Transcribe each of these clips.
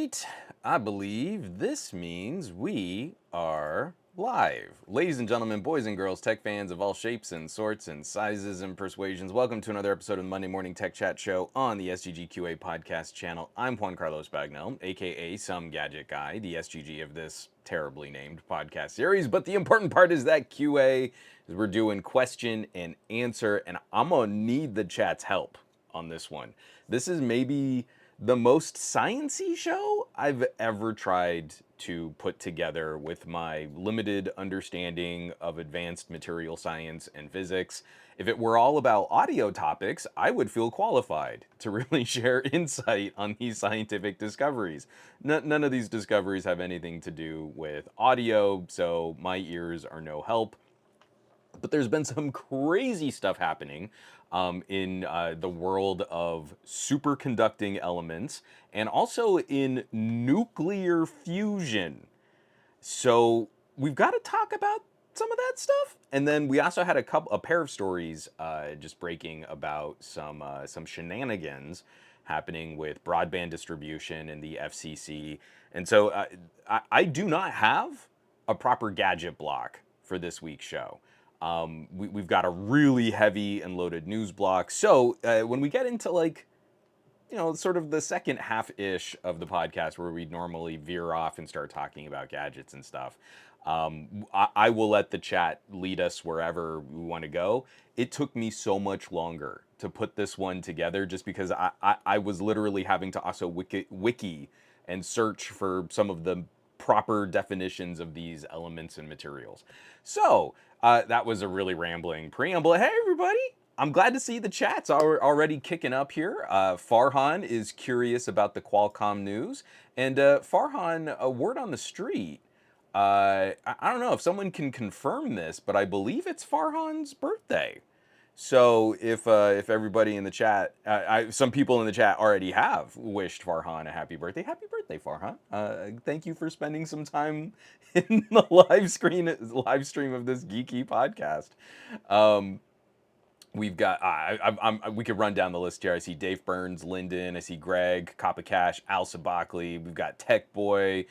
right, I believe this means we are live. Ladies and gentlemen, boys and girls, tech fans of all shapes and sorts and sizes and persuasions, welcome to another episode of the Monday Morning Tech Chat Show on the SGGQA podcast channel. I'm Juan Carlos Bagnell, aka Some Gadget Guy, the SGG of this terribly named podcast series. But the important part is that QA is we're doing question and answer, and I'm gonna need the chat's help on this one. This is maybe the most science-y show I've ever tried to put together with my limited understanding of advanced material science and physics. If it were all about audio topics, I would feel qualified to really share insight on these scientific discoveries. None of these discoveries have anything to do with audio, so my ears are no help. But there's been some crazy stuff happening in the world of superconducting elements and also in nuclear fusion. So we've got to talk about some of that stuff. And then we also had a pair of stories just breaking about some shenanigans happening with broadband distribution and the FCC. And so I do not have a proper gadget block for this week's show. We've got a really heavy and loaded news block. So when we get into sort of the second half-ish of the podcast where we'd normally veer off and start talking about gadgets and stuff, I will let the chat lead us wherever we want to go. It took me so much longer to put this one together just because I was literally having to also wiki and search for some of the proper definitions of these elements and materials. So that was a really rambling preamble. Hey, everybody. I'm glad to see the chat's already kicking up here. Farhan is curious about the Qualcomm news. And Farhan, a word on the street. I don't know if someone can confirm this, but I believe it's Farhan's birthday. So if everybody in the chat, some people in the chat already have wished Farhan a happy birthday. Happy birthday, Farhan! Thank you for spending some time in the live stream of this geeky podcast. We've got we could run down the list here. I see Dave Burns, Lyndon. I see Greg, Coppa Cash, Al Sabakli. We've got Tech Boy.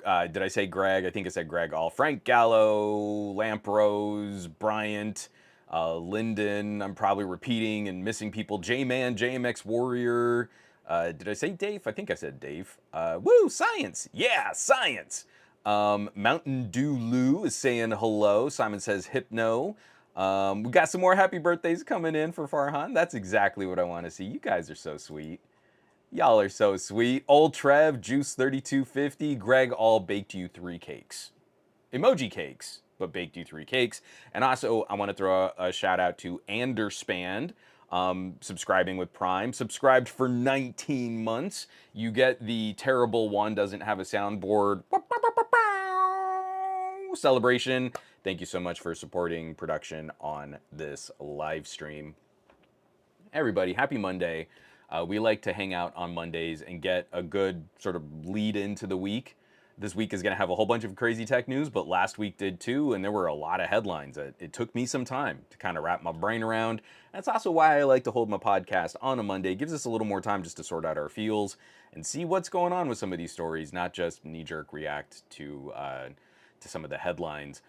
Did I say Greg? I think I said Greg All. Frank Gallo, Lamprose, Bryant. Lyndon, I'm probably repeating and missing people. J-Man, JMX Warrior. Did I say Dave? I think I said Dave. Woo, science. Yeah, science. Mountain Dew Lou is saying hello. Simon says hypno. We got some more happy birthdays coming in for Farhan. That's exactly what I want to see. You guys are so sweet. Y'all are so sweet. Old Trev, Juice 3250, Greg All baked you 3 cakes. Emoji cakes, but baked you 3 cakes. And also, I want to throw a shout out to Anderspand, subscribing with Prime. Subscribed for 19 months. You get the terrible One Doesn't Have a Soundboard celebration. Thank you so much for supporting production on this live stream. Everybody, happy Monday. We like to hang out on Mondays and get a good sort of lead into the week. This week is going to have a whole bunch of crazy tech news, but last week did too, and there were a lot of headlines. It took me some time to kind of wrap my brain around. That's also why I like to hold my podcast on a Monday. It gives us a little more time just to sort out our feels and see what's going on with some of these stories, not just knee-jerk react to some of the headlines.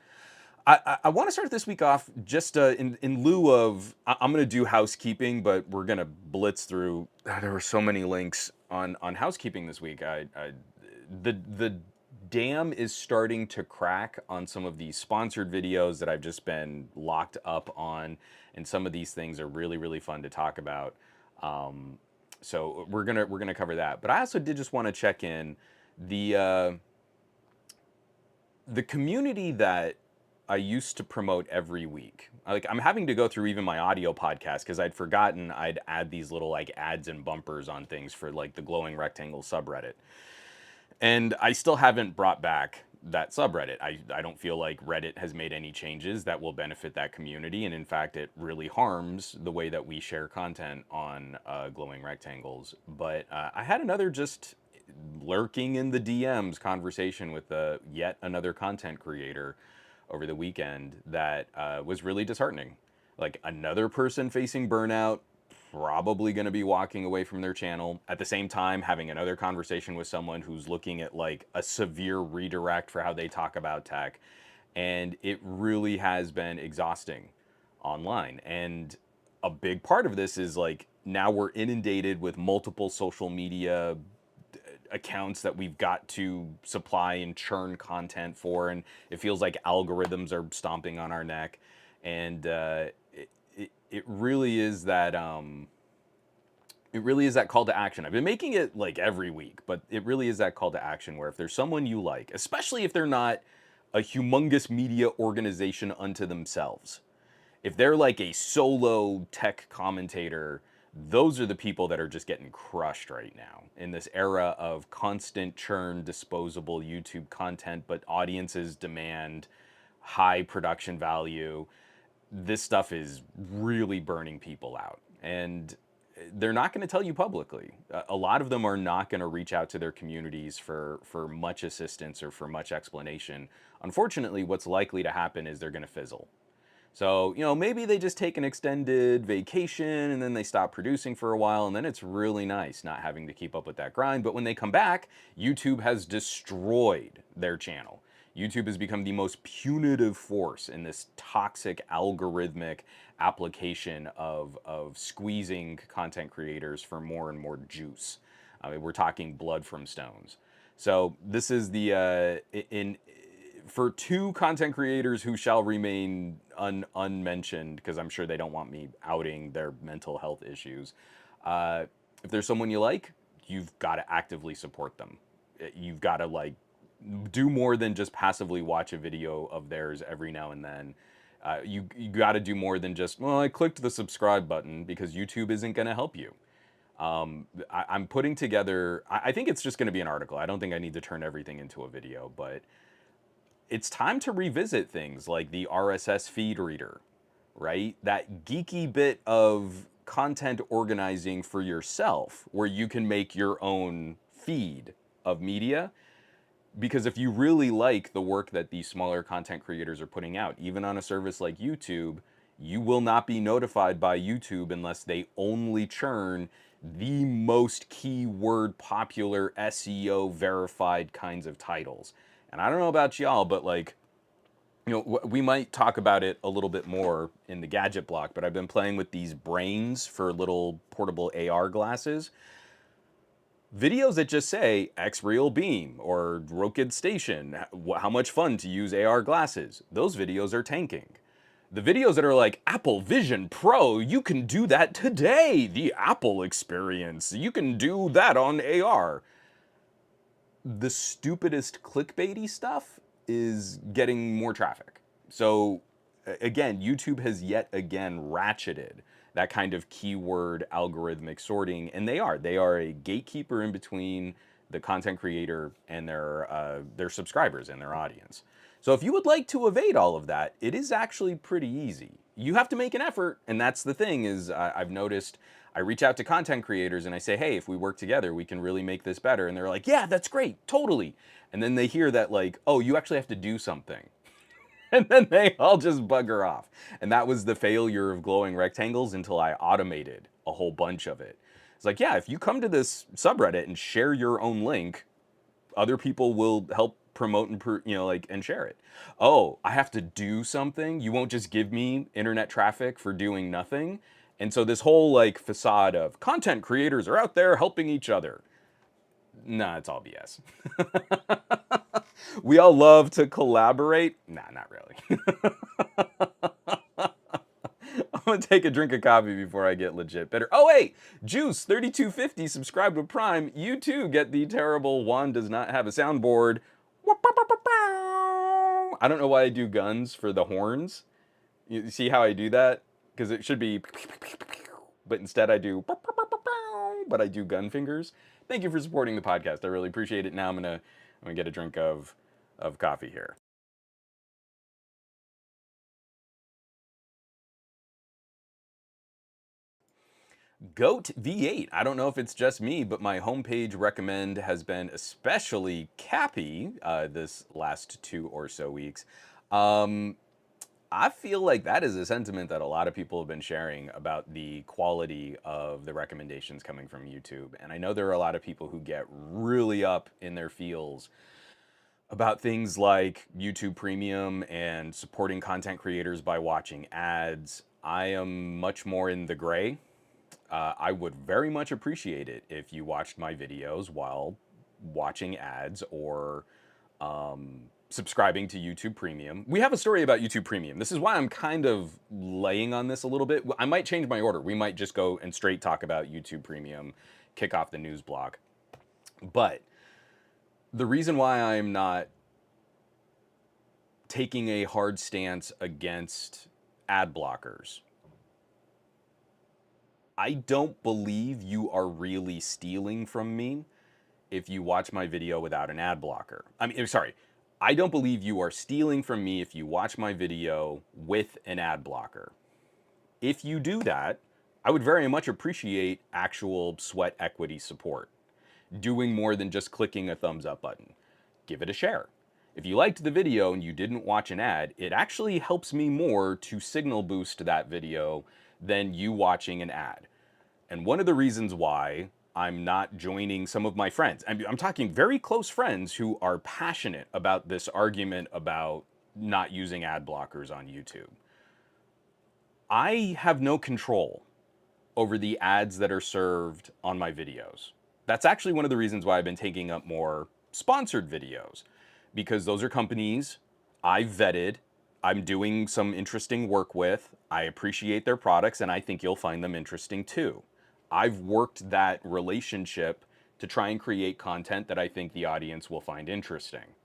I want to start this week off just in lieu of, I'm going to do housekeeping, but we're going to blitz through. There were so many links on housekeeping this week. The dam is starting to crack on some of these sponsored videos that I've just been locked up on, and some of these things are really, really fun to talk about. So we're gonna cover that. But I also did just want to check in the community that I used to promote every week. Like, I'm having to go through even my audio podcast because I'd forgotten I'd add these little like ads and bumpers on things for like the glowing rectangle subreddit. And I still haven't brought back that subreddit. I don't feel like Reddit has made any changes that will benefit that community. And in fact, it really harms the way that we share content on glowing rectangles. But I had another just lurking in the DMs conversation with yet another content creator over the weekend that was really disheartening. Like, another person facing burnout, probably going to be walking away from their channel. At the same time, having another conversation with someone who's looking at like a severe redirect for how they talk about tech. And it really has been exhausting online. And a big part of this is like now we're inundated with multiple social media accounts that we've got to supply and churn content for, and it feels like algorithms are stomping on our neck. And it really is that it really is that call to action. I've been making it like every week, but it really is that call to action where if there's someone you like, especially if they're not a humongous media organization unto themselves, if they're like a solo tech commentator, those are the people that are just getting crushed right now in this era of constant churn, disposable YouTube content, but audiences demand high production value. This stuff is really burning people out. And they're not going to tell you publicly. A lot of them are not going to reach out to their communities for much assistance or for much explanation. Unfortunately, what's likely to happen is they're going to fizzle. So, you know, maybe they just take an extended vacation and then they stop producing for a while, and then it's really nice not having to keep up with that grind. But when they come back, YouTube has destroyed their channel. YouTube has become the most punitive force in this toxic algorithmic application of squeezing content creators for more and more juice. I mean, we're talking blood from stones. So this is the for two content creators who shall remain unmentioned, because I'm sure they don't want me outing their mental health issues. If there's someone you like, you've got to actively support them. You've got to like do more than just passively watch a video of theirs every now and then. You got to do more than just, well, I clicked the subscribe button, because YouTube isn't going to help you. I'm putting together, I think it's just going to be an article. I don't think I need to turn everything into a video, but it's time to revisit things like the RSS feed reader, right? That geeky bit of content organizing for yourself where you can make your own feed of media. Because if you really like the work that these smaller content creators are putting out, even on a service like YouTube, you will not be notified by YouTube unless they only churn the most keyword popular SEO verified kinds of titles. And I don't know about y'all, but like, you know, we might talk about it a little bit more in the gadget block, but I've been playing with these brains for little portable AR glasses. Videos that just say X Real Beam or Rokid Station, how much fun to use AR glasses, those videos are tanking. The videos that are like Apple Vision Pro, you can do that today, the Apple experience, you can do that on AR. The stupidest clickbaity stuff is getting more traffic. So again, YouTube has yet again ratcheted that kind of keyword algorithmic sorting, and they are a gatekeeper in between the content creator and their subscribers and their audience. So if you would like to evade all of that, it is actually pretty easy. You have to make an effort, and that's the thing is I've noticed I reach out to content creators and I say, hey, if we work together, we can really make this better. And they're like, yeah, that's great, totally. And then they hear that like, oh, you actually have to do something. And then they all just bugger off. And that was the failure of glowing rectangles until I automated a whole bunch of it. It's like, yeah, if you come to this subreddit and share your own link, other people will help promote and and share it. Oh, I have to do something? You won't just give me internet traffic for doing nothing? And so this whole like facade of content creators are out there helping each other. Nah, it's all BS. We all love to collaborate. Nah, not really. I'm gonna take a drink of coffee before I get legit bitter. Oh wait, Juice 3250 subscribed with Prime. You too get the terrible Juan does not have a soundboard. I don't know why I do guns for the horns. You see how I do that? Because it should be, but instead I do, but I do gun fingers. Thank you for supporting the podcast. I really appreciate it. Now I'm gonna get a drink of coffee here. Goat V8. I don't know if it's just me, but my homepage recommend has been especially cappy this last 2 or so weeks. I feel like that is a sentiment that a lot of people have been sharing about the quality of the recommendations coming from YouTube. And I know there are a lot of people who get really up in their feels about things like YouTube Premium and supporting content creators by watching ads. I am much more in the gray. I would very much appreciate it if you watched my videos while watching ads or subscribing to YouTube Premium. We have a story about YouTube Premium. This is why I'm kind of laying on this a little bit. I might change my order. We might just go and straight talk about YouTube Premium, kick off the news block. But the reason why I'm not taking a hard stance against ad blockers, I don't believe you are really stealing from me if you watch my video without an ad blocker. Sorry, I don't believe you are stealing from me if you watch my video with an ad blocker. If you do that, I would very much appreciate actual sweat equity support. Doing more than just clicking a thumbs up button. Give it a share. If you liked the video and you didn't watch an ad, it actually helps me more to signal boost that video than you watching an ad. And one of the reasons why I'm not joining some of my friends, I'm talking very close friends who are passionate about this argument about not using ad blockers on YouTube. I have no control over the ads that are served on my videos. That's actually one of the reasons why I've been taking up more sponsored videos, because those are companies I've vetted, I'm doing some interesting work with, I appreciate their products, and I think you'll find them interesting too. I've worked that relationship to try and create content that I think the audience will find interesting.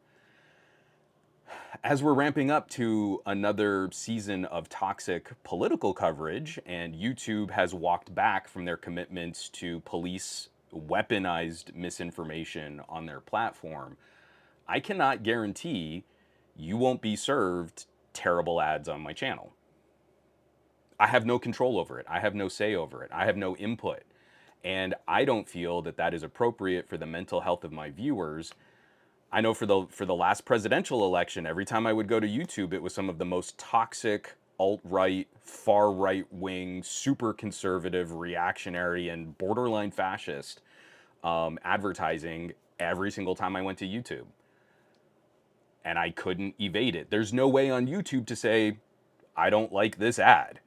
As we're ramping up to another season of toxic political coverage, and YouTube has walked back from their commitments to police weaponized misinformation on their platform, I cannot guarantee you won't be served terrible ads on my channel. I have no control over it. I have no say over it. I have no input. And I don't feel that that is appropriate for the mental health of my viewers. I know for the last presidential election, every time I would go to YouTube, it was some of the most toxic, alt-right, far right-wing, super conservative, reactionary, and borderline fascist advertising every single time I went to YouTube. And I couldn't evade it. There's no way on YouTube to say, I don't like this ad.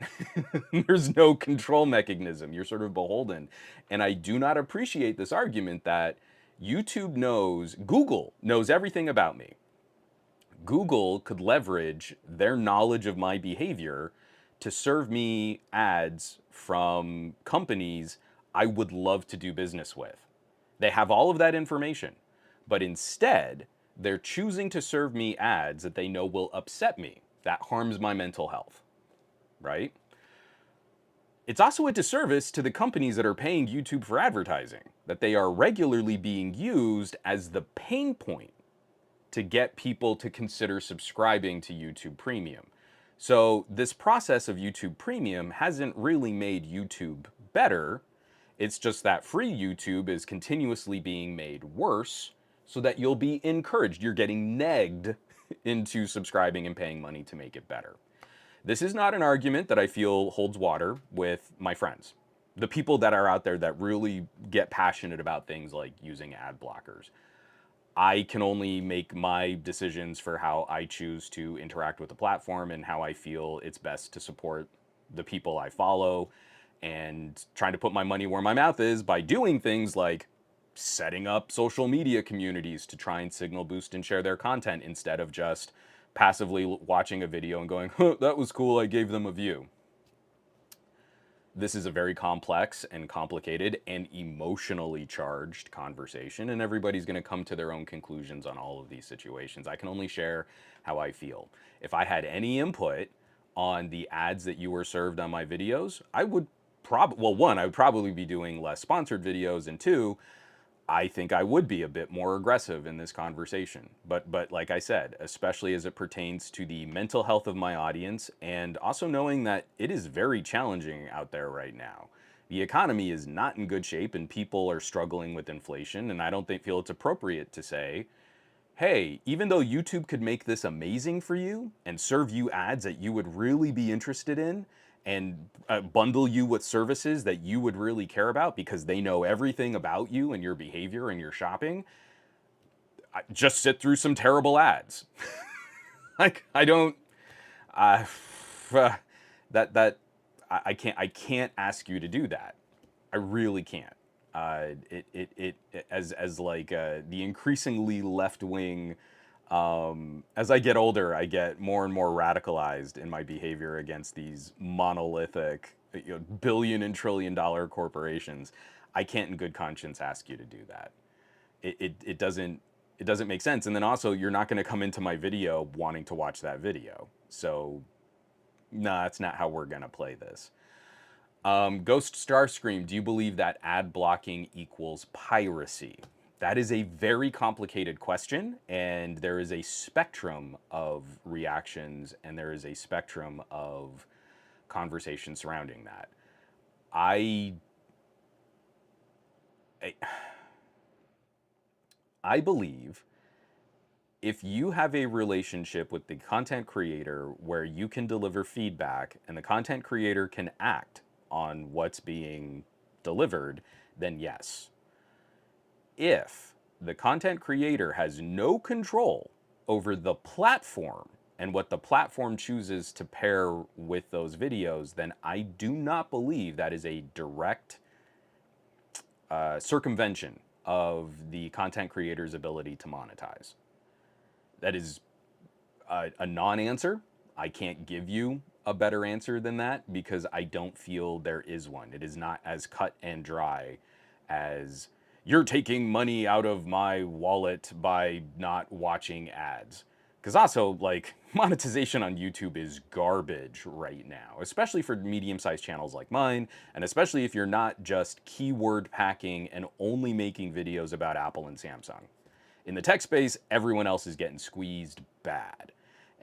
There's no control mechanism. You're sort of beholden. And I do not appreciate this argument that Google knows everything about me. Google could leverage their knowledge of my behavior to serve me ads from companies I would love to do business with. They have all of that information, but instead, they're choosing to serve me ads that they know will upset me. That harms my mental health, right? It's also a disservice to the companies that are paying YouTube for advertising, that they are regularly being used as the pain point to get people to consider subscribing to YouTube Premium. So this process of YouTube Premium hasn't really made YouTube better. It's just that free YouTube is continuously being made worse so that you'll be encouraged. You're getting negged into subscribing and paying money to make it better. This is not an argument that I feel holds water with my friends, the people that are out there that really get passionate about things like using ad blockers. I can only make my decisions for how I choose to interact with the platform and how I feel it's best to support the people I follow, and trying to put my money where my mouth is by doing things like setting up social media communities to try and signal boost and share their content instead of just passively watching a video and going, huh, that was cool, I gave them a view. This is a very complex and complicated and emotionally charged conversation, and everybody's going to come to their own conclusions on all of these situations. I can only share how I feel. If I had any input on the ads that you were served on my videos, I would one, I would probably be doing less sponsored videos, and two, I think I would be a bit more aggressive in this conversation. But like I said, especially as it pertains to the mental health of my audience, and also knowing that it is very challenging out there right now. The economy is not in good shape and people are struggling with inflation, and I don't feel it's appropriate to say, hey, even though YouTube could make this amazing for you and serve you ads that you would really be interested in and bundle you with services that you would really care about because they know everything about you and your behavior and your shopping, just sit through some terrible ads. Like, I don't, uh, I can't ask you to do that. I really can't. As like the increasingly left wing. As I get older, I get more and more radicalized in my behavior against these monolithic, billion and trillion dollar corporations. I can't, in good conscience, ask you to do that. It doesn't make sense. And then also, you're not going to come into my video wanting to watch that video. So, nah, that's not how we're going to play this. Ghost Starscream, do you believe that ad blocking equals piracy? That is a very complicated question, and there is a spectrum of reactions, and there is a spectrum of conversation surrounding that. I believe if you have a relationship with the content creator where you can deliver feedback and the content creator can act on what's being delivered, then yes. If the content creator has no control over the platform and what the platform chooses to pair with those videos, then I do not believe that is a direct circumvention of the content creator's ability to monetize. That is a non-answer. I can't give you a better answer than that because I don't feel there is one. It is not as cut and dry as you're taking money out of my wallet by not watching ads. Because also, like, monetization on YouTube is garbage right now, especially for medium-sized channels like mine, and especially if you're not just keyword packing and only making videos about Apple and Samsung. In the tech space, everyone else is getting squeezed bad.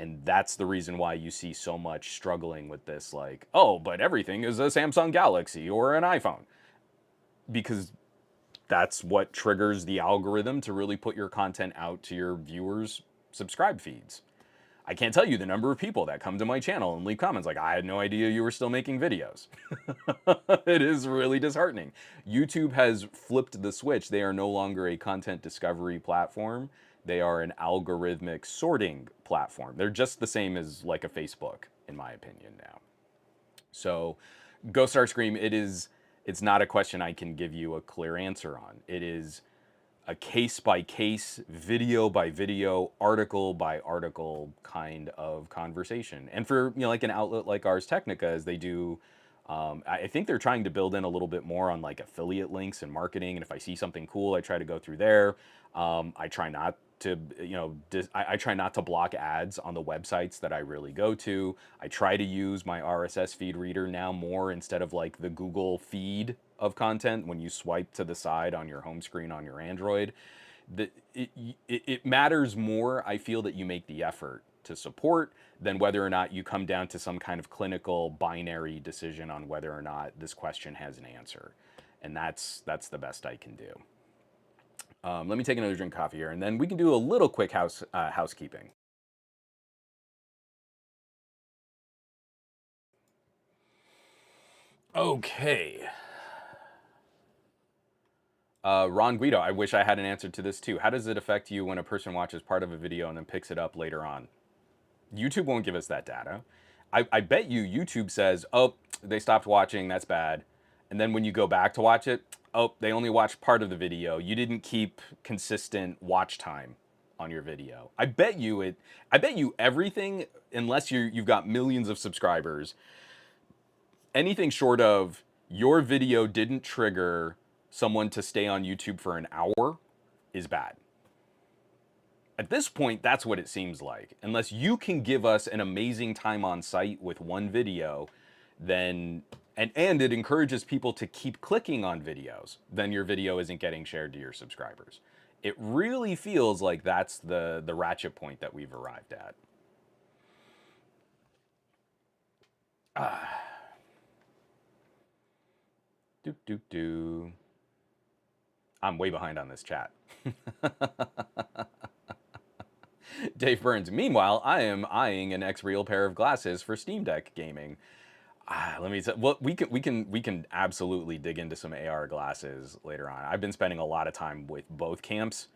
And that's the reason why you see so much struggling with this, like, oh, but everything is a Samsung Galaxy or an iPhone. Because that's what triggers the algorithm to really put your content out to your viewers' subscribe feeds. I can't tell you the number of people that come to my channel and leave comments like, I had no idea you were still making videos. It is really disheartening. YouTube has flipped the switch. They are no longer a content discovery platform. They are an algorithmic sorting platform. They're just the same as like a Facebook, in my opinion now. So, Ghost Starscream, it's not a question I can give you a clear answer on. It is a case by case, video by video, article by article kind of conversation. And for like an outlet like Ars Technica, as they do, I think they're trying to build in a little bit more on like affiliate links and marketing. And if I see something cool, I try to go through there. I try not to, I try not to block ads on the websites that I really go to. I try to use my RSS feed reader now more instead of like the Google feed of content when you swipe to the side on your home screen on your Android. It matters more, I feel, that you make the effort to support than whether or not you come down to some kind of clinical binary decision on whether or not this question has an answer. And that's the best I can do. Let me take another drink of coffee here, and then we can do a little quick housekeeping. Okay. Ron Guido, I wish I had an answer to this too. How does it affect you when a person watches part of a video and then picks it up later on? YouTube won't give us that data. I bet you YouTube says, oh, they stopped watching, that's bad. And then when you go back to watch it, oh, they only watched part of the video. You didn't keep consistent watch time on your video. I bet you everything, unless you've got millions of subscribers, anything short of your video didn't trigger someone to stay on YouTube for an hour is bad. At this point, that's what it seems like. Unless you can give us an amazing time on site with one video, then and it encourages people to keep clicking on videos, then your video isn't getting shared to your subscribers. It really feels like that's the ratchet point that we've arrived at. I'm way behind on this chat. Dave Burns. Meanwhile, I am eyeing an X-Real pair of glasses for Steam Deck gaming. Let me say, well, we can absolutely dig into some AR glasses later on. I've been spending a lot of time with both camps.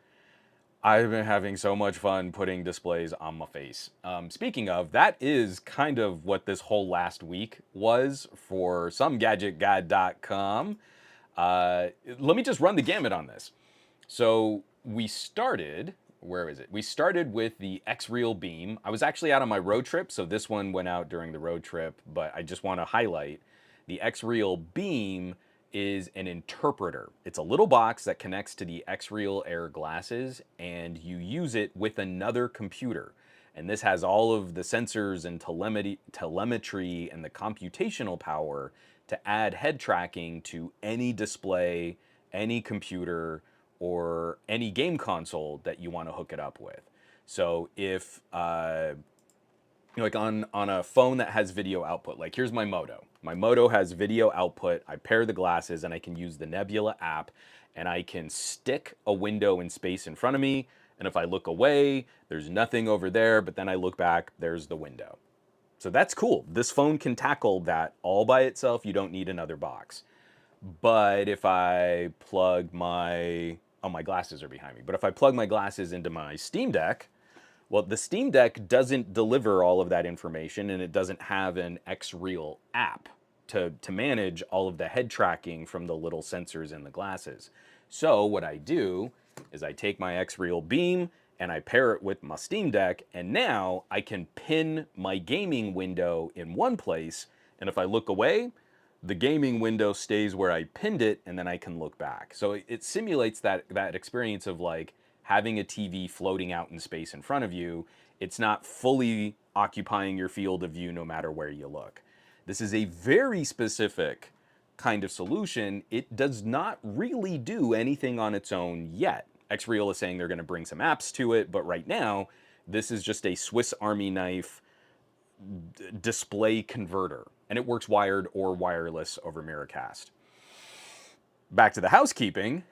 I've been having so much fun putting displays on my face. Speaking of, that is kind of what this whole last week was for somegadgetguy.com. Let me just run the gamut on this. So we started, where is it? We started with the X-Real Beam. I was actually out on my road trip, so this one went out during the road trip, but I just want to highlight the X-Real Beam is an interpreter. It's a little box that connects to the X-Real Air glasses, and you use it with another computer. And this has all of the sensors and telemetry and the computational power to add head tracking to any display, any computer, or any game console that you want to hook it up with. So if like on a phone that has video output, like here's my Moto. My Moto has video output. I pair the glasses and I can use the Nebula app, and I can stick a window in space in front of me. And if I look away, there's nothing over there, but then I look back, there's the window. So that's cool. This phone can tackle that all by itself. You don't need another box. But if I plug my, oh, my glasses are behind me. But if I plug my glasses into my Steam Deck, well, the Steam Deck doesn't deliver all of that information, and it doesn't have an X-Real app to manage all of the head tracking from the little sensors in the glasses. So what I do is I take my X-Real Beam and I pair it with my Steam Deck, and now I can pin my gaming window in one place, and if I look away, the gaming window stays where I pinned it, and then I can look back. So it simulates that experience of like having a TV floating out in space in front of you. It's not fully occupying your field of view no matter where you look. This is a very specific kind of solution. It does not really do anything on its own yet. X-Real is saying they're going to bring some apps to it, but right now, this is just a Swiss Army knife display converter, and it works wired or wireless over Miracast. Back to the housekeeping.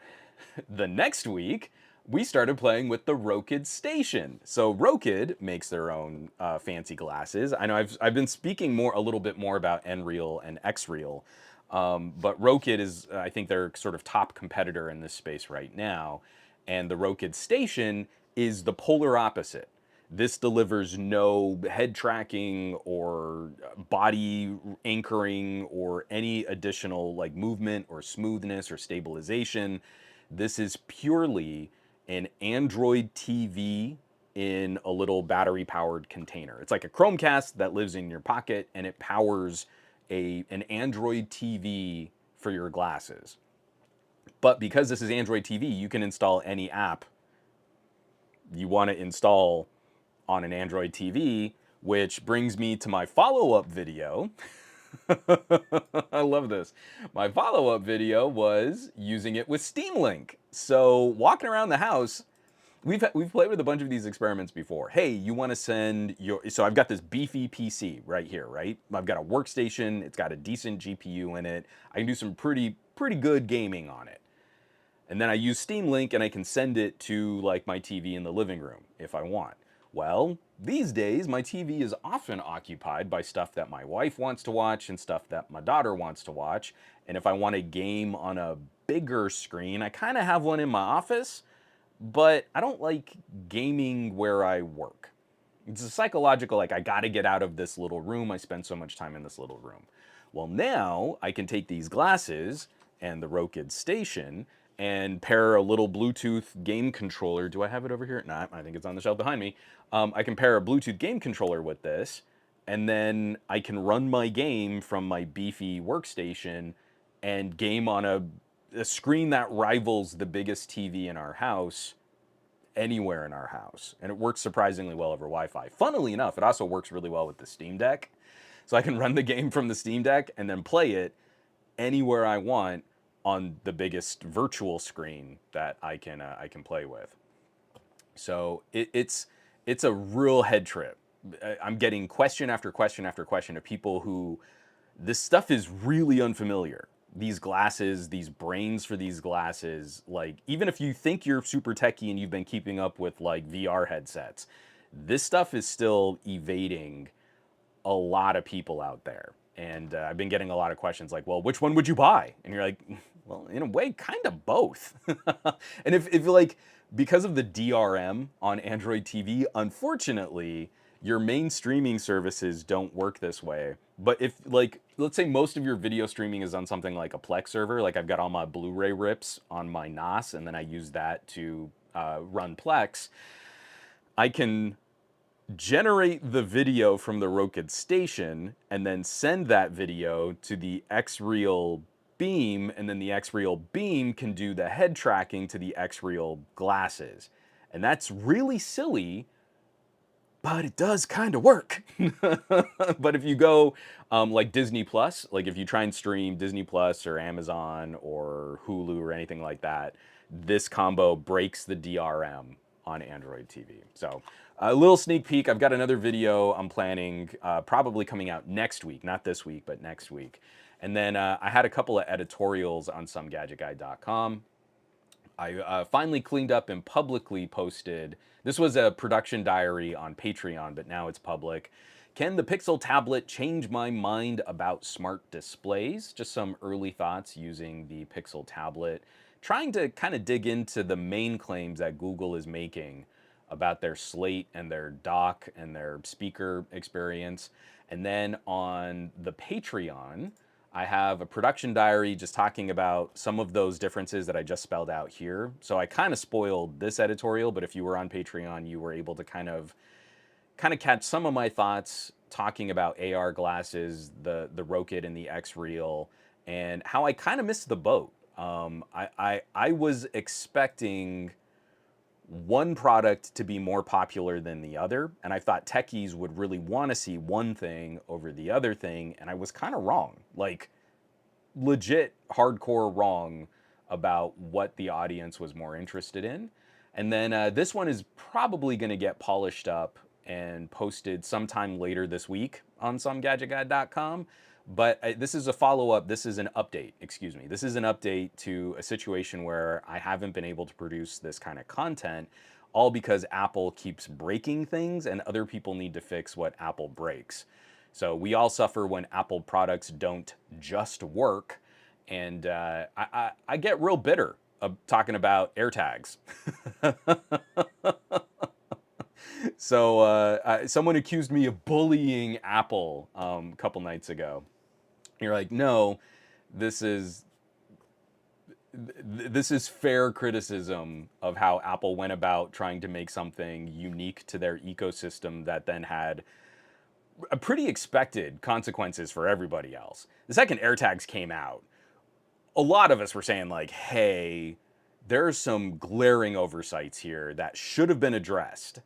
The next week, we started playing with the Rokid Station. So Rokid makes their own fancy glasses. I know I've been speaking a little bit more about Nreal and X-Real, but Rokid is, I think, their sort of top competitor in this space right now. And the Rokid Station is the polar opposite. This delivers no head tracking or body anchoring or any additional like movement or smoothness or stabilization. This is purely an Android TV in a little battery powered container. It's like a Chromecast that lives in your pocket, and it powers an Android TV for your glasses. But because this is Android TV, you can install any app you want to install on an Android TV, which brings me to my follow-up video. I love this. My follow-up video was using it with Steam Link. So walking around the house, we've played with a bunch of these experiments before. Hey, you want to send your, so I've got this beefy PC right here, right? I've got a workstation. It's got a decent GPU in it. I can do some pretty good gaming on it. And then I use Steam Link and I can send it to like my TV in the living room if I want. Well, these days my TV is often occupied by stuff that my wife wants to watch and stuff that my daughter wants to watch. And if I want a game on a bigger screen, I kind of have one in my office, but I don't like gaming where I work. It's a psychological, like, I got to get out of this little room. I spend so much time in this little room. Well, now I can take these glasses and the Rokid Station and pair a little Bluetooth game controller. Do I have it over here? No, I think it's on the shelf behind me. I can pair a Bluetooth game controller with this, and then I can run my game from my beefy workstation and game on a screen that rivals the biggest TV in our house anywhere in our house. And it works surprisingly well over Wi-Fi. Funnily enough, it also works really well with the Steam Deck. So I can run the game from the Steam Deck and then play it anywhere I want on the biggest virtual screen that I can play with. So it's a real head trip. I'm getting question after question after question of people who this stuff is really unfamiliar. These glasses, these brains for these glasses, like even if you think you're super techie and you've been keeping up with like VR headsets, This stuff is still evading a lot of people out there. And I've been getting a lot of questions like, well, which one would you buy? And you're like, well, in a way, kind of both. And if like, because of the DRM on Android TV, unfortunately, your main streaming services don't work this way. But if like, let's say most of your video streaming is on something like a Plex server, like I've got all my Blu-ray rips on my NAS, and then I use that to run Plex, I can generate the video from the Roku station and then send that video to the X-Reel beam, and then the X-Reel beam can do the head tracking to the X-Reel glasses. And that's really silly, but it does kind of work. But if you go like Disney Plus, like if you try and stream Disney Plus or Amazon or Hulu or anything like that, this combo breaks the DRM on Android TV. So a little sneak peek. I've got another video I'm planning, probably coming out next week, not this week, but next week. And then I had a couple of editorials on somegadgetguy.com. I finally cleaned up and publicly posted. This was a production diary on Patreon, but now it's public. Can the Pixel tablet change my mind about smart displays? Just some early thoughts using the Pixel tablet, trying to kind of dig into the main claims that Google is making about their Slate and their dock and their speaker experience. And then on the Patreon, I have a production diary just talking about some of those differences that I just spelled out here. So I kind of spoiled this editorial, but if you were on Patreon, you were able to kind of catch some of my thoughts talking about AR glasses, the Roku and the X-Reel, and how I kind of missed the boat. I was expecting one product to be more popular than the other, and I thought techies would really want to see one thing over the other thing, and I was kind of wrong. Like, legit hardcore wrong about what the audience was more interested in. And then this one is probably going to get polished up and posted sometime later this week on somegadgetguy.com. But this is a follow-up. This is an update, excuse me. This is an update to a situation where I haven't been able to produce this kind of content, all because Apple keeps breaking things and other people need to fix what Apple breaks. So we all suffer when Apple products don't just work. And I get real bitter of talking about AirTags. So someone accused me of bullying Apple a couple nights ago. You're like, no, this is fair criticism of how Apple went about trying to make something unique to their ecosystem that then had a pretty expected consequences for everybody else. The second AirTags came out, a lot of us were saying like, hey, there's some glaring oversights here that should have been addressed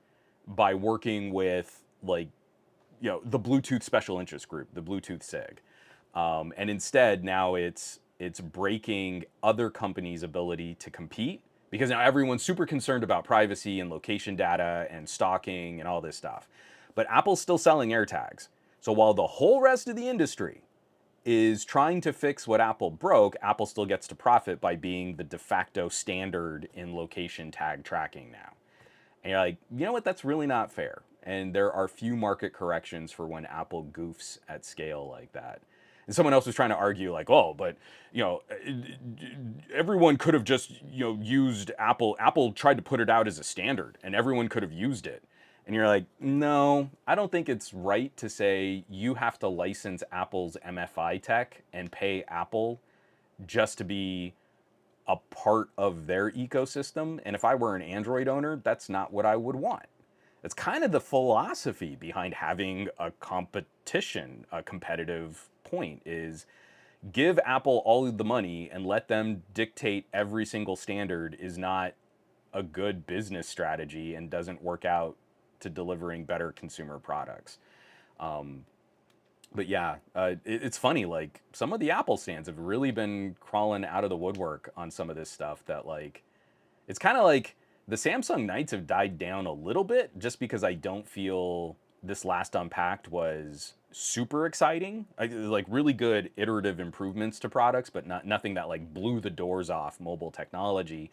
by working with, like, you know, the Bluetooth special interest group, the Bluetooth SIG. And instead, now it's breaking other companies' ability to compete, because now everyone's super concerned about privacy and location data and stalking and all this stuff. But Apple's still selling AirTags. So while the whole rest of the industry is trying to fix what Apple broke, Apple still gets to profit by being the de facto standard in location tag tracking now. And you're like, you know what, that's really not fair. And there are few market corrections for when Apple goofs at scale like that. And someone else was trying to argue like, oh, but, you know, everyone could have just, you know, used Apple. Apple tried to put it out as a standard and everyone could have used it. And you're like, no, I don't think it's right to say you have to license Apple's MFI tech and pay Apple just to be a part of their ecosystem. And if I were an Android owner, that's not what I would want. It's kind of the philosophy behind having a competition, a competitive point, is give Apple all of the money and let them dictate every single standard is not a good business strategy and doesn't work out to delivering better consumer products. But yeah, it's funny, like some of the Apple stands have really been crawling out of the woodwork on some of this stuff that, like, it's kind of like the Samsung nights have died down a little bit just because I don't feel this last Unpacked was super exciting. Like really good iterative improvements to products, but nothing that like blew the doors off mobile technology.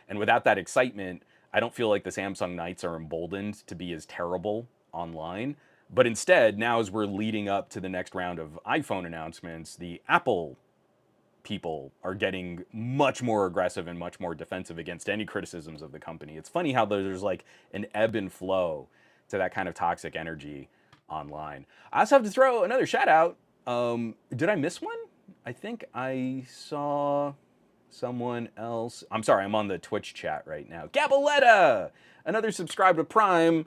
And without that excitement, I don't feel like the Samsung Knights are emboldened to be as terrible online. But instead, now as we're leading up to the next round of iPhone announcements, the Apple people are getting much more aggressive and much more defensive against any criticisms of the company. It's funny how there's like an ebb and flow to that kind of toxic energy online. I also have to throw another shout out. Did I miss one? I think I saw someone else. I'm sorry, I'm on the Twitch chat right now. Gabaletta, another subscribe to Prime.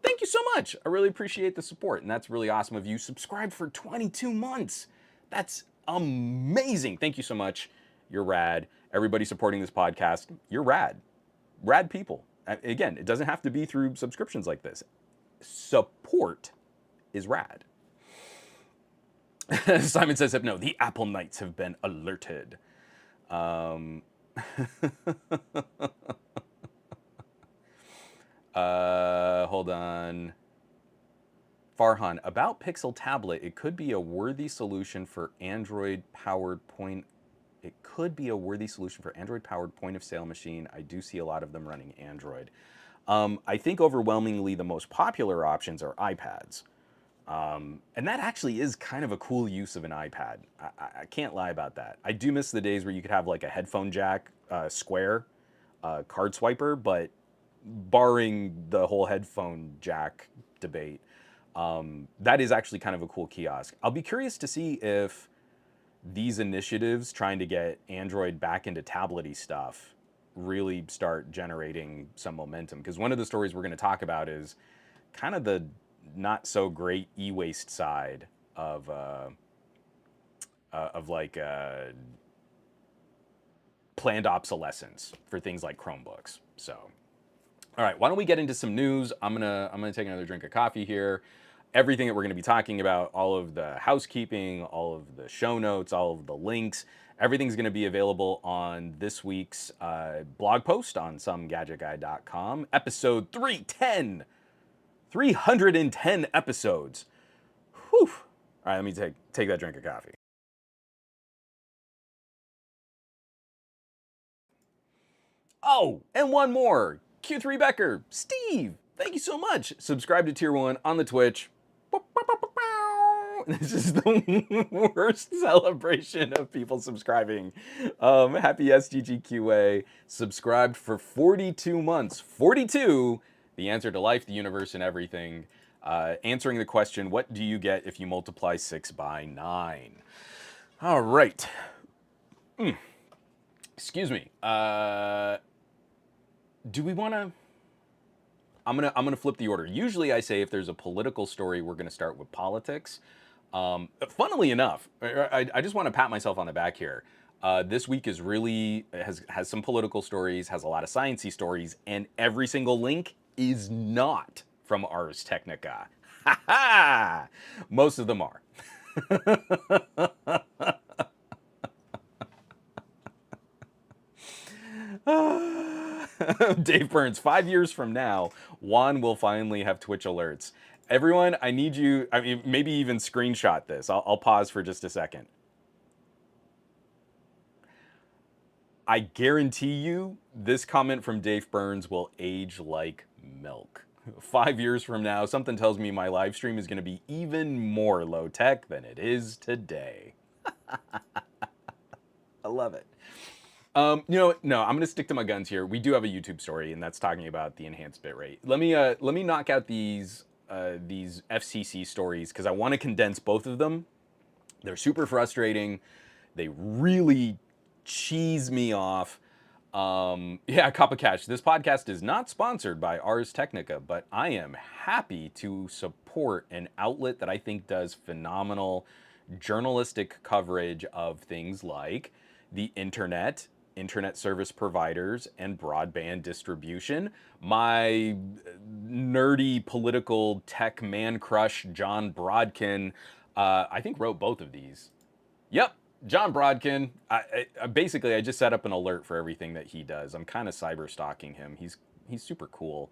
Thank you so much. I really appreciate the support, and that's really awesome of you. Subscribed for 22 months. That's amazing. Thank you so much. You're rad. Everybody supporting this podcast, you're rad. Rad people. Again, it doesn't have to be through subscriptions like this. Support is rad. Simon says, no, the Apple Knights have been alerted. Hold on. Farhan, about Pixel Tablet, it could be a worthy solution for Android-powered point. It could be a worthy solution for Android-powered point-of-sale machine. I do see a lot of them running Android. I think overwhelmingly the most popular options are iPads. And that actually is kind of a cool use of an iPad. I can't lie about that. I do miss the days where you could have like a headphone jack, square, card swiper, but barring the whole headphone jack debate, that is actually kind of a cool kiosk. I'll be curious to see if these initiatives trying to get Android back into tablet-y stuff really start generating some momentum. Because one of the stories we're going to talk about is kind of the not so great e-waste side of like planned obsolescence for things like Chromebooks. So, all right, why don't we get into some news? I'm gonna take another drink of coffee here. Everything that we're going to be talking about, all of the housekeeping, all of the show notes, all of the links, everything's going to be available on this week's blog post on somegadgetguy.com. Episode 310. 310 episodes. Whew. All right, let me take that drink of coffee. Oh, and one more. Q3 Becker, Steve, thank you so much. Subscribe to Tier 1 on the Twitch. This is the worst celebration of people subscribing. Happy SGGQA. Subscribed for 42 months. 42, the answer to life, the universe, and everything. Answering the question, what do you get if you multiply 6 by 9? All right. Excuse me. Do we want to... I'm gonna flip the order. Usually I say if there's a political story, we're gonna start with politics. Funnily enough, I just want to pat myself on the back here. This week is really has some political stories, has a lot of sciencey stories, and every single link is not from Ars Technica. Ha ha! Most of them are. Dave Burns, 5 years from now, Juan will finally have Twitch alerts. Everyone, I need you, I mean, maybe even screenshot this. I'll pause for just a second. I guarantee you, this comment from Dave Burns will age like milk. 5 years from now, something tells me my live stream is going to be even more low tech than it is today. I love it. You know, no, I'm gonna stick to my guns here. We do have a YouTube story, and that's talking about the enhanced bitrate. Let me knock out these FCC stories because I want to condense both of them. They're super frustrating. They really cheese me off. Yeah, Kappa Cash. This podcast is not sponsored by Ars Technica, but I am happy to support an outlet that I think does phenomenal journalistic coverage of things like the internet service providers, and broadband distribution. My nerdy political tech man crush, John Brodkin, I think wrote both of these. Yep, John Brodkin. Basically, I just set up an alert for everything that he does. I'm kind of cyber stalking him. He's super cool.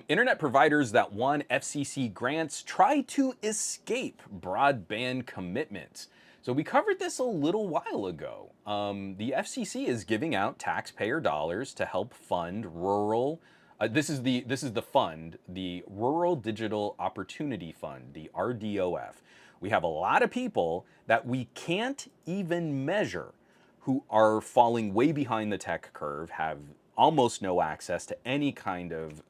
Internet providers that won FCC grants try to escape broadband commitments. So we covered this a little while ago. The FCC is giving out taxpayer dollars to help fund rural. This is the fund, the Rural Digital Opportunity Fund, the RDOF. We have a lot of people that we can't even measure who are falling way behind the tech curve, have almost no access to any kind of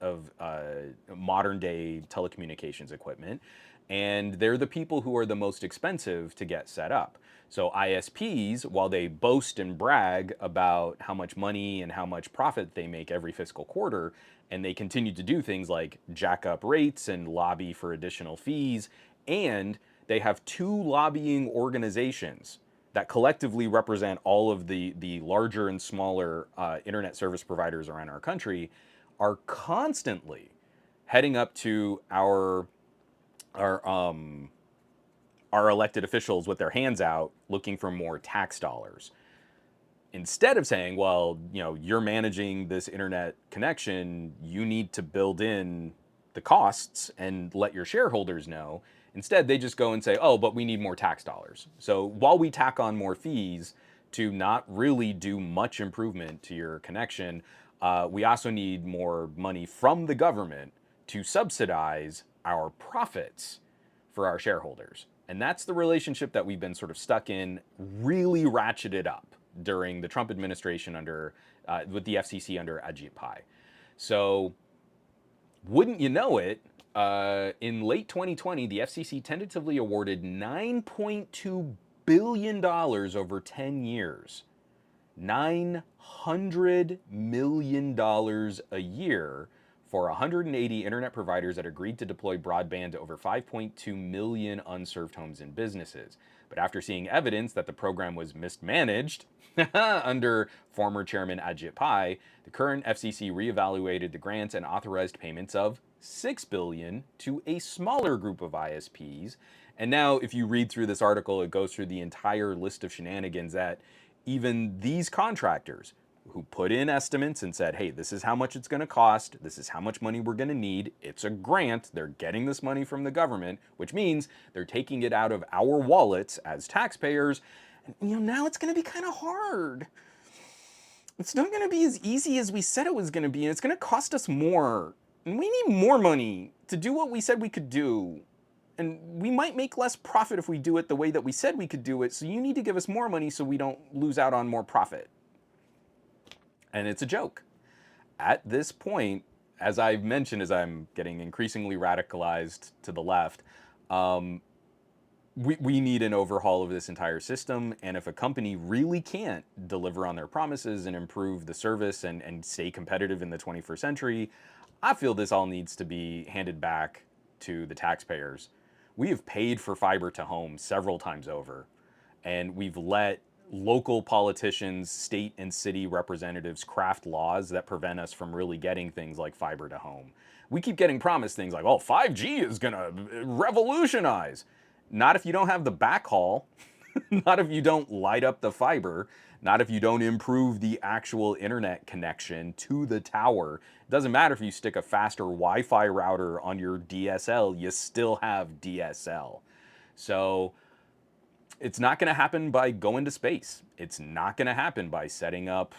modern day telecommunications equipment. And they're the people who are the most expensive to get set up. So ISPs, while they boast and brag about how much money and how much profit they make every fiscal quarter, and they continue to do things like jack up rates and lobby for additional fees, and they have two lobbying organizations that collectively represent all of the larger and smaller internet service providers around our country, are constantly heading up to our our elected officials with their hands out looking for more tax dollars. Instead of saying, well, you're managing this internet connection, you need to build in the costs and let your shareholders know. Instead, they just go and say, oh, but we need more tax dollars. So while we tack on more fees to not really do much improvement to your connection, we also need more money from the government to subsidize our profits for our shareholders. And that's the relationship that we've been sort of stuck in, really ratcheted up during the Trump administration with the FCC under Ajit Pai. So wouldn't you know it, in late 2020, the FCC tentatively awarded $9.2 billion over 10 years. $900 million a year for 180 internet providers that agreed to deploy broadband to over 5.2 million unserved homes and businesses. But after seeing evidence that the program was mismanaged under former chairman Ajit Pai, the current FCC reevaluated the grants and authorized payments of $6 billion to a smaller group of ISPs. And now, if you read through this article, it goes through the entire list of shenanigans that even these contractors who put in estimates and said, hey, this is how much it's going to cost, this is how much money we're going to need, it's a grant, they're getting this money from the government, which means they're taking it out of our wallets as taxpayers. And, now it's going to be kind of hard. It's not going to be as easy as we said it was going to be, and it's going to cost us more. And we need more money to do what we said we could do. And we might make less profit if we do it the way that we said we could do it, so you need to give us more money so we don't lose out on more profit. And it's a joke. At this point, as I've mentioned, as I'm getting increasingly radicalized to the left, we need an overhaul of this entire system. And if a company really can't deliver on their promises and improve the service and stay competitive in the 21st century, I feel this all needs to be handed back to the taxpayers. We have paid for fiber to home several times over, and we've let local politicians, state and city representatives craft laws that prevent us from really getting things like fiber to home. We keep getting promised things like, oh, 5G is going to revolutionize. Not if you don't have the backhaul, not if you don't light up the fiber, not if you don't improve the actual internet connection to the tower. It doesn't matter if you stick a faster Wi-Fi router on your DSL, you still have DSL. So it's not going to happen by going to space. It's not going to happen by setting up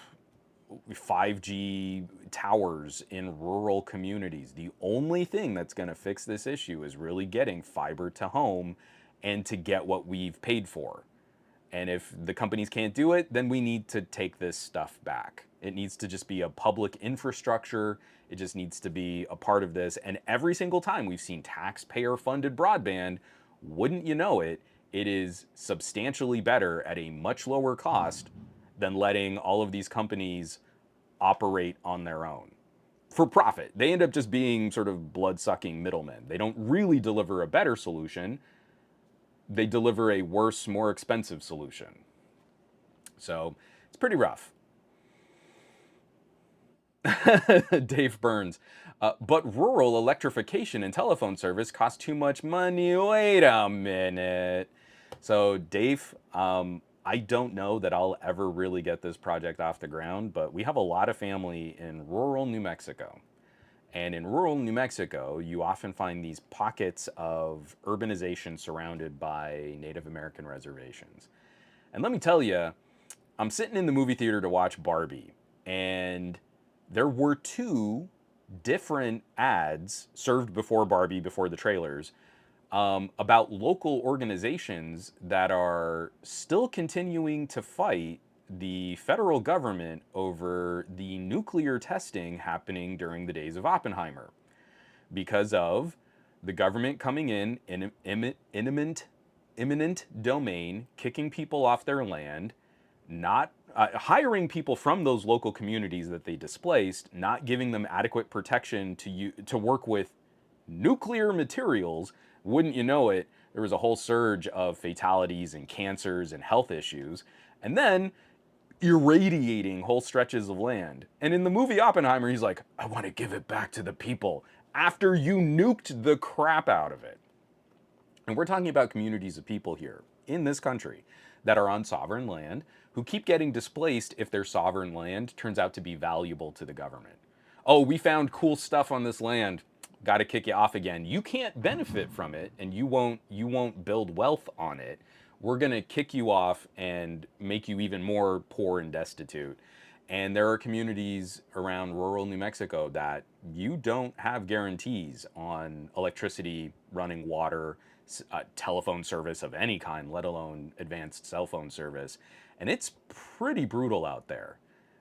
5G towers in rural communities. The only thing that's going to fix this issue is really getting fiber to home and to get what we've paid for. And if the companies can't do it, then we need to take this stuff back. It needs to just be a public infrastructure. It just needs to be a part of this. And every single time we've seen taxpayer-funded broadband, wouldn't you know it, it is substantially better at a much lower cost than letting all of these companies operate on their own for profit. They end up just being sort of blood-sucking middlemen. They don't really deliver a better solution. They deliver a worse, more expensive solution. So it's pretty rough. Dave Burns. But rural electrification and telephone service cost too much money. Wait a minute. So Dave, I don't know that I'll ever really get this project off the ground, but we have a lot of family in rural New Mexico. And in rural New Mexico, you often find these pockets of urbanization surrounded by Native American reservations. And let me tell you, I'm sitting in the movie theater to watch Barbie, and there were two different ads served before Barbie, before the trailers, about local organizations that are still continuing to fight the federal government over the nuclear testing happening during the days of Oppenheimer because of the government coming in imminent domain, kicking people off their land, not hiring people from those local communities that they displaced, not giving them adequate protection to work with nuclear materials. Wouldn't you know it, there was a whole surge of fatalities and cancers and health issues, and then irradiating whole stretches of land. And in the movie Oppenheimer, he's like, I want to give it back to the people after you nuked the crap out of it. And we're talking about communities of people here in this country that are on sovereign land who keep getting displaced if their sovereign land turns out to be valuable to the government. Oh, we found cool stuff on this land. Got to kick you off again. You can't benefit from it, and you won't build wealth on it. We're going to kick you off and make you even more poor and destitute. And there are communities around rural New Mexico that you don't have guarantees on electricity, running water, telephone service of any kind, let alone advanced cell phone service. And it's pretty brutal out there.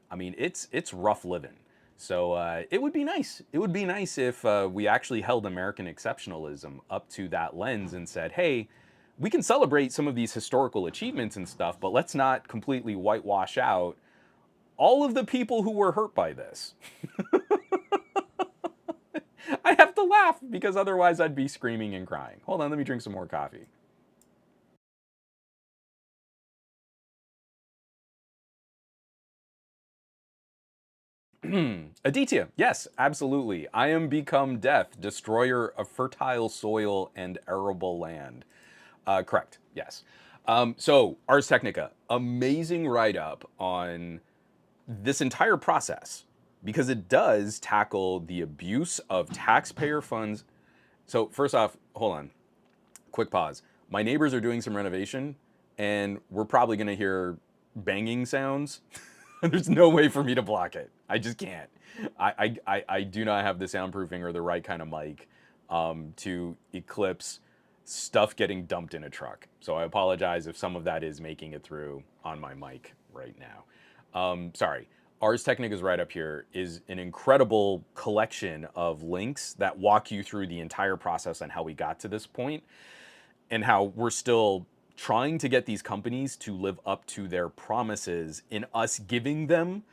I mean, it's rough living. So it would be nice. It would be nice if we actually held American exceptionalism up to that lens and said, hey, we can celebrate some of these historical achievements and stuff, but let's not completely whitewash out all of the people who were hurt by this. I have to laugh because otherwise I'd be screaming and crying. Hold on, let me drink some more coffee. Aditya, yes, absolutely. I am become death, destroyer of fertile soil and arable land. Correct, yes. So, Ars Technica, amazing write-up on this entire process because it does tackle the abuse of taxpayer funds. So, first off, hold on, quick pause. My neighbors are doing some renovation, and we're probably going to hear banging sounds. There's no way for me to block it. I just can't. I do not have the soundproofing or the right kind of mic to eclipse stuff getting dumped in a truck. So I apologize if some of that is making it through on my mic right now. Sorry. Ars Technica's right up here is an incredible collection of links that walk you through the entire process and how we got to this point and how we're still trying to get these companies to live up to their promises in us giving them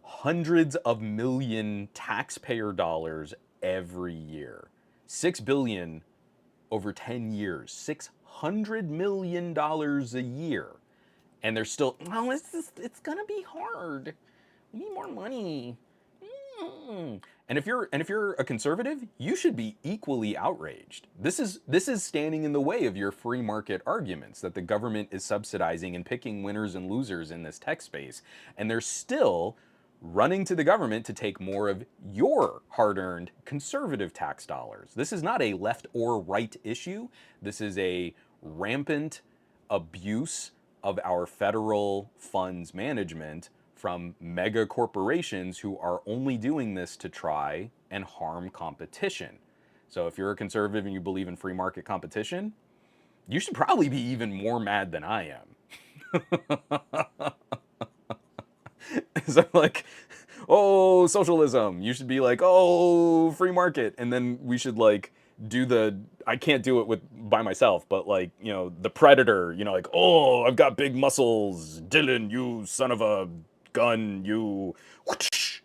hundreds of million taxpayer dollars every year. 6 billion over 10 years, $600 million a year. And they're still, oh, it's gonna be hard. We need more money. And if you're a conservative, you should be equally outraged. This is standing in the way of your free market arguments that the government is subsidizing and picking winners and losers in this tech space, and they're still running to the government to take more of your hard-earned conservative tax dollars. This is not a left or right issue. This is a rampant abuse of our federal funds management from mega corporations who are only doing this to try and harm competition. So if you're a conservative and you believe in free market competition, you should probably be even more mad than I am. So like, oh, socialism. You should be like, oh, free market. And then we should like do the, I can't do it by myself, but like, you know, the Predator, you know, like, oh, I've got big muscles. Dylan, you son of a gun, you. Whoosh.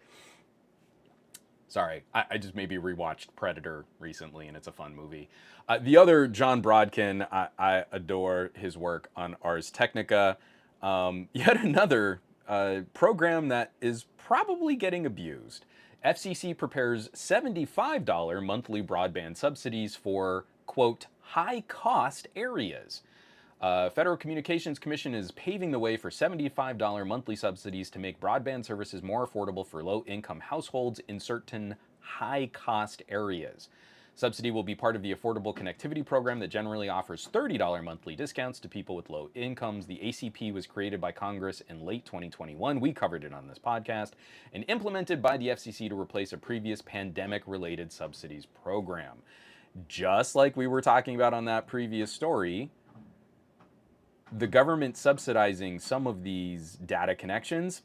Sorry, I just maybe rewatched Predator recently, and it's a fun movie. The other John Brodkin, I adore his work on Ars Technica. Yet another program that is probably getting abused. FCC prepares $75 monthly broadband subsidies for, quote, high-cost areas. Federal Communications Commission is paving the way for $75 monthly subsidies to make broadband services more affordable for low-income households in certain high-cost areas. Subsidy will be part of the Affordable Connectivity Program that generally offers $30 monthly discounts to people with low incomes. The ACP was created by Congress in late 2021. We covered it on this podcast, and implemented by the FCC to replace a previous pandemic-related subsidies program. Just like we were talking about on that previous story, the government subsidizing some of these data connections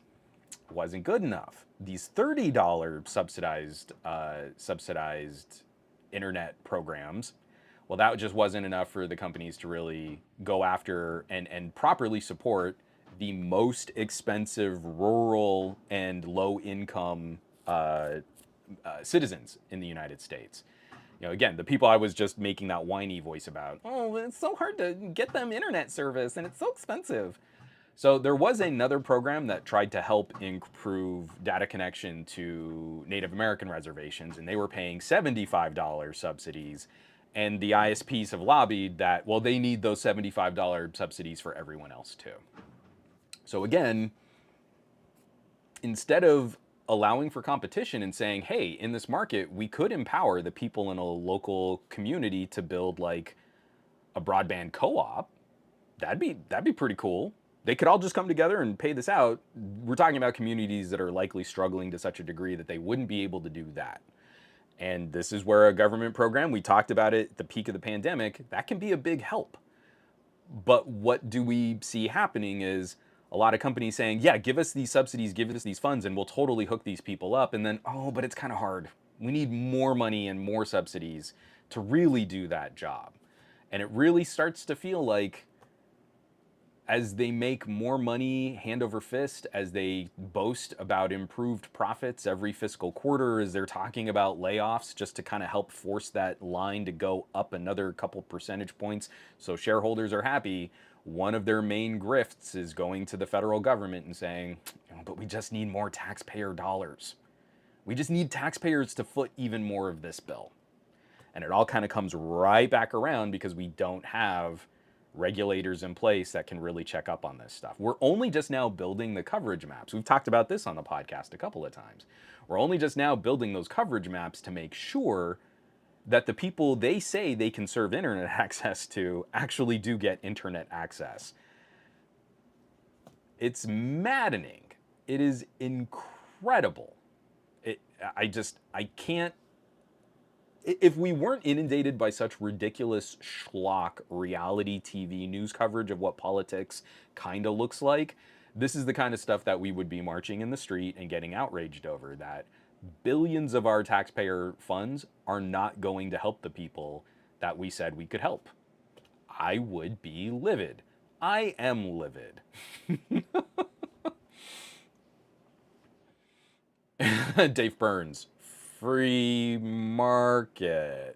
wasn't good enough. These $30 subsidized internet programs, well, that just wasn't enough for the companies to really go after and properly support the most expensive rural and low income citizens in the United States. You know, again, the people I was just making that whiny voice about, oh, it's so hard to get them internet service and it's so expensive. So there was another program that tried to help improve data connection to Native American reservations, and they were paying $75 subsidies. And the ISPs have lobbied that, well, they need those $75 subsidies for everyone else too. So again, instead of allowing for competition and saying, hey, in this market, we could empower the people in a local community to build like a broadband co-op, that'd be pretty cool. They could all just come together and pay this out. We're talking about communities that are likely struggling to such a degree that they wouldn't be able to do that. And this is where a government program, we talked about it at the peak of the pandemic, that can be a big help. But what do we see happening is a lot of companies saying, yeah, give us these subsidies, give us these funds, and we'll totally hook these people up. And then, oh, but it's kind of hard. We need more money and more subsidies to really do that job. And it really starts to feel like, as they make more money hand over fist, as they boast about improved profits every fiscal quarter, as they're talking about layoffs just to kind of help force that line to go up another couple percentage points so shareholders are happy, one of their main grifts is going to the federal government and saying, but we just need more taxpayer dollars. We just need taxpayers to foot even more of this bill. And it all kind of comes right back around because we don't have regulators in place that can really check up on this stuff. We're only just now building the coverage maps. We've talked about this on the podcast a couple of times. We're only just now building those coverage maps to make sure that the people they say they can serve internet access to actually do get internet access. It's maddening. It is incredible. I can't. If we weren't inundated by such ridiculous schlock reality TV news coverage of what politics kind of looks like, this is the kind of stuff that we would be marching in the street and getting outraged over, that billions of our taxpayer funds are not going to help the people that we said we could help. I would be livid. I am livid. Dave Burns. Free market.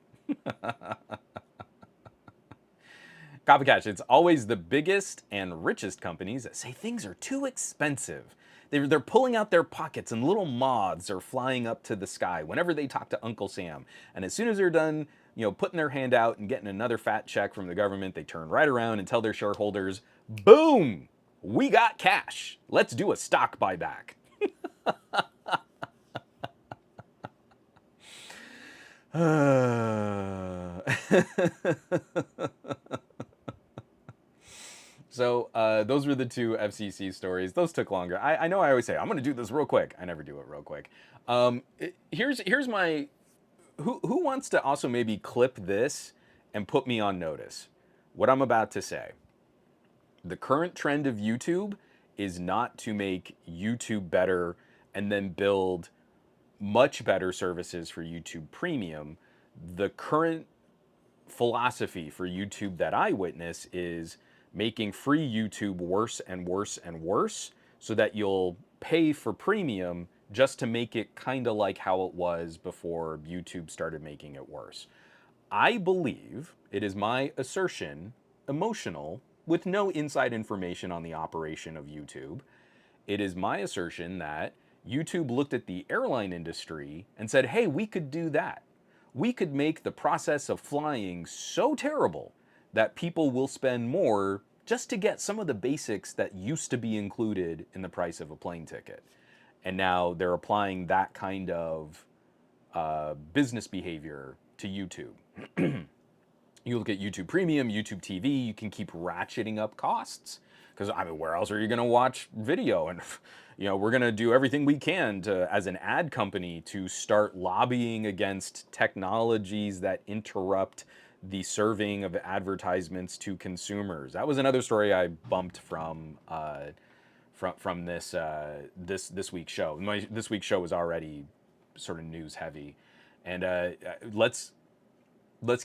Copycat, it's always the biggest and richest companies that say things are too expensive. They're pulling out their pockets and little moths are flying up to the sky whenever they talk to Uncle Sam. And as soon as they're done, putting their hand out and getting another fat check from the government, they turn right around and tell their shareholders, boom, we got cash. Let's do a stock buyback. So those were the two FCC stories. Those took longer. I know I always say, I'm going to do this real quick. I never do it real quick. Here's my... Who wants to also maybe clip this and put me on notice? What I'm about to say. The current trend of YouTube is not to make YouTube better and then build much better services for YouTube Premium. The current philosophy for YouTube that I witness is making free YouTube worse and worse and worse so that you'll pay for Premium just to make it kind of like how it was before YouTube started making it worse. I believe, it is my assertion, emotional, with no inside information on the operation of YouTube, it is my assertion that YouTube looked at the airline industry and said, hey, we could do that. We could make the process of flying so terrible that people will spend more just to get some of the basics that used to be included in the price of a plane ticket. And now they're applying that kind of business behavior to YouTube. You look at YouTube Premium, YouTube TV, you can keep ratcheting up costs. Because, I mean, where else are you going to watch video? And, you know, we're going to do everything we can to, as an ad company, to start lobbying against technologies that interrupt the serving of advertisements to consumers. That was another story I bumped from this week's show. This week's show was already sort of news heavy, and let's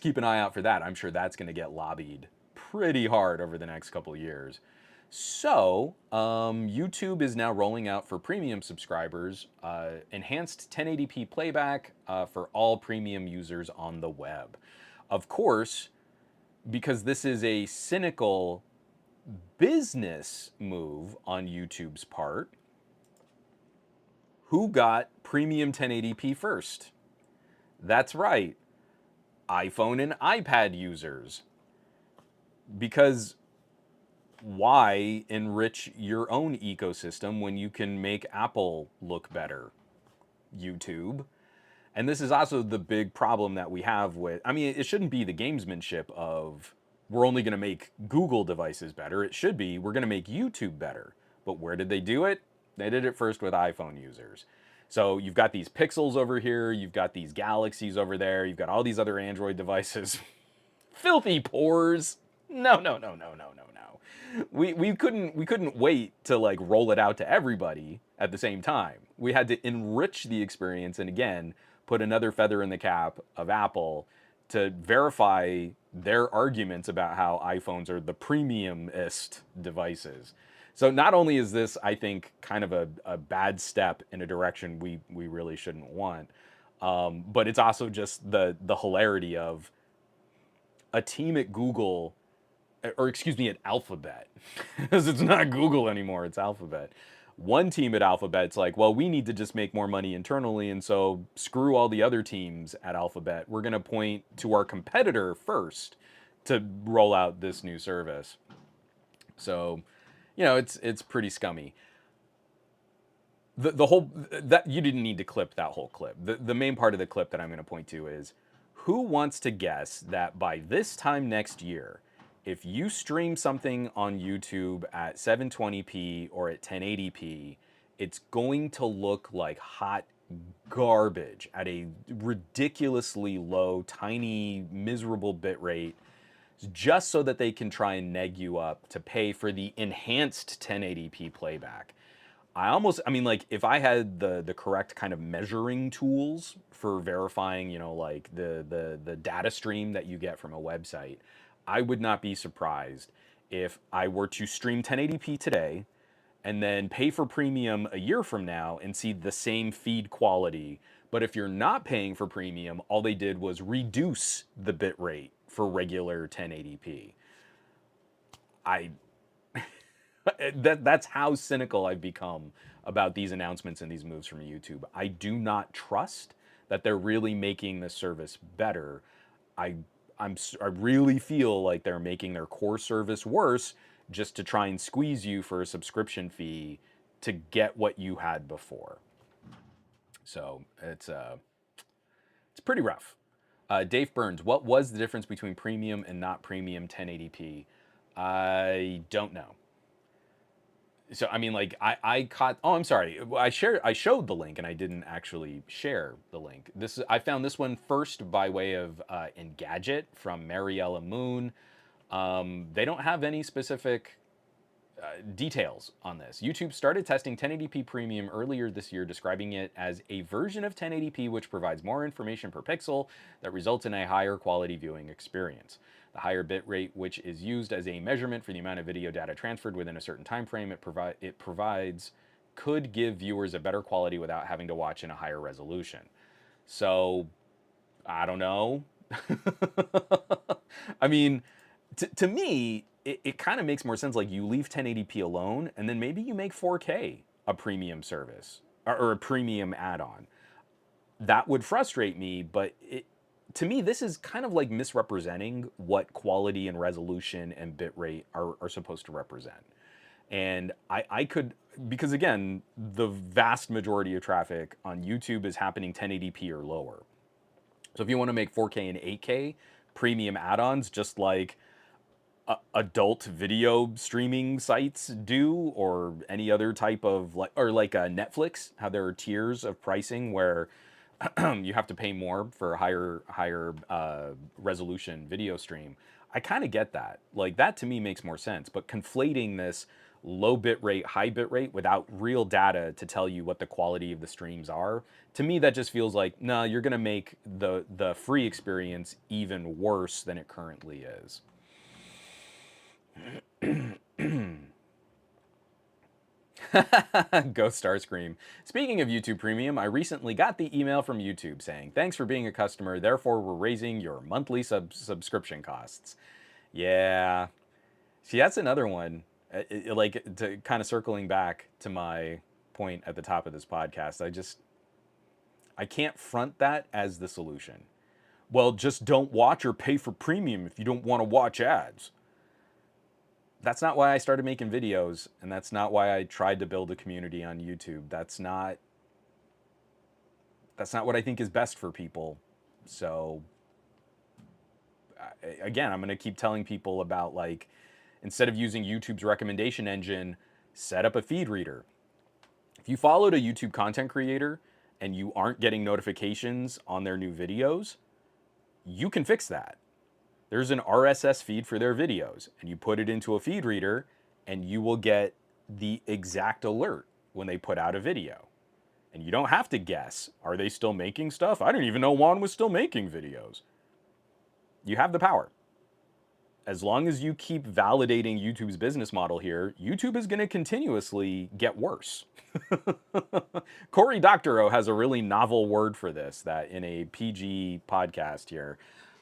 keep an eye out for that. I'm sure that's going to get lobbied pretty hard over the next couple of years. So, YouTube is now rolling out for premium subscribers enhanced 1080p playback for all premium users on the web. Of course, because this is a cynical business move on YouTube's part, who got premium 1080p first? That's right, iPhone and iPad users. Because why enrich your own ecosystem when you can make Apple look better? YouTube. And this is also the big problem that we have with, I mean, it shouldn't be the gamesmanship of we're only going to make Google devices better. It should be we're going to make YouTube better. But where did they do it? They did it first with iPhone users. So you've got these Pixels over here, you've got these Galaxies over there, you've got all these other Android devices. Filthy pores. No. We couldn't wait to like roll it out to everybody at the same time. We had to enrich the experience and again put another feather in the cap of Apple to verify their arguments about how iPhones are the premiumest devices. So not only is this, I think, kind of a bad step in a direction we really shouldn't want, but it's also just the hilarity of a team at Google, or excuse me, at Alphabet, because it's not Google anymore, it's Alphabet. One team at Alphabet's like, well, we need to just make more money internally, and so screw all the other teams at Alphabet. We're going to point to our competitor first to roll out this new service. So, you know, it's pretty scummy. The whole, that you didn't need to clip that whole clip. The main part of the clip that I'm going to point to is, who wants to guess that by this time next year, if you stream something on YouTube at 720p or at 1080p, it's going to look like hot garbage at a ridiculously low, tiny, miserable bit rate, just so that they can try and neg you up to pay for the enhanced 1080p playback. I mean, like, if I had the correct kind of measuring tools for verifying, you know, like the data stream that you get from a website, I would not be surprised if I were to stream 1080p today and then pay for premium a year from now and see the same feed quality. But if you're not paying for premium, all they did was reduce the bit rate for regular 1080p. That's how cynical I've become about these announcements and these moves from YouTube. I do not trust that they're really making the service better. I really feel like they're making their core service worse just to try and squeeze you for a subscription fee to get what you had before. So it's pretty rough. Dave Burns, what was the difference between premium and not premium 1080p? I don't know. So, I mean, like, I caught, oh, I'm sorry. I showed the link and I didn't actually share the link. I found this one first by way of Engadget from Mariella Moon. They don't have any specific details on this. YouTube started testing 1080p premium earlier this year, describing it as a version of 1080p which provides more information per pixel that results in a higher quality viewing experience. The higher bit rate, which is used as a measurement for the amount of video data transferred within a certain time frame it provides, could give viewers a better quality without having to watch in a higher resolution. So, I don't know. I mean, to me, it kind of makes more sense, like, you leave 1080p alone, and then maybe you make 4K a premium service, or a premium add-on. That would frustrate me, but to me, this is kind of like misrepresenting what quality and resolution and bitrate are supposed to represent. And I could, because again, the vast majority of traffic on YouTube is happening 1080p or lower. So if you want to make 4K and 8K premium add-ons, just like adult video streaming sites do, or any other type of like, or like Netflix, how there are tiers of pricing where you have to pay more for a higher resolution video stream. I kind of get that. Like that to me makes more sense. But conflating this low bit rate, high bit rate without real data to tell you what the quality of the streams are, to me that just feels like, no, you're gonna make the free experience even worse than it currently is. Ghost Starscream. Speaking of YouTube Premium, I recently got the email from YouTube saying, thanks for being a customer, therefore we're raising your monthly subscription costs. Yeah. See, that's another one. Like, to kind of circling back to my point at the top of this podcast, I can't front that as the solution. Well, just don't watch or pay for premium if you don't want to watch ads. That's not why I started making videos, and that's not why I tried to build a community on YouTube. That's not what I think is best for people. So again, I'm going to keep telling people about, like, instead of using YouTube's recommendation engine, set up a feed reader. If you followed a YouTube content creator and you aren't getting notifications on their new videos, you can fix that. There's an RSS feed for their videos, and you put it into a feed reader, and you will get the exact alert when they put out a video. And you don't have to guess, are they still making stuff? I didn't even know Juan was still making videos. You have the power. As long as you keep validating YouTube's business model here, YouTube is going to continuously get worse. Cory Doctorow has a really novel word for this that in a PG podcast here,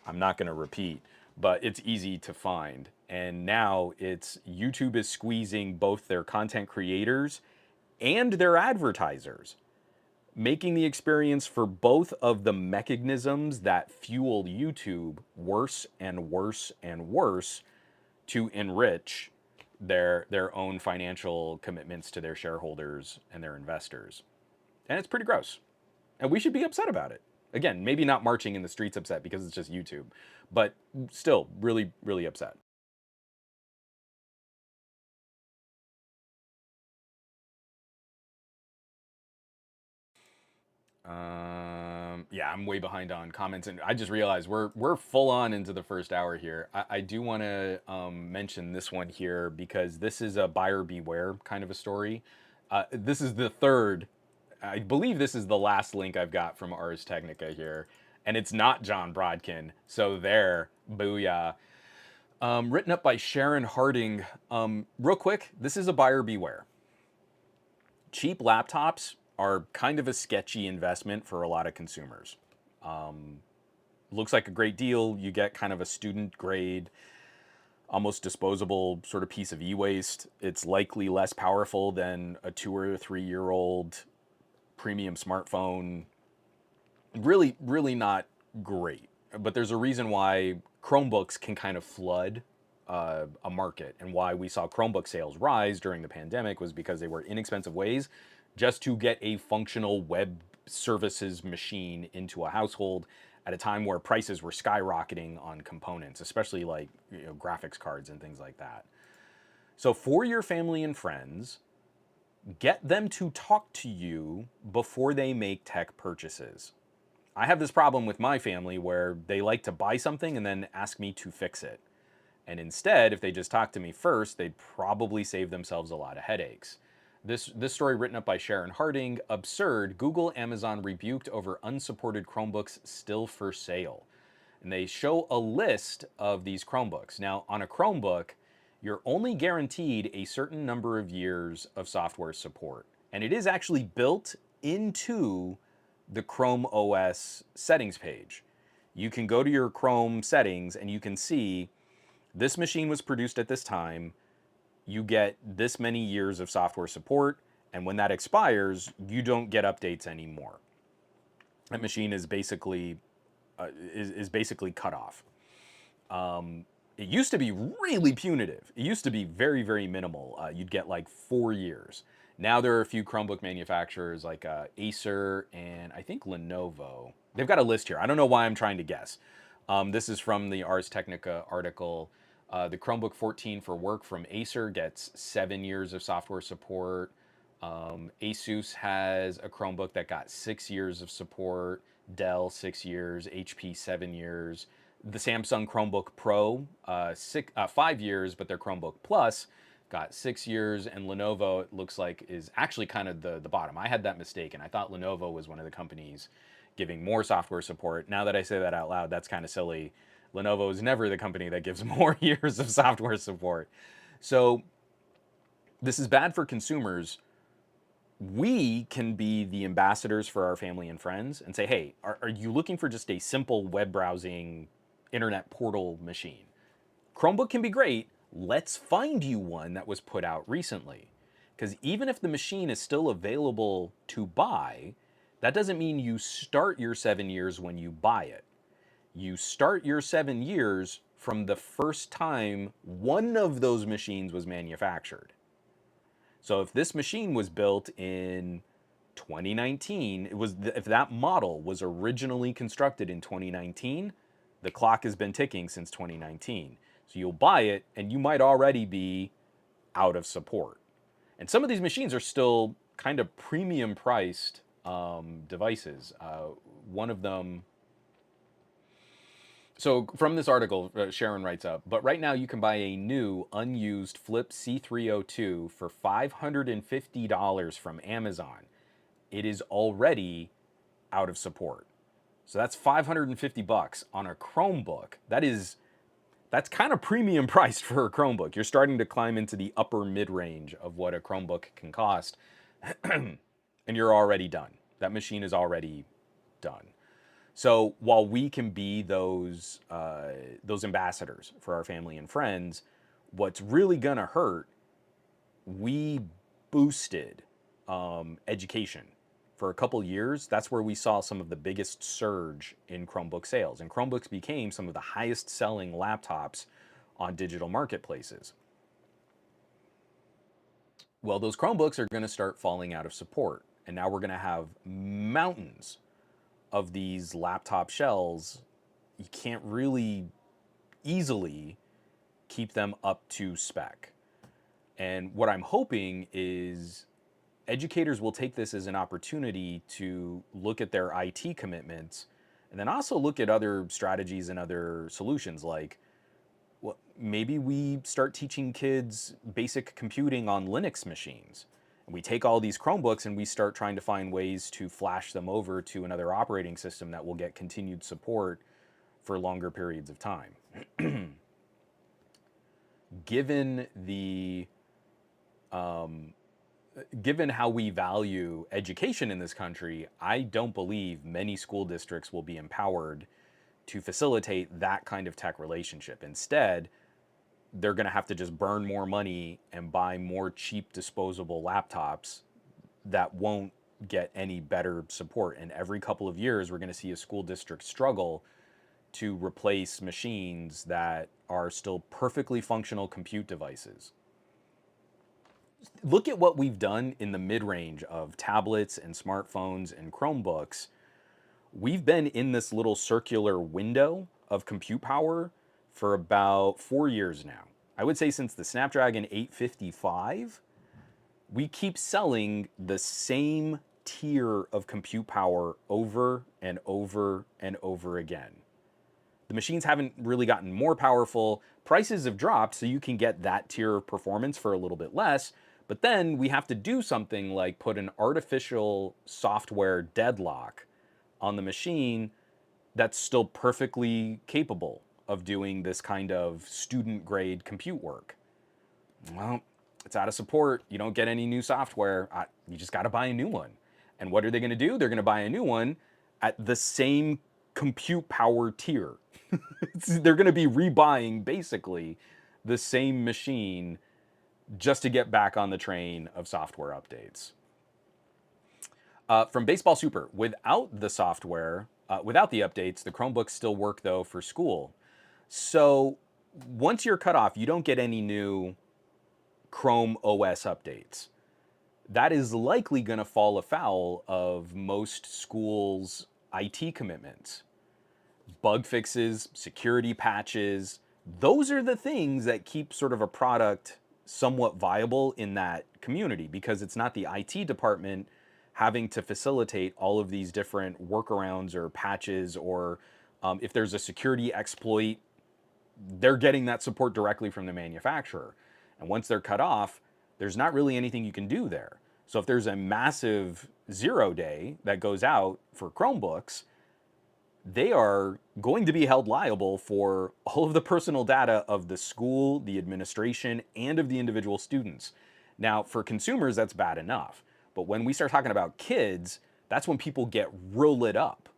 I'm not going to repeat, but it's easy to find. And now it's YouTube is squeezing both their content creators and their advertisers, making the experience for both of the mechanisms that fuel YouTube worse and worse and worse to enrich their own financial commitments to their shareholders and their investors. And it's pretty gross. And we should be upset about it. Again, maybe not marching in the streets upset because it's just YouTube, but still really, really upset. Yeah, I'm way behind on comments, and I just realized we're full on into the first hour here. I do want to mention this one here because this is a buyer beware kind of a story. This is the third. I believe this is the last link I've got from Ars Technica here, and it's not John Brodkin. So there, booyah. Written up by Sharon Harding. Real quick, this is a buyer beware. Cheap laptops are kind of a sketchy investment for a lot of consumers. Looks like a great deal. You get kind of a student grade, almost disposable sort of piece of e-waste. It's likely less powerful than a 2 or 3 year old premium smartphone. Really, really not great. But there's a reason why Chromebooks can kind of flood a market, and why we saw Chromebook sales rise during the pandemic was because they were inexpensive ways just to get a functional web services machine into a household at a time where prices were skyrocketing on components, especially like graphics cards and things like that. So for your family and friends, get them to talk to you before they make tech purchases. I have this problem with my family where they like to buy something and then ask me to fix it. And instead, if they just talk to me first, they'd probably save themselves a lot of headaches. This story written up by Sharon Harding, absurd, Google, Amazon rebuked over unsupported Chromebooks still for sale. And they show a list of these Chromebooks. Now, on a Chromebook, you're only guaranteed a certain number of years of software support. And it is actually built into the Chrome OS settings page. You can go to your Chrome settings and you can see this machine was produced at this time. You get this many years of software support, and when that expires, you don't get updates anymore. That machine is basically cut off. it used to be really punitive. It used to be very, very minimal. You'd get like 4 years. Now there are a few Chromebook manufacturers like Acer and I think Lenovo. They've got a list here. I don't know why I'm trying to guess. This is from the Ars Technica article. The Chromebook 14 for work from Acer gets 7 years of software support. Asus has a Chromebook that got 6 years of support. Dell 6 years. HP 7 years. The Samsung Chromebook Pro 5 years, but their Chromebook Plus got 6 years, and Lenovo, it looks like, is actually kind of the bottom. I had that mistaken. I thought Lenovo was one of the companies giving more software support. Now that I say that out loud, that's kind of silly. Lenovo is never the company that gives more years of software support. So this is bad for consumers. We can be the ambassadors for our family and friends and say, hey, are you looking for just a simple web browsing internet portal machine? Chromebook can be great. Let's find you one that was put out recently. Because even if the machine is still available to buy, that doesn't mean you start your 7 years when you buy it. You start your 7 years from the first time one of those machines was manufactured. So if this machine was built in 2019, if that model was originally constructed in 2019, the clock has been ticking since 2019. So you'll buy it, and you might already be out of support. And some of these machines are still kind of premium priced devices. One of them, so from this article, Sharon writes up, but right now you can buy a new unused Flip C302 for $550 from Amazon. It is already out of support. So that's 550 bucks on a Chromebook. That's kind of premium priced for a Chromebook. You're starting to climb into the upper mid-range of what a Chromebook can cost, and you're already done. That machine is already done. So while we can be those ambassadors for our family and friends, what's really gonna hurt, we boosted education. For a couple years, that's where we saw some of the biggest surge in Chromebook sales. And Chromebooks became some of the highest selling laptops on digital marketplaces. Well, those Chromebooks are going to start falling out of support. And now we're going to have mountains of these laptop shells. You can't really easily keep them up to spec. And what I'm hoping is educators will take this as an opportunity to look at their IT commitments and then also look at other strategies and other solutions, like, well, maybe we start teaching kids basic computing on Linux machines. And we take all these Chromebooks and we start trying to find ways to flash them over to another operating system that will get continued support for longer periods of time. Given the given how we value education in this country, I don't believe many school districts will be empowered to facilitate that kind of tech relationship. Instead, they're going to have to just burn more money and buy more cheap disposable laptops that won't get any better support. And every couple of years, we're going to see a school district struggle to replace machines that are still perfectly functional compute devices. Look at what we've done in the mid-range of tablets and smartphones and Chromebooks. We've been in this little circular window of compute power for about 4 years now. I would say since the Snapdragon 855, we keep selling the same tier of compute power over and over and over again. The machines haven't really gotten more powerful. Prices have dropped, so you can get that tier of performance for a little bit less. But then we have to do something like put an artificial software deadlock on the machine that's still perfectly capable of doing this kind of student-grade compute work. Well, it's out of support. You don't get any new software. You just got to buy a new one. And what are they going to do? They're going to buy a new one at the same compute power tier. They're going to be rebuying basically the same machine just to get back on the train of software updates. From Baseball Super, without the software, without the updates, the Chromebooks still work though for school. So once you're cut off, you don't get any new Chrome OS updates. That is likely going to fall afoul of most schools' IT commitments. Bug fixes, security patches, those are the things that keep sort of a product somewhat viable in that community, because it's not the IT department having to facilitate all of these different workarounds or patches, or if there's a security exploit, they're getting that support directly from the manufacturer. And once they're cut off, there's not really anything you can do there. So if there's a massive 0 day that goes out for Chromebooks, they are going to be held liable for all of the personal data of the school, the administration, and of the individual students. Now, for consumers, that's bad enough. But when we start talking about kids, that's when people get real lit up.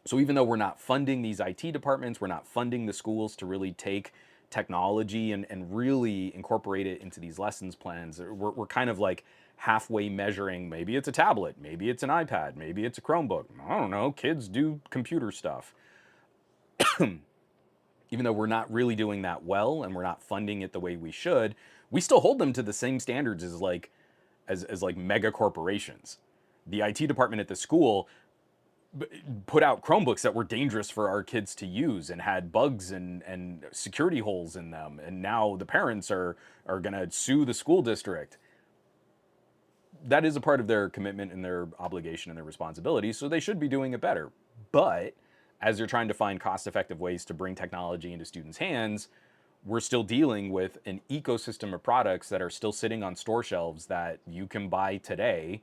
So even though we're not funding these IT departments, we're not funding the schools to really take technology and really incorporate it into these lessons plans, we're kind of like halfway measuring, maybe it's a tablet, maybe it's an iPad, maybe it's a Chromebook. I don't know, kids do computer stuff. Even though we're not really doing that well and we're not funding it the way we should, we still hold them to the same standards as like mega corporations. The IT department at the school put out Chromebooks that were dangerous for our kids to use and had bugs and security holes in them. And now the parents are going to sue the school district. That is a part of their commitment and their obligation and their responsibility, so they should be doing it better. But as they're trying to find cost-effective ways to bring technology into students' hands, we're still dealing with an ecosystem of products that are still sitting on store shelves that you can buy today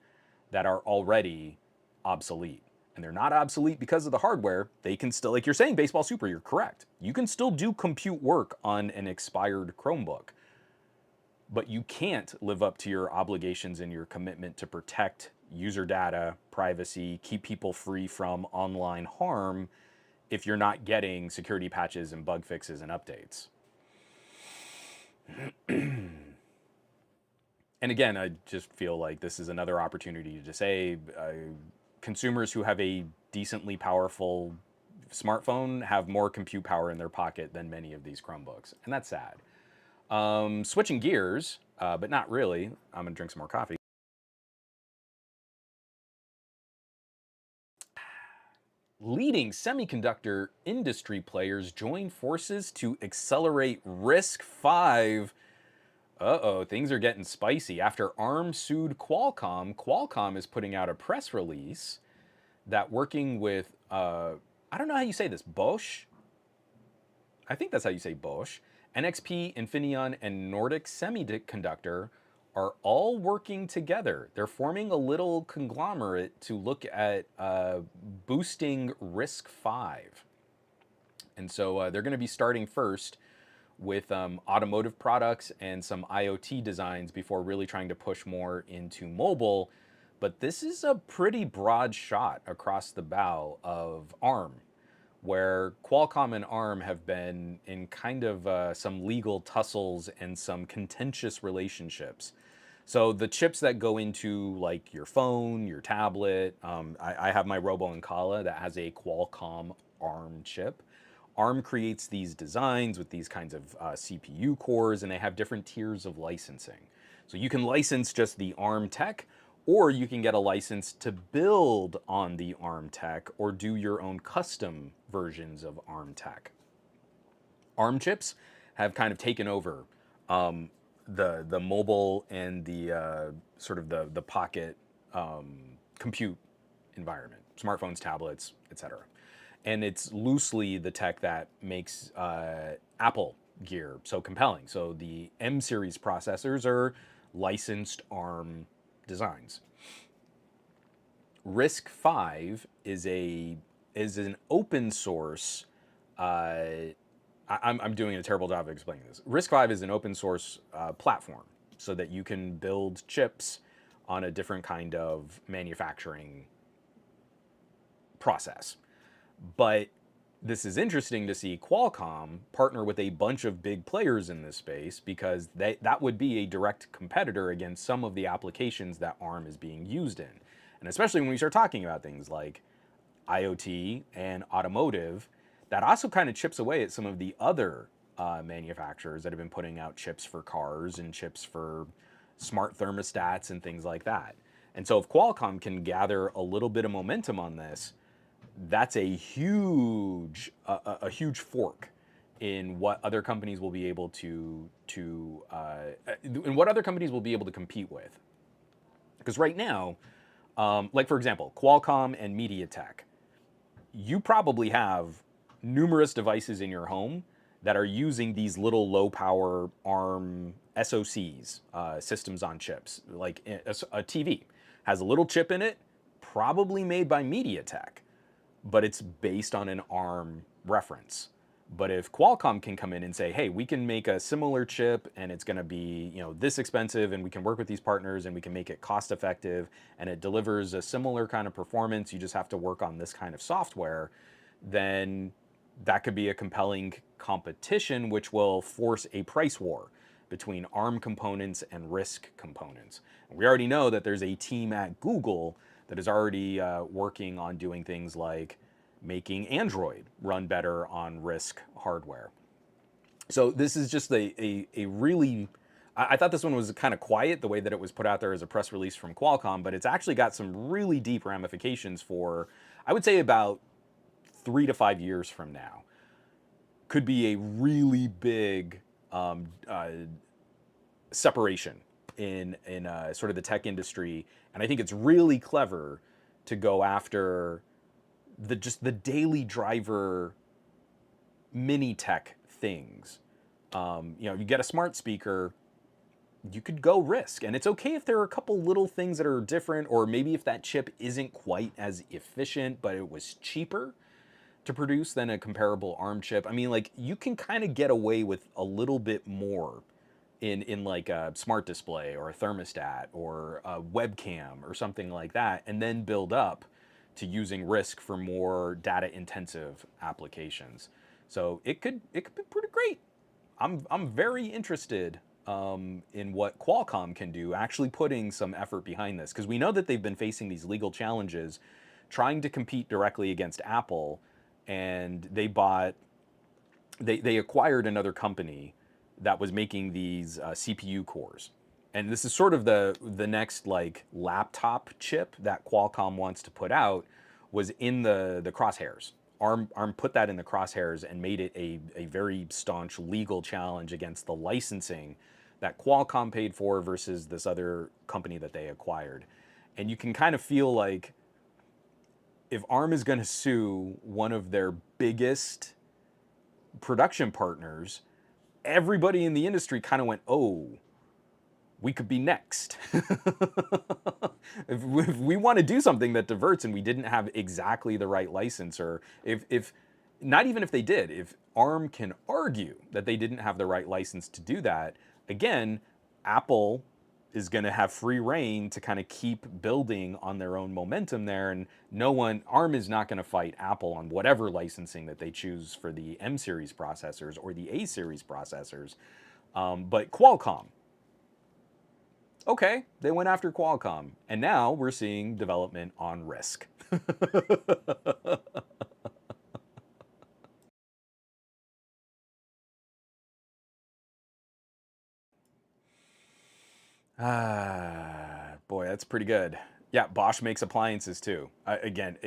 that are already obsolete. And they're not obsolete because of the hardware. They can still, like you're saying, Baseball Super, you're correct. You can still do compute work on an expired Chromebook. But you can't live up to your obligations and your commitment to protect user data, privacy, keep people free from online harm if you're not getting security patches and bug fixes and updates. And again, I just feel like this is another opportunity to say consumers who have a decently powerful smartphone have more compute power in their pocket than many of these Chromebooks. And that's sad. Switching gears, but not really. I'm gonna drink some more coffee. Leading semiconductor industry players join forces to accelerate RISC-V. Uh-oh, things are getting spicy. After ARM sued Qualcomm, Qualcomm is putting out a press release that working with, I don't know how you say this, Bosch? I think that's how you say Bosch. NXP, Infineon, and Nordic Semiconductor are all working together. They're forming a little conglomerate to look at boosting RISC-V. And so they're going to be starting first with automotive products and some IoT designs before really trying to push more into mobile. But this is a pretty broad shot across the bow of ARM, where Qualcomm and ARM have been in kind of some legal tussles and some contentious relationships. So the chips that go into like your phone, your tablet, I have my Robo Ancala that has a Qualcomm ARM chip. ARM creates these designs with these kinds of CPU cores, and they have different tiers of licensing. So you can license just the ARM tech, or you can get a license to build on the ARM tech or do your own custom versions of ARM tech. ARM chips have kind of taken over the mobile and the sort of the pocket compute environment, smartphones, tablets, etc. And it's loosely the tech that makes Apple gear so compelling. So the M series processors are licensed ARM designs. RISC-V is an open source. I'm doing a terrible job of explaining this. RISC-V is an open source platform so that you can build chips on a different kind of manufacturing process. But this is interesting to see Qualcomm partner with a bunch of big players in this space, because that would be a direct competitor against some of the applications that ARM is being used in. And especially when we start talking about things like IoT and automotive, that also kind of chips away at some of the other manufacturers that have been putting out chips for cars and chips for smart thermostats and things like that. And so if Qualcomm can gather a little bit of momentum on this, that's a huge fork in what other companies will be able in what other companies will be able to compete with. Because right now, like for example, Qualcomm and MediaTek, you probably have numerous devices in your home that are using these little low power ARM SoCs, systems on chips. Like a TV has a little chip in it, probably made by MediaTek, but it's based on an ARM reference. But if Qualcomm can come in and say, hey, we can make a similar chip and it's going to be, this expensive, and we can work with these partners and we can make it cost effective and it delivers a similar kind of performance, you just have to work on this kind of software, then that could be a compelling competition, which will force a price war between ARM components and RISC components. And we already know that there's a team at Google that is already working on doing things like making Android run better on RISC hardware. So this is just a really, I thought this one was kind of quiet, the way that it was put out there as a press release from Qualcomm, but it's actually got some really deep ramifications for, I would say, about 3 to 5 years from now. Could be a really big separation in sort of the tech industry, and I think it's really clever to go after the daily driver mini tech things. You get a smart speaker, you could go RISC, and it's okay if there are a couple little things that are different, or maybe if that chip isn't quite as efficient, but it was cheaper to produce than a comparable ARM chip. I mean, like, you can kind of get away with a little bit more in like a smart display or a thermostat or a webcam or something like that, and then build up to using RISC for more data intensive applications. So it could be pretty great. I'm very interested in what Qualcomm can do, actually putting some effort behind this, because we know that they've been facing these legal challenges trying to compete directly against Apple, and they acquired another company that was making these CPU cores. And this is sort of the next like laptop chip that Qualcomm wants to put out, was in the crosshairs. ARM put that in the crosshairs and made it a very staunch legal challenge against the licensing that Qualcomm paid for versus this other company that they acquired. And you can kind of feel like if ARM is going to sue one of their biggest production partners, everybody in the industry kind of went, oh, we could be next. If we want to do something that diverts and we didn't have exactly the right license, or if not even if they did, if ARM can argue that they didn't have the right license to do that, again, Apple is going to have free reign to kind of keep building on their own momentum there, and ARM is not going to fight Apple on whatever licensing that they choose for the M series processors or the A series processors. But Qualcomm, okay, they went after Qualcomm, and now we're seeing development on RISC. Boy, that's pretty good. Yeah, Bosch makes appliances too. Again,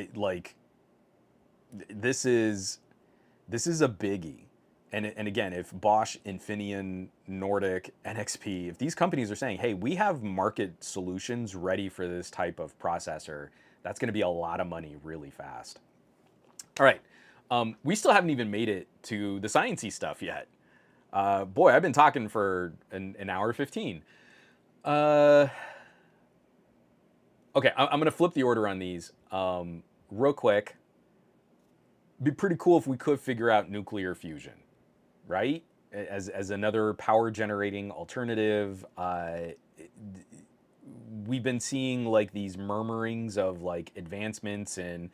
this is a biggie. And again, if Bosch, Infineon, Nordic, NXP, if these companies are saying, hey, we have market solutions ready for this type of processor, that's going to be a lot of money really fast. All right. We still haven't even made it to the sciencey stuff yet. Boy, I've been talking for an hour 15. Okay, I'm going to flip the order on these real quick. Be pretty cool if we could figure out nuclear fusion, right? As another power generating alternative. We've been seeing like these murmurings of like advancements in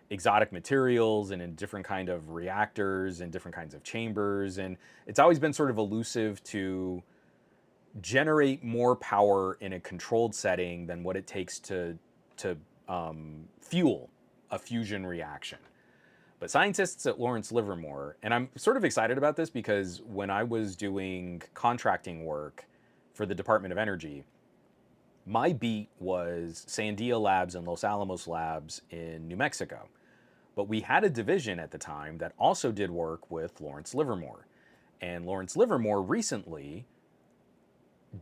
exotic materials and in different kind of reactors and different kinds of chambers, and it's always been sort of elusive to generate more power in a controlled setting than what it takes to fuel a fusion reaction. But scientists at Lawrence Livermore, and I'm sort of excited about this because when I was doing contracting work for the Department of Energy, my beat was Sandia Labs and Los Alamos Labs in New Mexico. But we had a division at the time that also did work with Lawrence Livermore. And Lawrence Livermore recently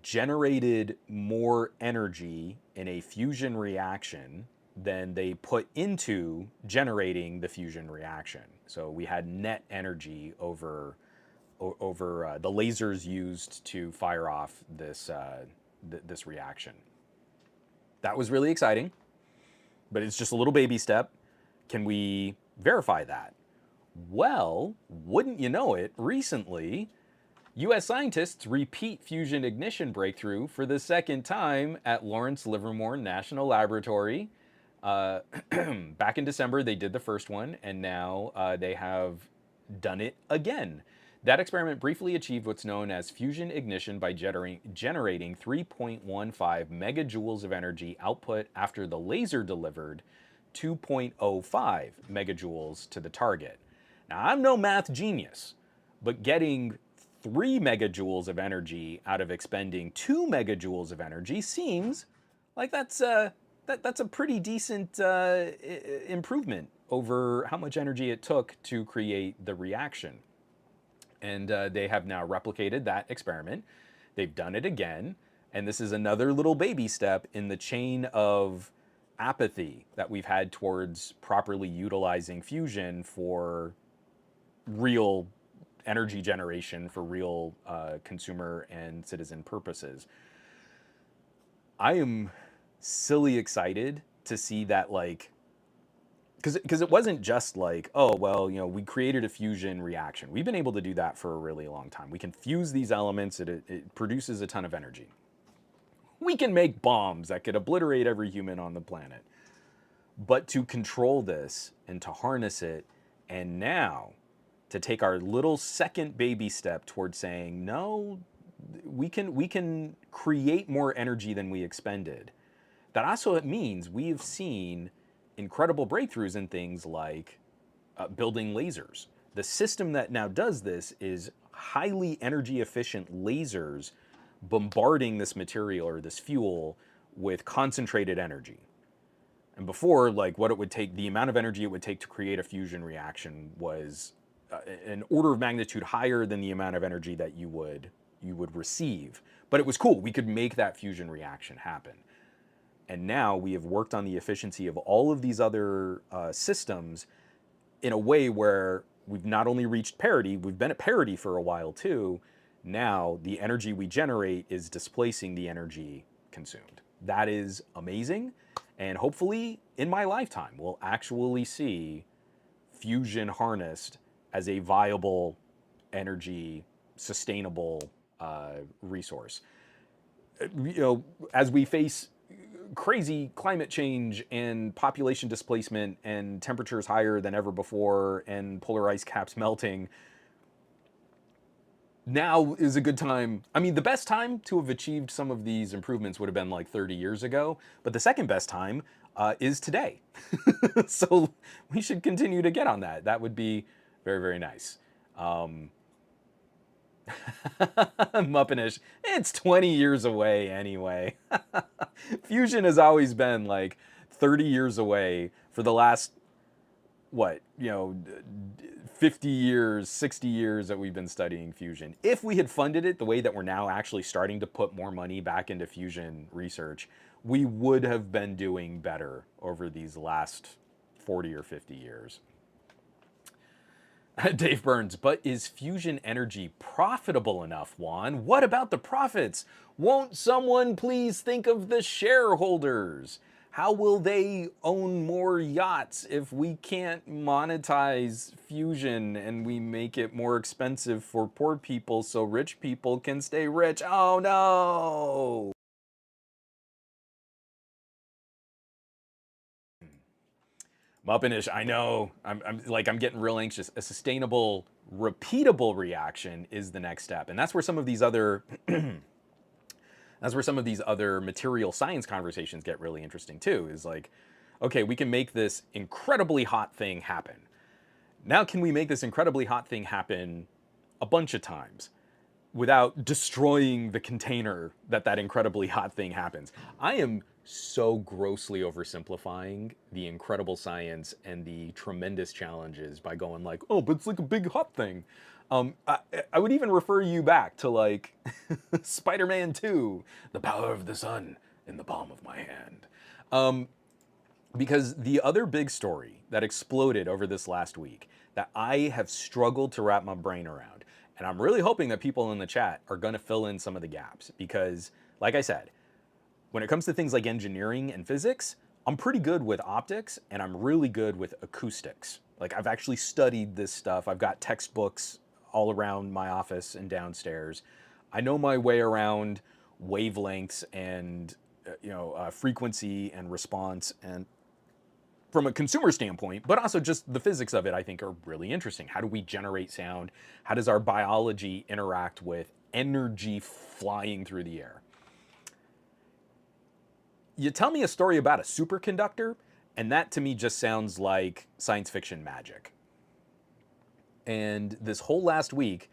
generated more energy in a fusion reaction than they put into generating the fusion reaction. So we had net energy over the lasers used to fire off this this reaction. That was really exciting, but it's just a little baby step. Can we verify that? Well, wouldn't you know it, recently, US scientists repeat fusion ignition breakthrough for the second time at Lawrence Livermore National Laboratory. Back in December, they did the first one, and now they have done it again. That experiment briefly achieved what's known as fusion ignition by generating 3.15 megajoules of energy output after the laser delivered 2.05 megajoules to the target. Now, I'm no math genius, but getting 3 megajoules of energy out of expending 2 megajoules of energy seems like that's a pretty decent improvement over how much energy it took to create the reaction. And they have now replicated that experiment. They've done it again. And this is another little baby step in the chain of apathy that we've had towards properly utilizing fusion for real energy generation, for real consumer and citizen purposes. I am silly excited to see that, like, because it wasn't just like, oh, well, you know, we created a fusion reaction. We've been able to do that for a really long time. We can fuse these elements, it produces a ton of energy. We can make bombs that could obliterate every human on the planet. But to control this and to harness it, and now to take our little second baby step towards saying, no, we can create more energy than we expended. That also means we've seen incredible breakthroughs in things like building lasers. The system that now does this is highly energy efficient lasers bombarding this material or this fuel with concentrated energy. And before, like, what it would take, the amount of energy it would take to create a fusion reaction was an order of magnitude higher than the amount of energy that you would receive. But it was cool. We could make that fusion reaction happen. And now we have worked on the efficiency of all of these other systems in a way where we've not only reached parity, we've been at parity for a while too. Now the energy we generate is displacing the energy consumed. That is amazing. And hopefully in my lifetime, we'll actually see fusion harnessed as a viable energy sustainable resource. You know, as we face crazy climate change and population displacement and temperatures higher than ever before and polar ice caps melting, now is a good time. I mean, the best time to have achieved some of these improvements would have been like 30 years ago, but the second best time is today. So we should continue to get on that. That would be very, very nice. Muppinish, it's 20 years away anyway. Fusion has always been like 30 years away for the last, what, you know, 50 years, 60 years that we've been studying fusion. If we had funded it the way that we're now actually starting to put more money back into fusion research, we would have been doing better over these last 40 or 50 years. Dave Burns, but is fusion energy profitable enough, Juan? What about the profits? Won't someone please think of the shareholders? How will they own more yachts if we can't monetize fusion and we make it more expensive for poor people so rich people can stay rich? Oh no! Muppinish, I know. I'm getting real anxious. A sustainable, repeatable reaction is the next step, and that's where some of these other material science conversations get really interesting too. Is like, okay, we can make this incredibly hot thing happen, Now can we make this incredibly hot thing happen a bunch of times without destroying the container that incredibly hot thing happens? I am so grossly oversimplifying the incredible science and the tremendous challenges by going like, oh, but it's like a big hot thing. I would even refer you back to like Spider-Man 2, the power of the sun in the palm of my hand. Because the other big story that exploded over this last week that I have struggled to wrap my brain around, and I'm really hoping that people in the chat are going to fill in some of the gaps, because like I said, when it comes to things like engineering and physics, I'm pretty good with optics and I'm really good with acoustics. Like I've actually studied this stuff. I've got textbooks all around my office and downstairs. I know my way around wavelengths and frequency and response, and from a consumer standpoint, but also just the physics of it, I think are really interesting. How do we generate sound? How does our biology interact with energy flying through the air? You tell me a story about a superconductor, and that to me just sounds like science fiction magic. And this whole last week,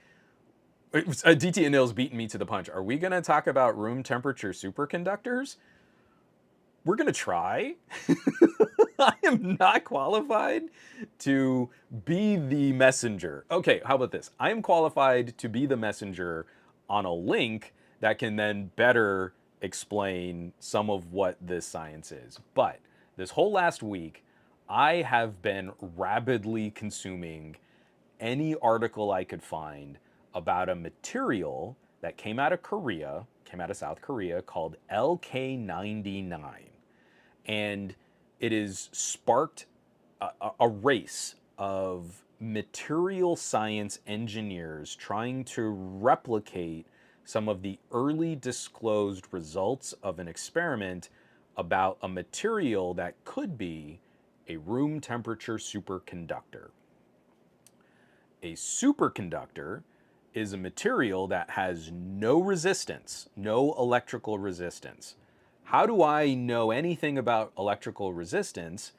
DT and Nils beating me to the punch. Are we going to talk about room temperature superconductors? We're going to try. I am not qualified to be the messenger. Okay, how about this? I am qualified to be the messenger on a link that can then better explain some of what this science is. But this whole last week, I have been rapidly consuming any article I could find about a material that came out of Korea, came out of South Korea, called LK99. And it has sparked a race of material science engineers trying to replicate some of the early disclosed results of an experiment about a material that could be a room temperature superconductor. A superconductor is a material that has no resistance, no electrical resistance. How do I know anything about electrical resistance?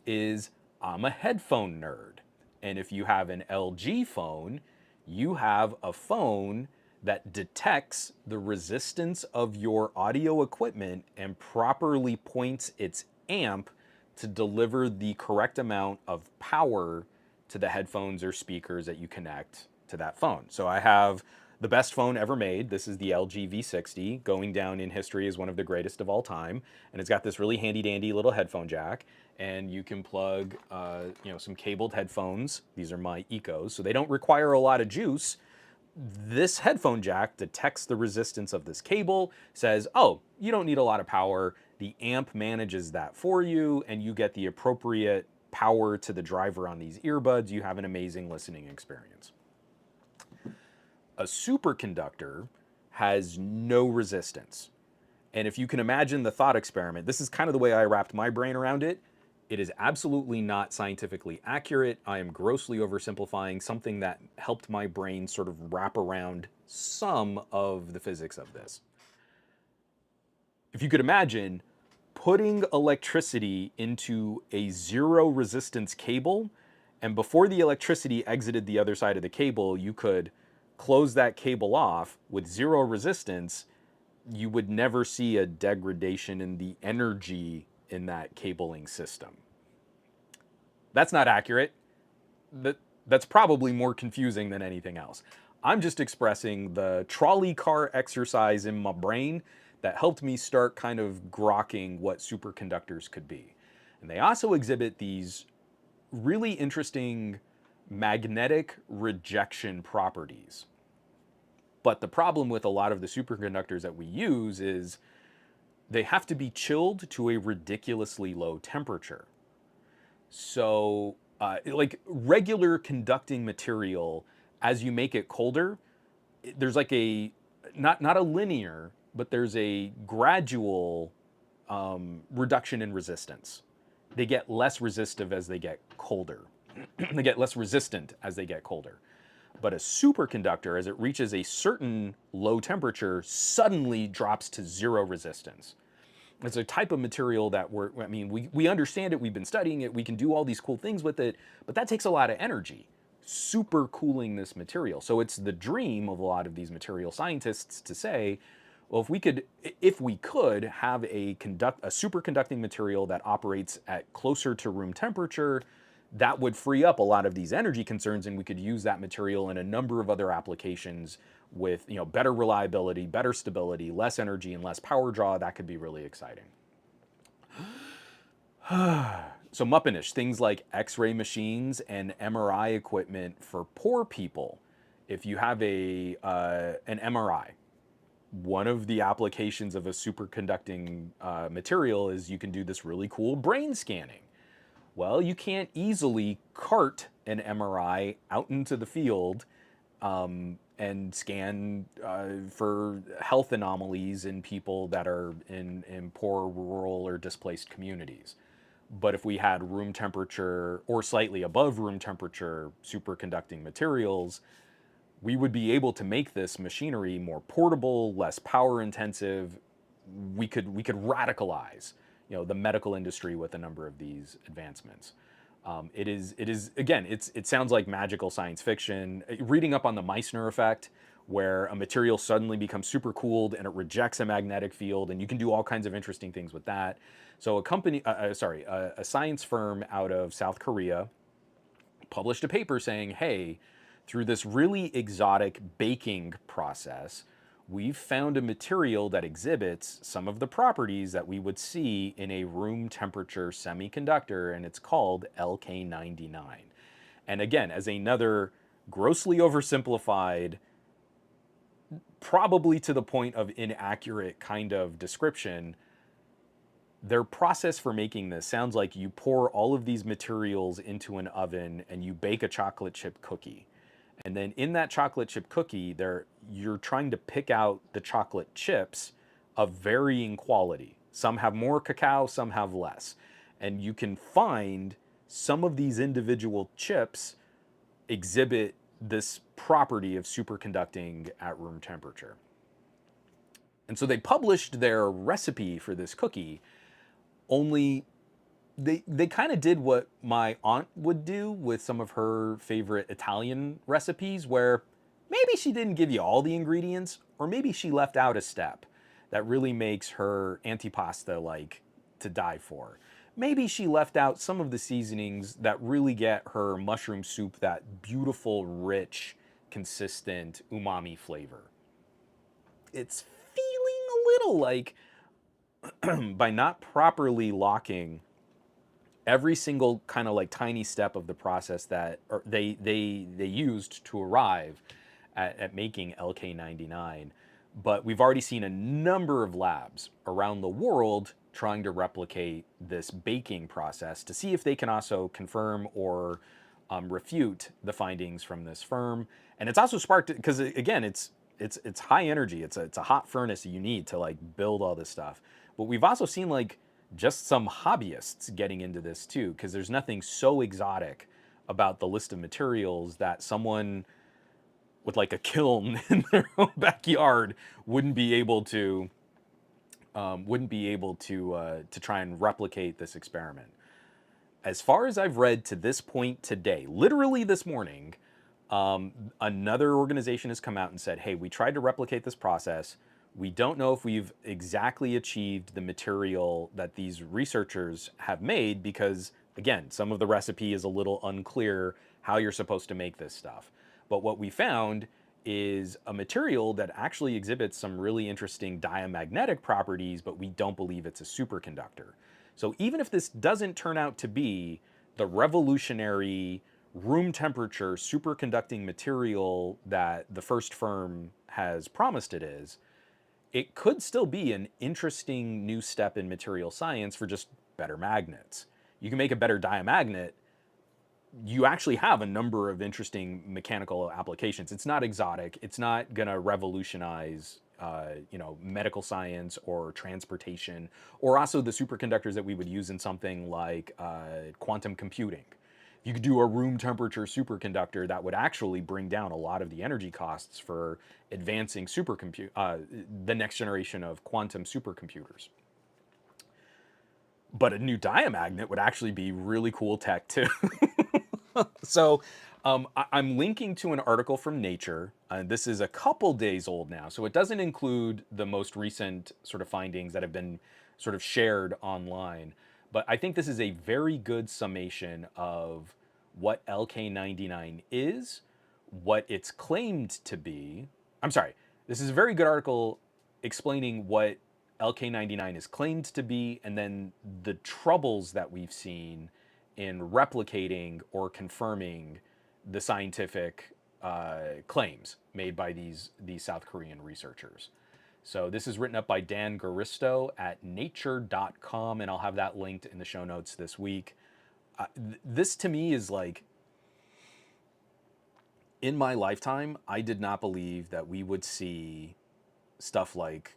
Is I'm a headphone nerd. And if you have an LG phone, you have a phone that detects the resistance of your audio equipment and properly points its amp to deliver the correct amount of power to the headphones or speakers that you connect to that phone. So I have the best phone ever made. This is the LG V60, going down in history as one of the greatest of all time. And it's got this really handy dandy little headphone jack. And you can plug some cabled headphones. These are my Ecos, so they don't require a lot of juice. This headphone jack detects the resistance of this cable, says, oh, you don't need a lot of power. The amp manages that for you, and you get the appropriate power to the driver on these earbuds. You have an amazing listening experience. A superconductor has no resistance. And if you can imagine the thought experiment, this is kind of the way I wrapped my brain around it. It is absolutely not scientifically accurate. I am grossly oversimplifying something that helped my brain sort of wrap around some of the physics of this. If you could imagine putting electricity into a zero resistance cable, and before the electricity exited the other side of the cable, you could close that cable off with zero resistance, you would never see a degradation in the energy in that cabling system. That's not accurate. That's probably more confusing than anything else. I'm just expressing the trolley car exercise in my brain that helped me start kind of grokking what superconductors could be. And they also exhibit these really interesting magnetic rejection properties. But the problem with a lot of the superconductors that we use is they have to be chilled to a ridiculously low temperature. So like regular conducting material, as you make it colder, there's like a, not a linear, but there's a gradual reduction in resistance. They get less resistive as they get colder. They get less resistant as they get colder. But a superconductor, as it reaches a certain low temperature, suddenly drops to zero resistance. It's a type of material that I mean, we understand it, we've been studying it, we can do all these cool things with it, but that takes a lot of energy. Super cooling this material. So it's the dream of a lot of these material scientists to say, well, if we could have a superconducting material that operates at closer to room temperature, that would free up a lot of these energy concerns, and we could use that material in a number of other applications with, you know, better reliability, better stability, less energy, and less power draw. That could be really exciting. So Muppinish, things like X-ray machines and MRI equipment for poor people. If you have an MRI, one of the applications of a superconducting material is you can do this really cool brain scanning. Well, you can't easily cart an MRI out into the field and scan for health anomalies in people that are in poor rural or displaced communities. But if we had room temperature or slightly above room temperature superconducting materials, we would be able to make this machinery more portable, less power intensive. We could radicalize, you know, the medical industry with a number of these advancements. It is again, it sounds like magical science fiction. Reading up on the Meissner effect, where a material suddenly becomes super cooled and it rejects a magnetic field, and you can do all kinds of interesting things with that. So a science firm out of South Korea published a paper saying, hey, through this really exotic baking process, we've found a material that exhibits some of the properties that we would see in a room temperature semiconductor, and it's called LK99. And again, as another grossly oversimplified, probably to the point of inaccurate kind of description, their process for making this sounds like you pour all of these materials into an oven and you bake a chocolate chip cookie. And then in that chocolate chip cookie, you're trying to pick out the chocolate chips of varying quality. Some have more cacao, some have less. And you can find some of these individual chips exhibit this property of superconducting at room temperature. And so they published their recipe for this cookie, only they kind of did what my aunt would do with some of her favorite Italian recipes, where maybe she didn't give you all the ingredients, or maybe she left out a step that really makes her antipasta like to die for. Maybe she left out some of the seasonings that really get her mushroom soup that beautiful, rich, consistent umami flavor. It's feeling a little like by not properly locking every single kind of like tiny step of the process that they used to arrive at making LK99. But we've already seen a number of labs around the world trying to replicate this baking process to see if they can also confirm or refute the findings from this firm. And it's also sparked, because again, it's high energy. It's a hot furnace that you need to like build all this stuff. But we've also seen like just some hobbyists getting into this too, because there's nothing so exotic about the list of materials that someone with like a kiln in their own backyard wouldn't be able to try and replicate this experiment. As far as I've read to this point today, literally this morning, another organization has come out and said, hey, we tried to replicate this process. We don't know if we've exactly achieved the material that these researchers have made, because, again, some of the recipe is a little unclear how you're supposed to make this stuff. But what we found is a material that actually exhibits some really interesting diamagnetic properties, but we don't believe it's a superconductor. So even if this doesn't turn out to be the revolutionary room temperature superconducting material that the first firm has promised it is, it could still be an interesting new step in material science for just better magnets. You can make a better diamagnet. You actually have a number of interesting mechanical applications. It's not exotic. It's not going to revolutionize medical science or transportation, or also the superconductors that we would use in something like quantum computing. You could do a room temperature superconductor that would actually bring down a lot of the energy costs for advancing the next generation of quantum supercomputers. But a new diamagnet would actually be really cool tech too. So I'm linking to an article from Nature. This is a couple days old now, so it doesn't include the most recent sort of findings that have been sort of shared online. But I think this is a very good summation of what LK99 is, what it's claimed to be. I'm sorry, this is a very good article explaining what LK99 is claimed to be, and then the troubles that we've seen in replicating or confirming the scientific claims made by these South Korean researchers. So this is written up by Dan Garisto at nature.com, and I'll have that linked in the show notes this week. This to me is like, in my lifetime, I did not believe that we would see stuff like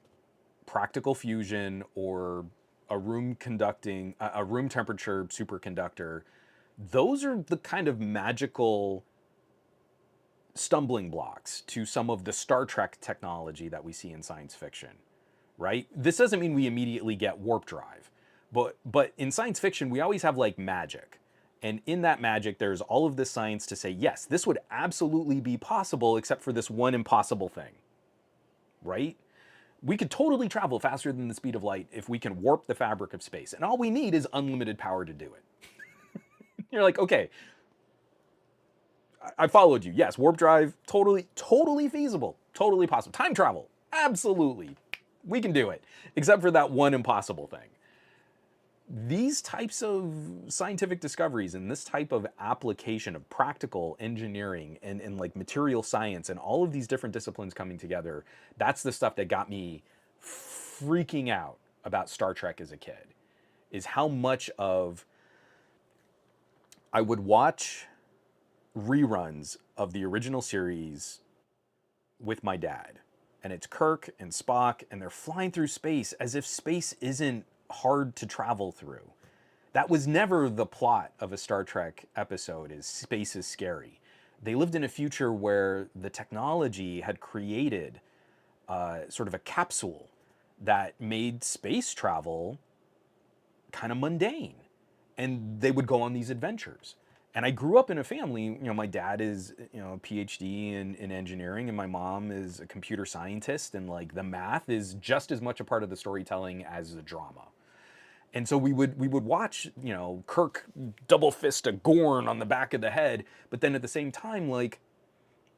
practical fusion or a room temperature superconductor. Those are the kind of magical stumbling blocks to some of the Star Trek technology that we see in science fiction, right? This doesn't mean we immediately get warp drive, but in science fiction we always have like magic. And in that magic, there's all of this science to say, yes, this would absolutely be possible, except for this one impossible thing, right? We could totally travel faster than the speed of light if we can warp the fabric of space. And all we need is unlimited power to do it. You're like, okay, I followed you. Yes, warp drive, totally feasible, totally possible. Time travel, absolutely. We can do it, except for that one impossible thing. These types of scientific discoveries and this type of application of practical engineering and like material science and all of these different disciplines coming together, that's the stuff that got me freaking out about Star Trek as a kid, is how much of I would watch reruns of the original series with my dad. And it's Kirk and Spock, and they're flying through space as if space isn't hard to travel through. That was never the plot of a Star Trek episode, is space is scary. They lived in a future where the technology had created sort of a capsule that made space travel kind of mundane. And they would go on these adventures. And I grew up in a family, you know, my dad is, you know, a PhD in engineering, and my mom is a computer scientist, and like the math is just as much a part of the storytelling as the drama. And so we would watch, you know, Kirk double fist a Gorn on the back of the head, but then at the same time, like,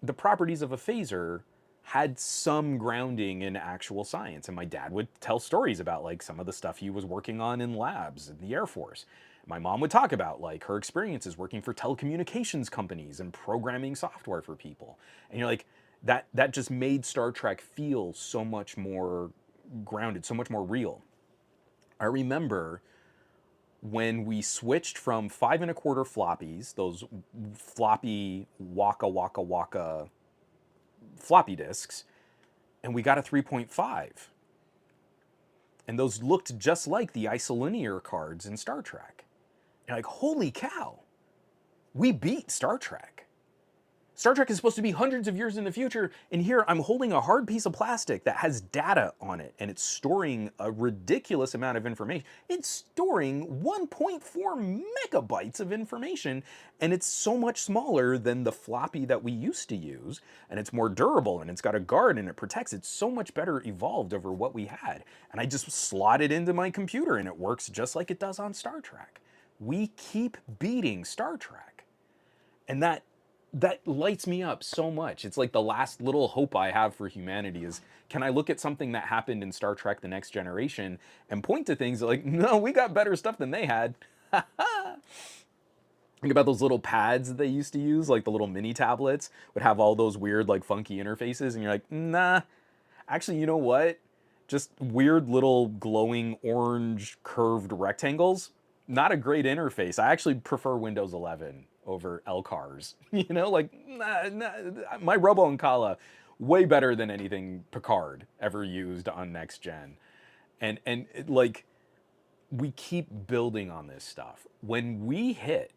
the properties of a phaser had some grounding in actual science. And my dad would tell stories about like some of the stuff he was working on in labs in the Air Force. My mom would talk about like her experiences working for telecommunications companies and programming software for people. And you're like, that just made Star Trek feel so much more grounded, so much more real. I remember when we switched from 5 1/4 floppies, those floppy waka floppy disks, and we got a 3.5. And those looked just like the isolinear cards in Star Trek. And like, holy cow, we beat Star Trek. Star Trek is supposed to be hundreds of years in the future, and here I'm holding a hard piece of plastic that has data on it, and it's storing a ridiculous amount of information. It's storing 1.4 megabytes of information, and it's so much smaller than the floppy that we used to use, and it's more durable, and it's got a guard, and it protects. It's so much better evolved over what we had. And I just slot it into my computer, and it works just like it does on Star Trek. We keep beating Star Trek. And that lights me up so much. It's like the last little hope I have for humanity is, can I look at something that happened in Star Trek The Next Generation and point to things like, no, we got better stuff than they had. Think about those little pads that they used to use, like the little mini tablets would have all those weird, like funky interfaces. And you're like, nah, actually, you know what? Just weird little glowing orange curved rectangles. Not a great interface. I actually prefer Windows 11 over LCARS. You know, like, my Robo and Kala, way better than anything Picard ever used on Next Gen. And like, we keep building on this stuff. When we hit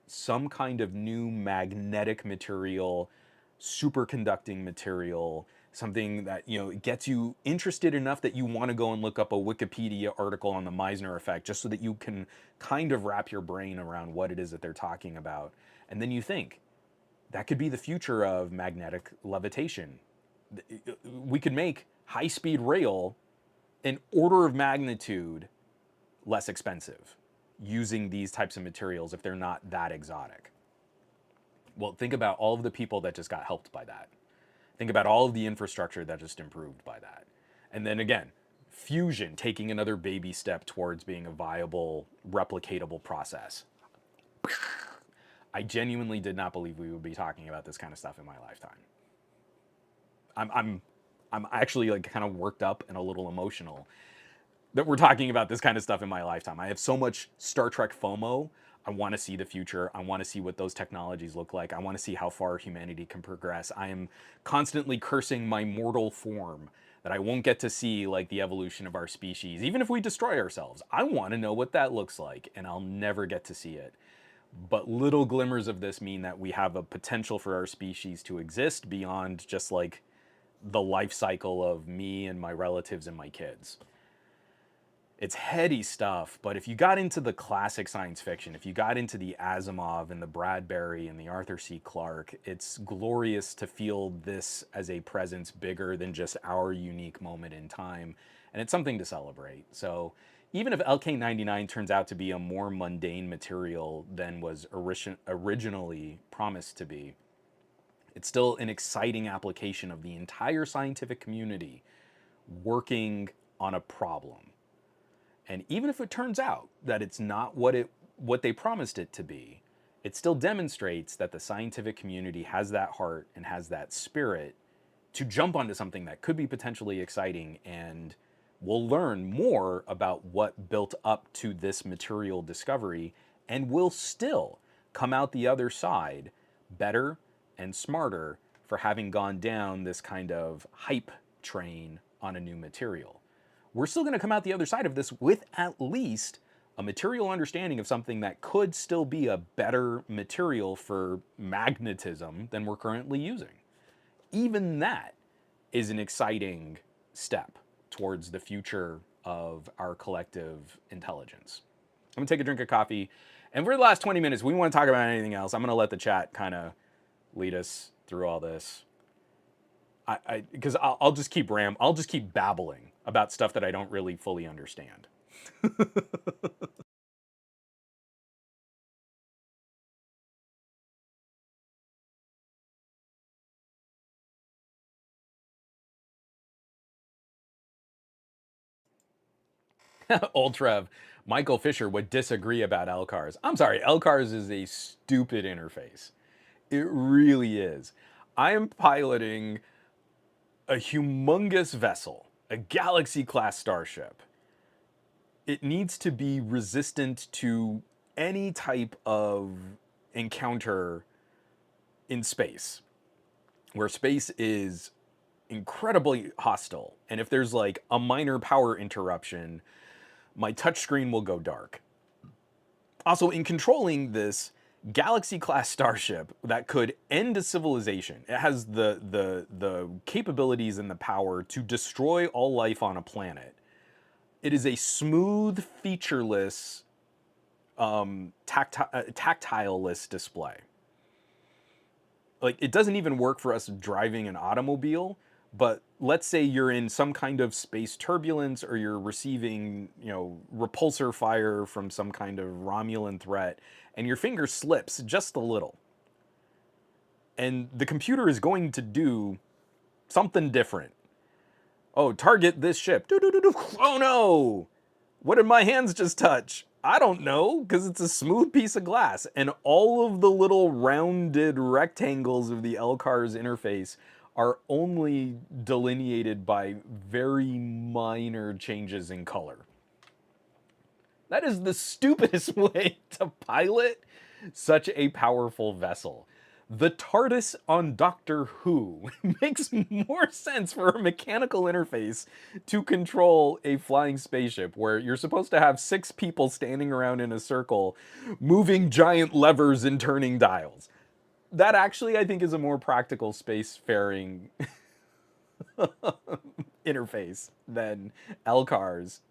some kind of new magnetic material, superconducting material something that gets you interested enough that you want to go and look up a Wikipedia article on the Meissner effect, just so that you can kind of wrap your brain around what it is that they're talking about. And then you think that could be the future of magnetic levitation. We could make high-speed rail an order of magnitude less expensive using these types of materials if they're not that exotic. Well, think about all of the people that just got helped by that. Think about all of the infrastructure that just improved by that. And then again, fusion taking another baby step towards being a viable, replicatable process. I genuinely did not believe we would be talking about this kind of stuff in my lifetime. I'm actually like kind of worked up and a little emotional that we're talking about this kind of stuff in my lifetime. I have so much Star Trek FOMO. I want to see the future. I want to see what those technologies look like. I want to see how far humanity can progress. I am constantly cursing my mortal form that I won't get to see like the evolution of our species, even if we destroy ourselves. I want to know what that looks like, and I'll never get to see it. But little glimmers of this mean that we have a potential for our species to exist beyond just like the life cycle of me and my relatives and my kids. It's heady stuff, but if you got into the classic science fiction, if you got into the Asimov and the Bradbury and the Arthur C. Clarke, it's glorious to feel this as a presence bigger than just our unique moment in time, and it's something to celebrate. So even if LK99 turns out to be a more mundane material than was originally promised to be, it's still an exciting application of the entire scientific community working on a problem. And even if it turns out that it's not what they promised it to be, it still demonstrates that the scientific community has that heart and has that spirit to jump onto something that could be potentially exciting, and we'll learn more about what built up to this material discovery, and we'll still come out the other side better and smarter for having gone down this kind of hype train on a new material. We're still going to come out the other side of this with at least a material understanding of something that could still be a better material for magnetism than we're currently using. Even that is an exciting step towards the future of our collective intelligence. I'm going to take a drink of coffee, and for the last 20 minutes, we want to talk about anything else. I'm going to let the chat kind of lead us through all this. Because I'll just keep babbling about stuff that I don't really fully understand. Old Trev, Michael Fisher would disagree about LCARS. I'm sorry, LCARS is a stupid interface. It really is. I am piloting a humongous vessel, a galaxy-class starship. It needs to be resistant to any type of encounter in space, where space is incredibly hostile. And if there's like a minor power interruption, my touchscreen will go dark. Also, in controlling this galaxy-class starship that could end a civilization, it has the capabilities and the power to destroy all life on a planet. It is a smooth, featureless, tactile-less display. Like, it doesn't even work for us driving an automobile, but let's say you're in some kind of space turbulence, or you're receiving, repulsor fire from some kind of Romulan threat, and your finger slips just a little. And the computer is going to do something different. Oh, target this ship. Oh no! What did my hands just touch? I don't know, because it's a smooth piece of glass. And all of the little rounded rectangles of the LCARS interface are only delineated by very minor changes in color. That is the stupidest way to pilot such a powerful vessel. The TARDIS on Doctor Who makes more sense for a mechanical interface to control a flying spaceship, where you're supposed to have 6 people standing around in a circle, moving giant levers and turning dials. That actually, I think, is a more practical spacefaring interface than LCARS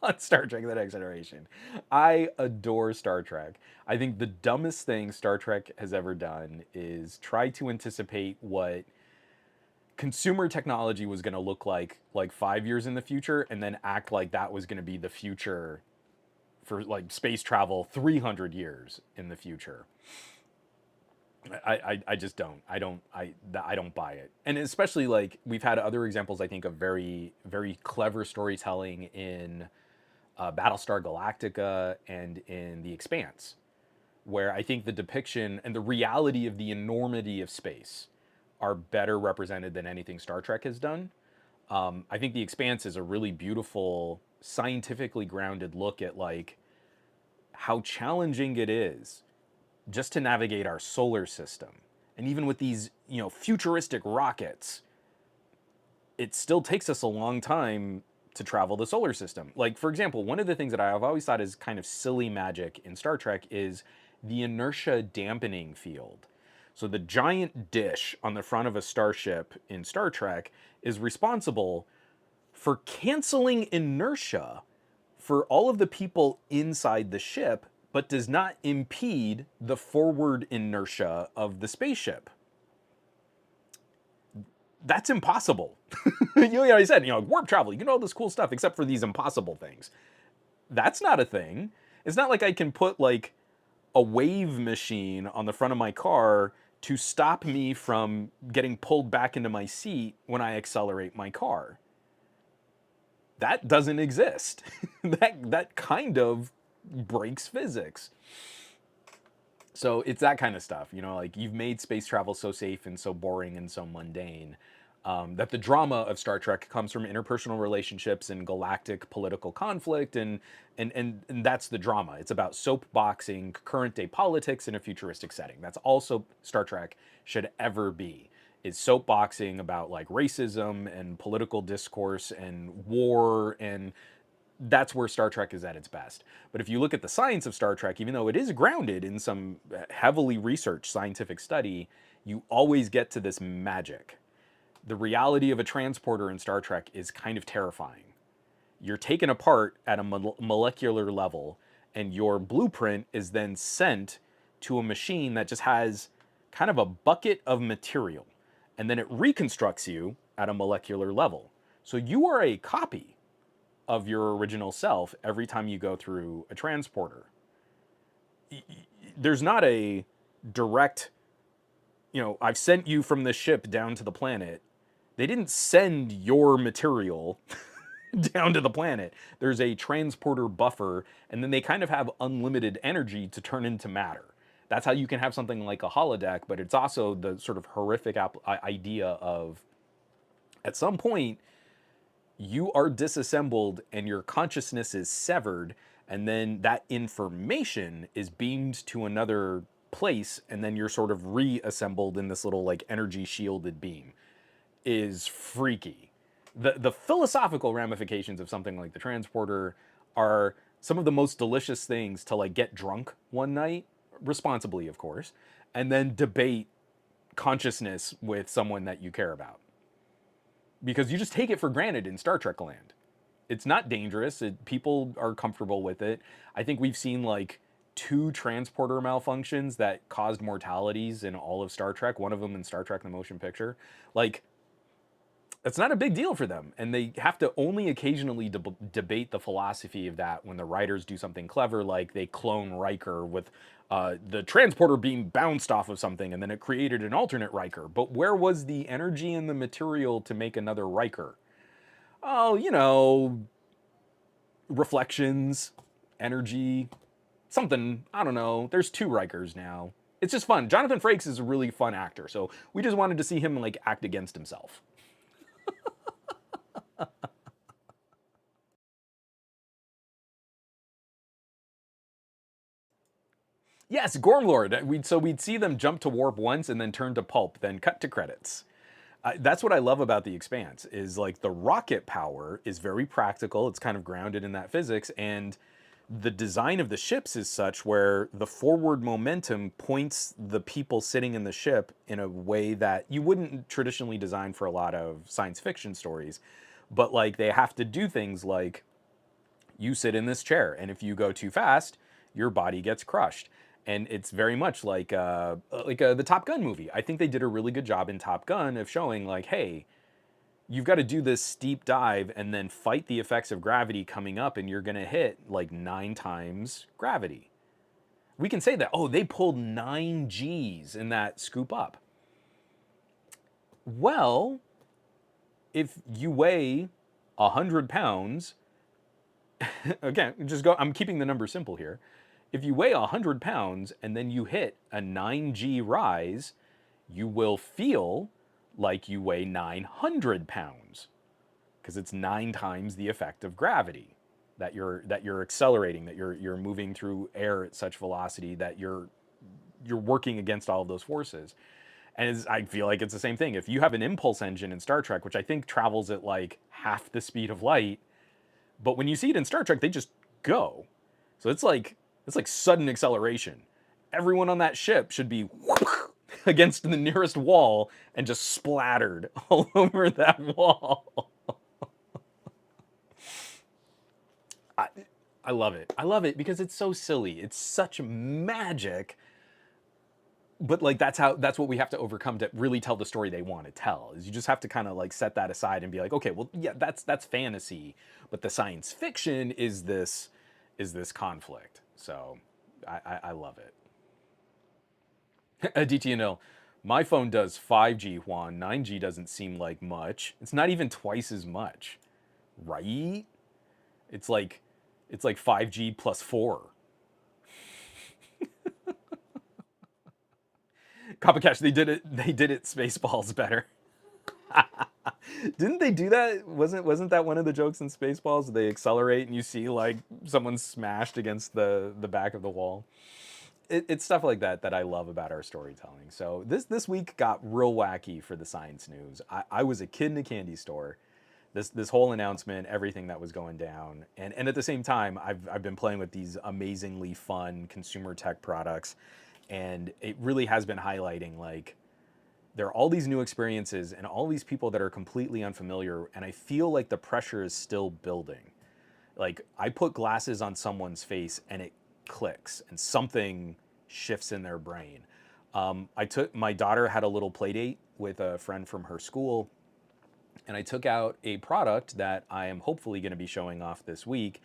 on Star Trek The Next Generation. I adore Star Trek. I think the dumbest thing Star Trek has ever done is try to anticipate what consumer technology was going to look like 5 years in the future, and then act like that was going to be the future for like space travel 300 years in the future. I just don't. I don't buy it. And especially like we've had other examples, I think, of very, very clever storytelling in Battlestar Galactica and in The Expanse, where I think the depiction and the reality of the enormity of space are better represented than anything Star Trek has done. I think The Expanse is a really beautiful, scientifically grounded look at like how challenging it is just to navigate our solar system. And even with these, futuristic rockets, it still takes us a long time to travel the solar system. Like, for example, one of the things that I've always thought is kind of silly magic in Star Trek is the inertia dampening field. So the giant dish on the front of a starship in Star Trek is responsible for canceling inertia for all of the people inside the ship, but does not impede the forward inertia of the spaceship. That's impossible. I said, warp travel, you can do all this cool stuff except for these impossible things. That's not a thing. It's not like I can put like a wave machine on the front of my car to stop me from getting pulled back into my seat when I accelerate my car. That doesn't exist. that kind of breaks physics. So it's that kind of stuff, like you've made space travel so safe and so boring and so mundane, that the drama of Star Trek comes from interpersonal relationships and galactic political conflict, and that's the drama. It's about soapboxing current day politics in a futuristic setting. That's also Star Trek should ever be. Is soapboxing about like racism and political discourse and war, and that's where Star Trek is at its best. But if you look at the science of Star Trek, even though it is grounded in some heavily researched scientific study, you always get to this magic. The reality of a transporter in Star Trek is kind of terrifying. You're taken apart at a molecular level, and your blueprint is then sent to a machine that just has kind of a bucket of material, and then it reconstructs you at a molecular level. So you are a copy of your original self every time you go through a transporter. There's not a direct, I've sent you from the ship down to the planet. They didn't send your material down to the planet. There's a transporter buffer, and then they kind of have unlimited energy to turn into matter. That's how you can have something like a holodeck, but it's also the sort of horrific idea of, at some point, you are disassembled and your consciousness is severed, and then that information is beamed to another place, and then you're sort of reassembled in this little like energy shielded beam. Is freaky. The philosophical ramifications of something like the transporter are some of the most delicious things to like get drunk one night, responsibly of course, and then debate consciousness with someone that you care about. Because you just take it for granted in Star Trek land. It's not dangerous. People are comfortable with it. I think we've seen like 2 transporter malfunctions that caused mortalities in all of Star Trek. One of them in Star Trek: The Motion Picture. Like, it's not a big deal for them. And they have to only occasionally debate the philosophy of that when the writers do something clever, like they clone Riker with the transporter being bounced off of something, and then it created an alternate Riker. But where was the energy and the material to make another Riker? Oh, reflections, energy, something. I don't know. There's 2 Rikers now. It's just fun. Jonathan Frakes is a really fun actor, so we just wanted to see him like act against himself. Yes, Gormlord. We'd see them jump to warp once and then turn to pulp, then cut to credits. That's what I love about The Expanse, is like the rocket power is very practical. It's kind of grounded in that physics, and the design of the ships is such where the forward momentum points the people sitting in the ship in a way that you wouldn't traditionally design for a lot of science fiction stories. But like they have to do things like you sit in this chair, and if you go too fast, your body gets crushed. And it's very much like the Top Gun movie. I think they did a really good job in Top Gun of showing like, hey, you've got to do this steep dive and then fight the effects of gravity coming up, and you're going to hit like 9 times gravity. We can say that, oh, they pulled 9 Gs in that scoop up. Well, if you weigh 100 pounds, again, just go, I'm keeping the number simple here. If you weigh 100 pounds and then you hit a 9G rise, you will feel like you weigh 900 pounds because it's 9 times the effect of gravity that you're accelerating, that you're moving through air at such velocity that you're working against all of those forces. And I feel like it's the same thing. If you have an impulse engine in Star Trek, which I think travels at like half the speed of light, but when you see it in Star Trek, they just go. So it's like sudden acceleration. Everyone on that ship should be against the nearest wall and just splattered all over that wall. I love it. I love it because it's so silly. It's such magic. But like that's what we have to overcome to really tell the story they want to tell. Is you just have to kind of like set that aside and be like, okay, well, yeah, that's fantasy, but the science fiction is this conflict. So I love it. DTNL, my phone does 5G, Juan. 9G doesn't seem like much. It's not even twice as much, right? It's like 5G plus 4. Copycash, they did it Spaceballs better. Didn't they do that? Wasn't that one of the jokes in Spaceballs? They accelerate and you see like someone smashed against the back of the wall. It's stuff like that that I love about our storytelling. So this week got real wacky for the science news. I was a kid in a candy store. This whole announcement, everything that was going down, and at the same time, I've been playing with these amazingly fun consumer tech products, and it really has been highlighting like there are all these new experiences and all these people that are completely unfamiliar, and I feel like the pressure is still building. Like I put glasses on someone's face and it clicks and something shifts in their brain. My daughter had a little play date with a friend from her school, and I took out a product that I am hopefully going to be showing off this week,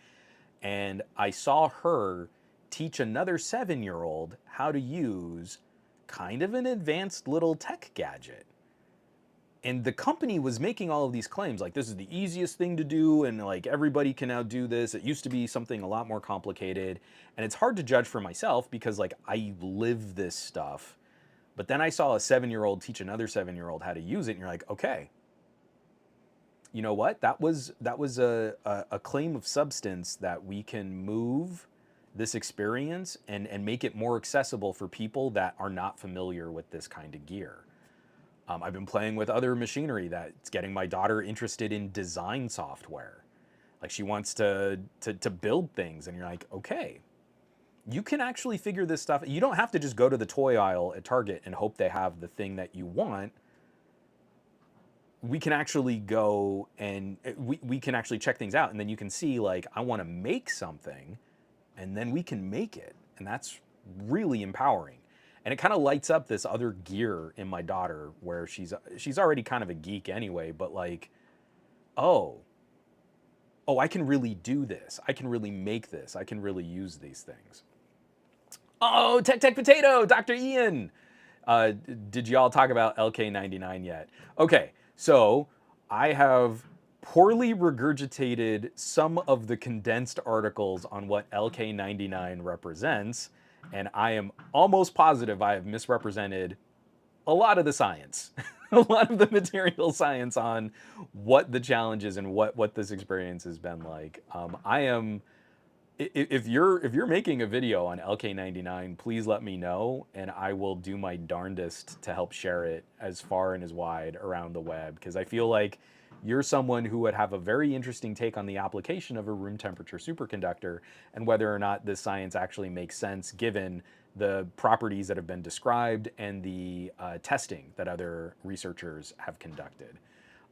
and I saw her teach another 7-year-old how to use kind of an advanced little tech gadget. And the company was making all of these claims like this is the easiest thing to do and like everybody can now do this. It used to be something a lot more complicated, and it's hard to judge for myself because like I live this stuff. But then I saw a 7-year-old teach another 7-year-old how to use it, and you're like, okay, you know what? That was a claim of substance that we can move this experience and make it more accessible for people that are not familiar with this kind of gear. I've been playing with other machinery that's getting my daughter interested in design software. Like she wants to build things, and you're like, okay, you can actually figure this stuff. You don't have to just go to the toy aisle at Target and hope they have the thing that you want. We can actually go and we can actually check things out, and then you can see like, I want to make something, and then we can make it. And that's really empowering. And it kind of lights up this other gear in my daughter where she's already kind of a geek anyway, but like, oh, I can really do this. I can really make this. I can really use these things. Oh, Tech Potato, Dr. Ian. Did y'all talk about LK99 yet? Okay, so I have poorly regurgitated some of the condensed articles on what LK99 represents, and I am almost positive I have misrepresented a lot of the science, a lot of the material science on what the challenge is and what this experience has been like. If you're making a video on LK99, please let me know, and I will do my darndest to help share it as far and as wide around the web, because I feel like you're someone who would have a very interesting take on the application of a room temperature superconductor and whether or not this science actually makes sense given the properties that have been described and the testing that other researchers have conducted.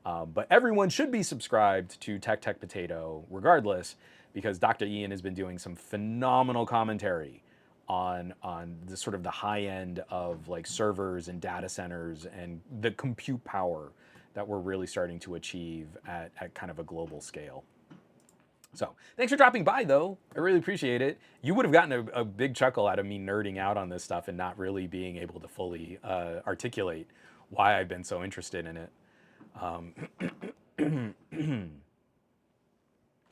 But everyone should be subscribed to Tech Potato regardless, because Dr. Ian has been doing some phenomenal commentary on the sort of the high end of like servers and data centers and the compute power that we're really starting to achieve at kind of a global scale. So thanks for dropping by, though. I really appreciate it. You would have gotten a big chuckle out of me nerding out on this stuff and not really being able to fully articulate why I've been so interested in it.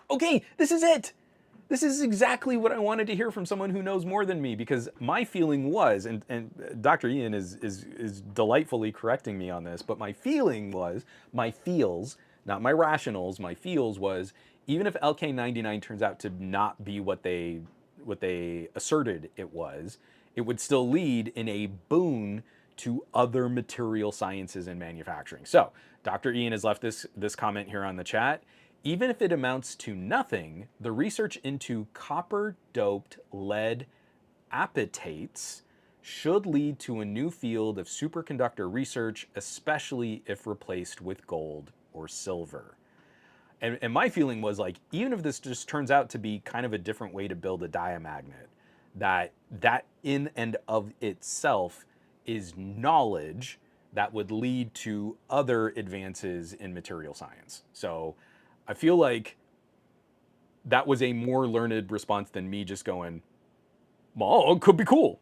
Okay, this is it. This is exactly what I wanted to hear from someone who knows more than me, because my feeling was, and Dr. Ian is delightfully correcting me on this, but my feeling was, my feels, not my rationals, my feels was, even if LK99 turns out to not be what they asserted it would still lead in a boon to other material sciences and manufacturing. So Dr. Ian has left this comment here on the chat. Even if it amounts to nothing, the research into copper-doped lead apatates should lead to a new field of superconductor research, especially if replaced with gold or silver. And my feeling was like, even if this just turns out to be kind of a different way to build a diamagnet, that in and of itself is knowledge that would lead to other advances in material science. So I feel like that was a more learned response than me just going, well, it could be cool.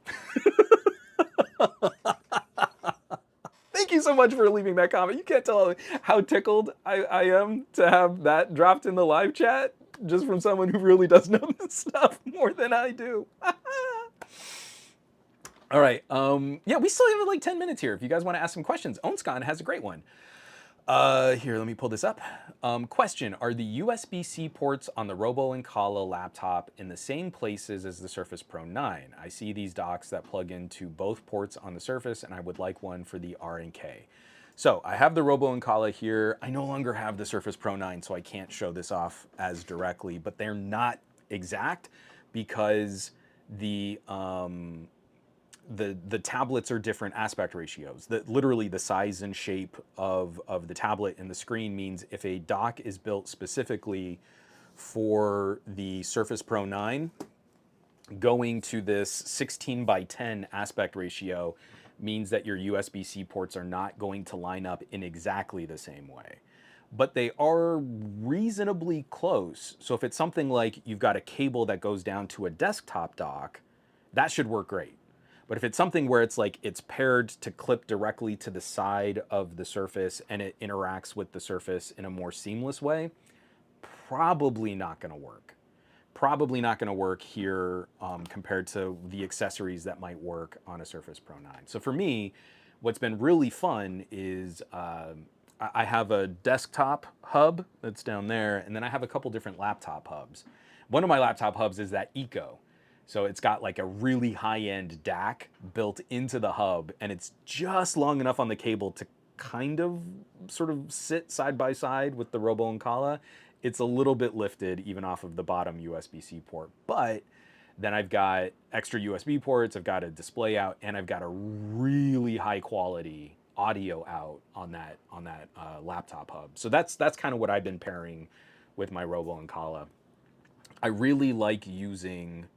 Thank you so much for leaving that comment. You can't tell how tickled I am to have that dropped in the live chat just from someone who really does know this stuff more than I do. All right. Yeah, we still have like 10 minutes here if you guys want to ask some questions. Onscon has a great one. Here, let me pull this up. Question, are the USB-C ports on the Robo and Kala laptop in the same places as the Surface Pro 9? I see these docks that plug into both ports on the Surface, and I would like one for the R and K. So I have the Robo and Kala here. I no longer have the Surface Pro 9, so I can't show this off as directly, but they're not exact because the tablets are different aspect ratios. Literally the size and shape of the tablet and the screen means if a dock is built specifically for the Surface Pro 9, going to this 16 by 10 aspect ratio means that your USB-C ports are not going to line up in exactly the same way. But they are reasonably close. So if it's something like you've got a cable that goes down to a desktop dock, that should work great. But if it's something where it's like it's paired to clip directly to the side of the Surface and it interacts with the Surface in a more seamless way, probably not going to work. Probably not going to work here compared to the accessories that might work on a Surface Pro 9. So for me, what's been really fun is I have a desktop hub that's down there, and then I have a couple different laptop hubs. One of my laptop hubs is that Eco. So it's got like a really high-end DAC built into the hub, and it's just long enough on the cable to kind of sort of sit side by side with the Robo and Kala. It's a little bit lifted even off of the bottom USB-C port, but then I've got extra USB ports, I've got a display out, and I've got a really high quality audio out on that laptop hub. So that's kind of what I've been pairing with my Robo and Kala. I really like using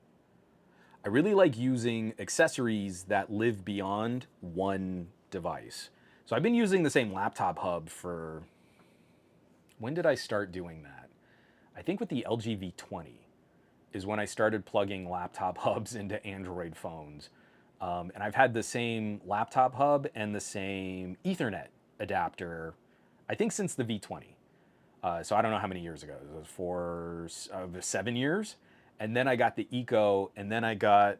accessories that live beyond one device. So I've been using the same laptop hub for, when did I start doing that? I think with the LG V20 is when I started plugging laptop hubs into Android phones. And I've had the same laptop hub and the same Ethernet adapter, I think since the V20. So I don't know how many years ago. It was for 7 years. And then I got the Eco, and then I got,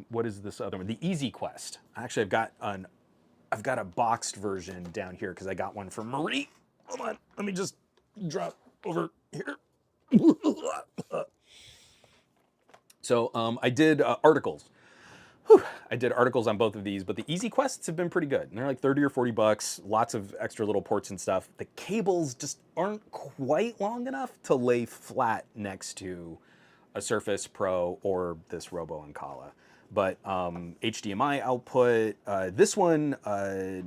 what is this other one? The Easy Quest. Actually, I've got a boxed version down here because I got one from Marie. Hold on, let me just drop over here. So I did articles Whew, I did articles on both of these, but the Easy Quests have been pretty good. And they're like 30 or 40 bucks, lots of extra little ports and stuff. The cables just aren't quite long enough to lay flat next to a Surface Pro or this Robo Ancala. But HDMI output, this one, blah,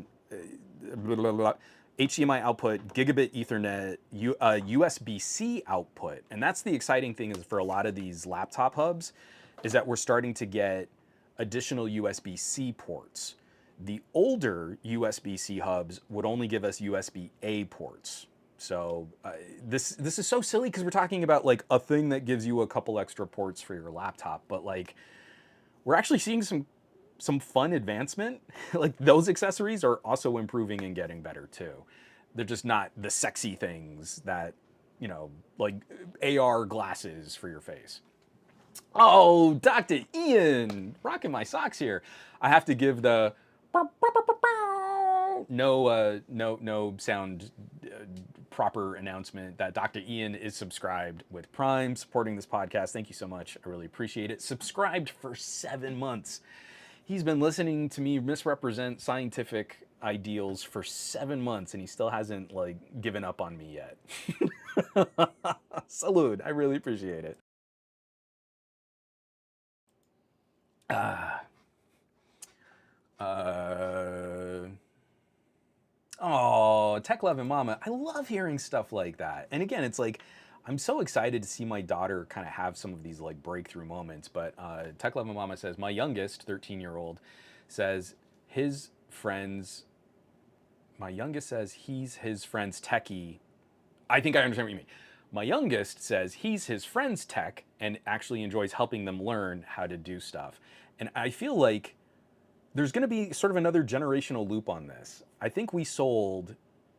blah, blah, HDMI output, gigabit Ethernet, USB-C output. And that's the exciting thing is for a lot of these laptop hubs is that we're starting to get additional USB-C ports. The older USB-C hubs would only give us USB-A ports. So this is so silly because we're talking about like a thing that gives you a couple extra ports for your laptop, but like we're actually seeing some fun advancement. Like those accessories are also improving and getting better too. They're just not the sexy things that, you know, like AR glasses for your face. Oh, Dr. Ian, rocking my socks here. I have to give the no sound proper announcement that Dr. Ian is subscribed with Prime, supporting this podcast. Thank you so much. I really appreciate it. Subscribed for 7 months. He's been listening to me misrepresent scientific ideals for 7 months, and he still hasn't like given up on me yet. Salute. I really appreciate it. Oh, Tech Love and Mama. I love hearing stuff like that. And again, it's like, I'm so excited to see my daughter kind of have some of these like breakthrough moments. But Tech Love and Mama says, my youngest, 13-year-old, says his friends, my youngest says he's his friend's techie. I think I understand what you mean. My youngest says he's his friend's tech and actually enjoys helping them learn how to do stuff. And I feel like there's going to be sort of another generational loop on this. I think we sold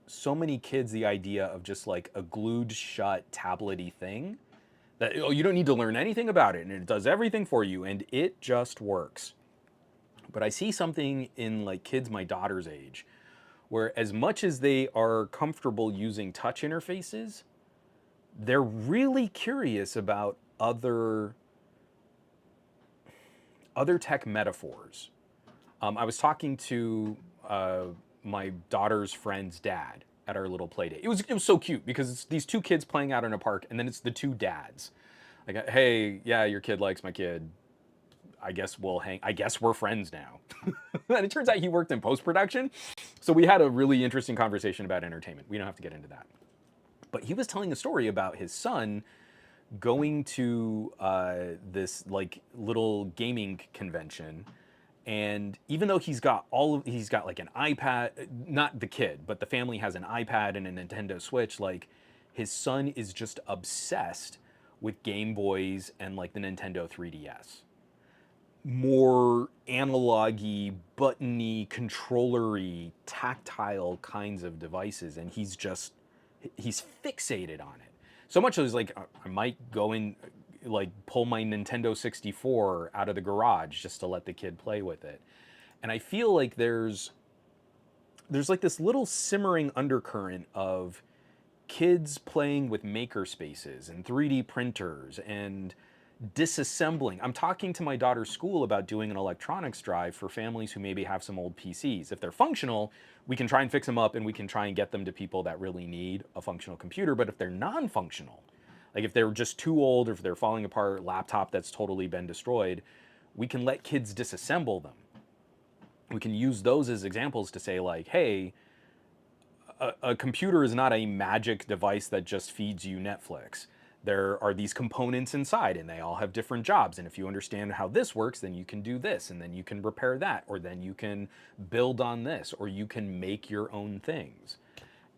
so many kids the idea of just like a glued shut tablet-y thing that, oh, you don't need to learn anything about it and it does everything for you and it just works. But I see something in like kids my daughter's age where as much as they are comfortable using touch interfaces, they're really curious about other tech metaphors. I was talking to my daughter's friend's dad at our little play date. It was so cute because it's these two kids playing out in a park, and then it's the two dads. Like, hey, yeah, your kid likes my kid. I guess we'll hang. I guess we're friends now. And it turns out he worked in post-production, so we had a really interesting conversation about entertainment. We don't have to get into that. But he was telling a story about his son going to this like little gaming convention, and even though he's got like an iPad, not the kid, but the family has an iPad and a Nintendo Switch, like his son is just obsessed with Game Boys and like the Nintendo 3DS. More analog-y, button-y, controller-y, tactile kinds of devices, and he's fixated on it. So much as like I might go in, like pull my Nintendo 64 out of the garage just to let the kid play with it. And I feel like there's like this little simmering undercurrent of kids playing with maker spaces and 3D printers and disassembling. I'm talking to my daughter's school about doing an electronics drive for families who maybe have some old PCs. If they're functional, we can try and fix them up and we can try and get them to people that really need a functional computer. But if they're non-functional, like if they're just too old or if they're falling apart, laptop that's totally been destroyed, we can let kids disassemble them. We can use those as examples to say like, hey, a computer is not a magic device that just feeds you Netflix. There are these components inside and they all have different jobs. And if you understand how this works, then you can do this and then you can repair that, or then you can build on this, or you can make your own things.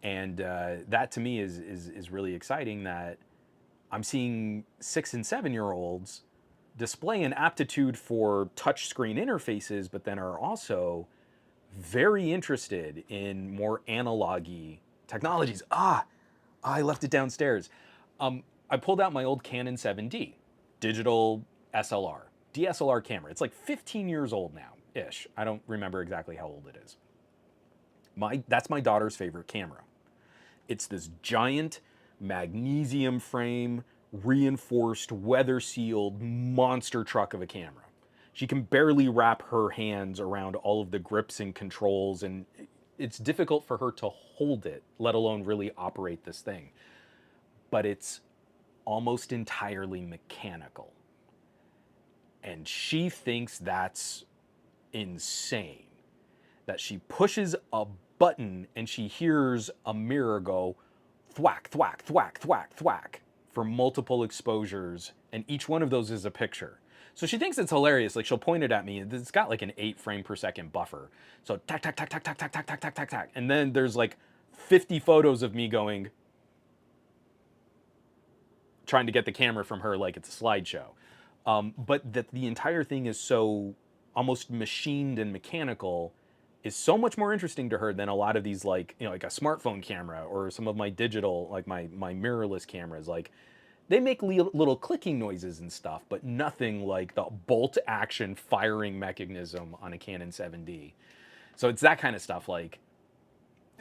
And that to me is really exciting, that I'm seeing 6 and 7-year-olds display an aptitude for touchscreen interfaces, but then are also very interested in more analog-y technologies. I left it downstairs. I pulled out my old Canon 7D, digital SLR, DSLR camera. It's like 15 years old now-ish. I don't remember exactly how old it is. That's my daughter's favorite camera. It's this giant magnesium frame, reinforced, weather-sealed monster truck of a camera. She can barely wrap her hands around all of the grips and controls, and it's difficult for her to hold it, let alone really operate this thing. But it's almost entirely mechanical. And she thinks that's insane. That she pushes a button and she hears a mirror go thwack, thwack, thwack, thwack, thwack for multiple exposures, and each one of those is a picture. So she thinks it's hilarious. Like she'll point it at me. It's got like an 8 frame per second buffer. So tack, tack, tack, tack, tack, tack, tack, tack, tack, tack, tack. And then there's like 50 photos of me going, trying to get the camera from her like it's a slideshow. But that the entire thing is so almost machined and mechanical is so much more interesting to her than a lot of these, like, you know, like a smartphone camera or some of my digital, like my mirrorless cameras. Like they make little clicking noises and stuff, but nothing like the bolt action firing mechanism on a Canon 7D. So it's that kind of stuff. Like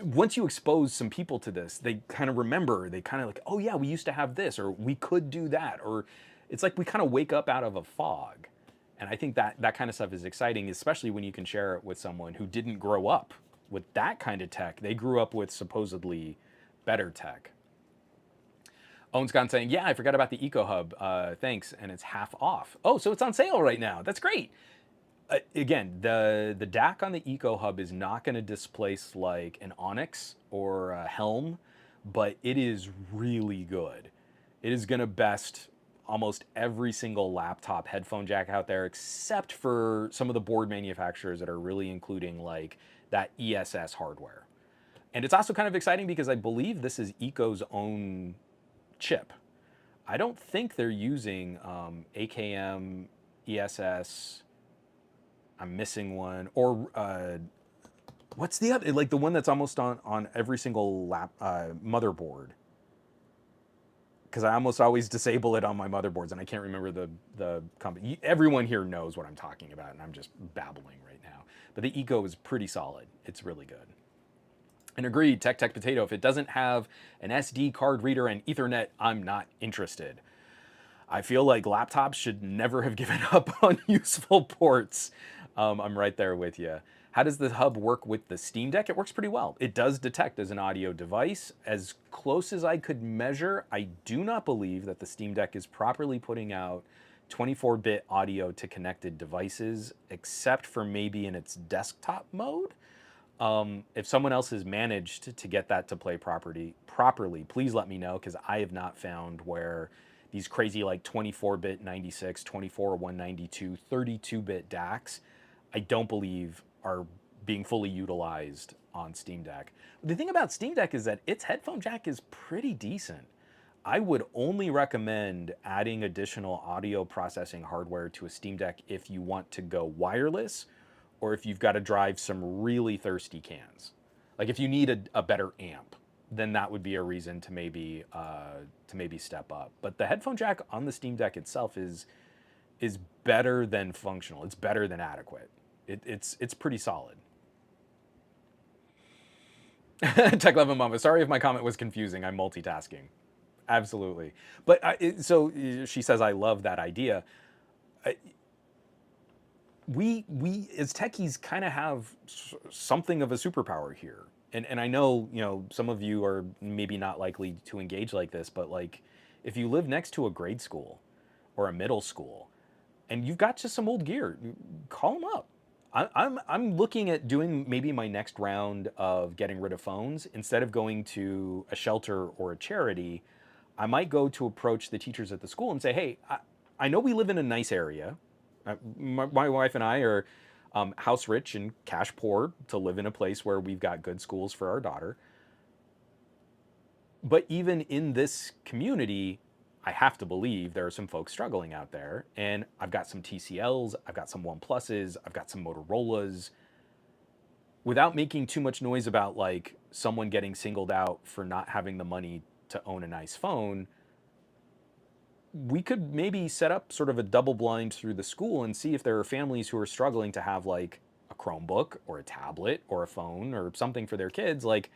once you expose some people to this, they kind of remember, they kind of like, oh yeah, we used to have this, or we could do that, or it's like we kind of wake up out of a fog. And I think that that kind of stuff is exciting, especially when you can share it with someone who didn't grow up with that kind of tech. They grew up with supposedly better tech. Owen's gone saying, yeah, I forgot about the Eco Hub. Thanks, and it's half off. Oh, so it's on sale right now. That's great. Again, the DAC on the Eco Hub is not going to displace like an Onyx or a Helm, but it is really good. It is going to best almost every single laptop headphone jack out there, except for some of the board manufacturers that are really including like that ESS hardware. And it's also kind of exciting because I believe this is Eco's own chip. I don't think they're using AKM, ESS. I'm missing one, or what's the other? Like the one that's almost on every single motherboard. Because I almost always disable it on my motherboards, and I can't remember the company. Everyone here knows what I'm talking about, and I'm just babbling right now. But the Eco is pretty solid. It's really good. And agreed, Tech Potato. If it doesn't have an SD card reader and Ethernet, I'm not interested. I feel like laptops should never have given up on useful ports. I'm right there with you. How does the hub work with the Steam Deck? It works pretty well. It does detect as an audio device. As close as I could measure, I do not believe that the Steam Deck is properly putting out 24-bit audio to connected devices, except for maybe in its desktop mode. If someone else has managed to get that to play properly, please let me know, because I have not found where these crazy like 24-bit 96, 24, 192, 32-bit DACs, I don't believe are being fully utilized on Steam Deck. The thing about Steam Deck is that its headphone jack is pretty decent. I would only recommend adding additional audio processing hardware to a Steam Deck if you want to go wireless, or if you've got to drive some really thirsty cans. Like if you need a better amp, then that would be a reason to maybe step up. But the headphone jack on the Steam Deck itself is better than functional. It's better than adequate. It's pretty solid. Tech Love Mama, sorry if my comment was confusing. I'm multitasking. Absolutely. But so she says, I love that idea. We as techies kind of have something of a superpower here. And I know, you know, some of you are maybe not likely to engage like this, but like if you live next to a grade school or a middle school and you've got just some old gear, call them up. I'm looking at doing maybe my next round of getting rid of phones. Instead of going to a shelter or a charity, I might go to approach the teachers at the school and say, hey, I know we live in a nice area. My wife and I are house rich and cash poor to live in a place where we've got good schools for our daughter. But even in this community, I have to believe there are some folks struggling out there. And I've got some TCLs, I've got some OnePluses, I've got some Motorola's. Without making too much noise about like someone getting singled out for not having the money to own a nice phone, we could maybe set up sort of a double blind through the school and see if there are families who are struggling to have like a Chromebook or a tablet or a phone or something for their kids. Like,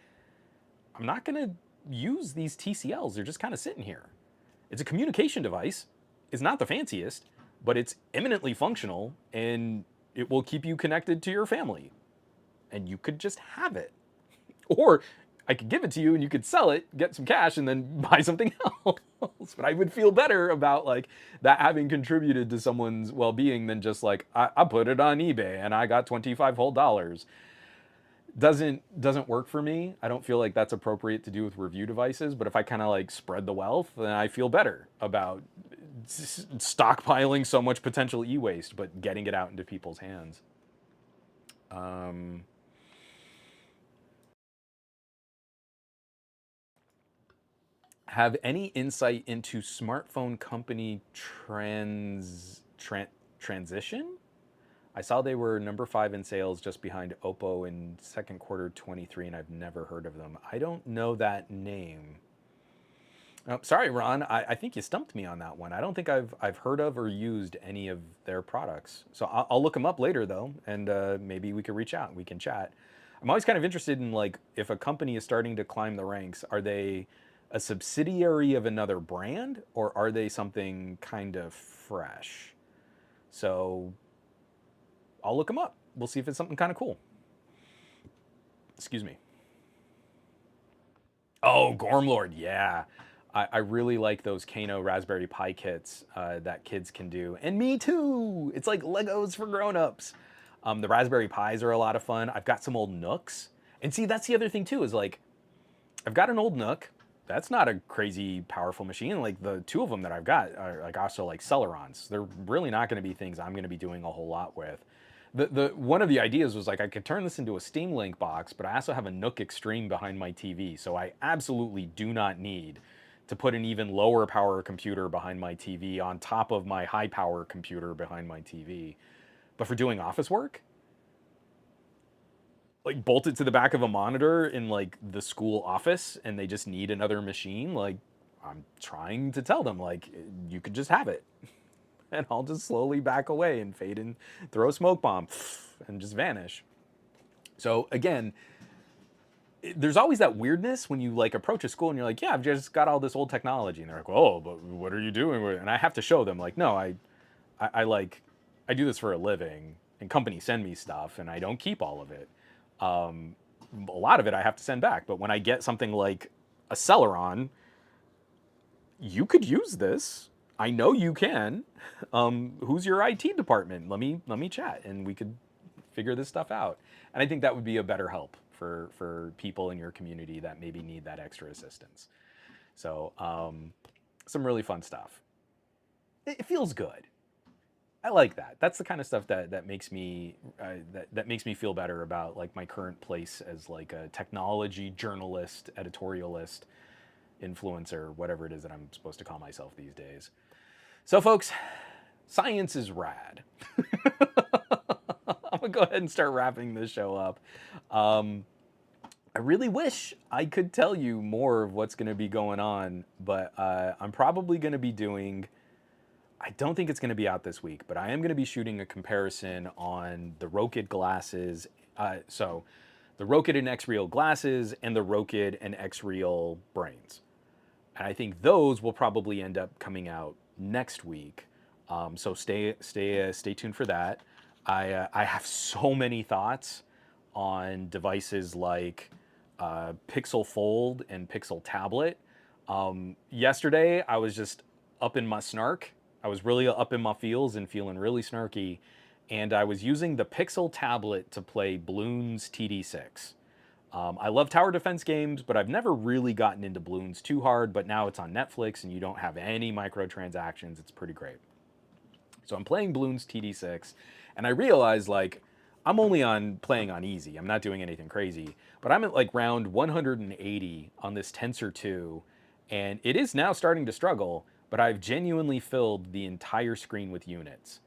I'm not going to use these TCLs. They're just kind of sitting here. It's a communication device. It's not the fanciest, but it's eminently functional and it will keep you connected to your family. And you could just have it. Or I could give it to you and you could sell it, get some cash, and then buy something else. But I would feel better about like that having contributed to someone's well-being than just like I put it on eBay and I got 25 whole dollars. Doesn't work for me. I don't feel like that's appropriate to do with review devices. But if I kind of like spread the wealth, then I feel better about stockpiling so much potential e-waste, but getting it out into people's hands. Have any insight into smartphone company transition? I saw they were number 5 in sales, just behind Oppo in second quarter 23, and I've never heard of them. I don't know that name. Oh, sorry, Ron. I think you stumped me on that one. I don't think I've heard of or used any of their products. So I'll look them up later though, and maybe we could reach out and we can chat. I'm always kind of interested in like if a company is starting to climb the ranks, are they a subsidiary of another brand or are they something kind of fresh? So I'll look them up. We'll see if it's something kind of cool. Excuse me. Oh, Gormlord, yeah. I really like those Kano Raspberry Pi kits that kids can do. And me too! It's like Legos for grown-ups. The Raspberry Pis are a lot of fun. I've got some old Nooks. And see, that's the other thing too, is like, I've got an old Nook. That's not a crazy powerful machine. Like the 2 of them that I've got are like also like Celerons. They're really not gonna be things I'm gonna be doing a whole lot with. The one of the ideas was like I could turn this into a Steam Link box, but I also have a Nook Extreme behind my TV, so I absolutely do not need to put an even lower power computer behind my TV on top of my high power computer behind my TV. But for doing office work, like bolt it to the back of a monitor in like the school office and they just need another machine, like I'm trying to tell them like you could just have it. And I'll just slowly back away and fade and throw a smoke bomb and just vanish. So again, there's always that weirdness when you like approach a school and you're like, yeah, I've just got all this old technology, and they're like, oh, but what are you doing with it? And I have to show them like, no, I like, I do this for a living, and companies send me stuff, and I don't keep all of it. A lot of it I have to send back, but when I get something like a Celeron, you could use this. I know you can. Who's your IT department? Let me chat, and we could figure this stuff out. And I think that would be a better help for people in your community that maybe need that extra assistance. So some really fun stuff. It feels good. I like that. That's the kind of stuff that makes me that makes me feel better about like my current place as like a technology journalist, editorialist, influencer, whatever it is that I'm supposed to call myself these days. So folks, science is rad. I'm gonna go ahead and start wrapping this show up. I really wish I could tell you more of what's gonna be going on, but I'm probably gonna be doing, I don't think it's gonna be out this week, but I am gonna be shooting a comparison on the Rokid glasses. So the Rokid and X-Real glasses and the Rokid and X-Real brains. And I think those will probably end up coming out next week. So stay tuned for that. I have so many thoughts on devices like Pixel Fold and Pixel Tablet. Yesterday, I was just up in my snark. I was really up in my feels and feeling really snarky. And I was using the Pixel Tablet to play Bloons TD6. I love tower defense games, but I've never really gotten into Bloons too hard, but now it's on Netflix and you don't have any microtransactions. It's pretty great. So I'm playing Bloons TD6, and I realize like I'm only playing on easy. I'm not doing anything crazy, but I'm at like round 180 on this Tensor 2, and it is now starting to struggle, but I've genuinely filled the entire screen with units.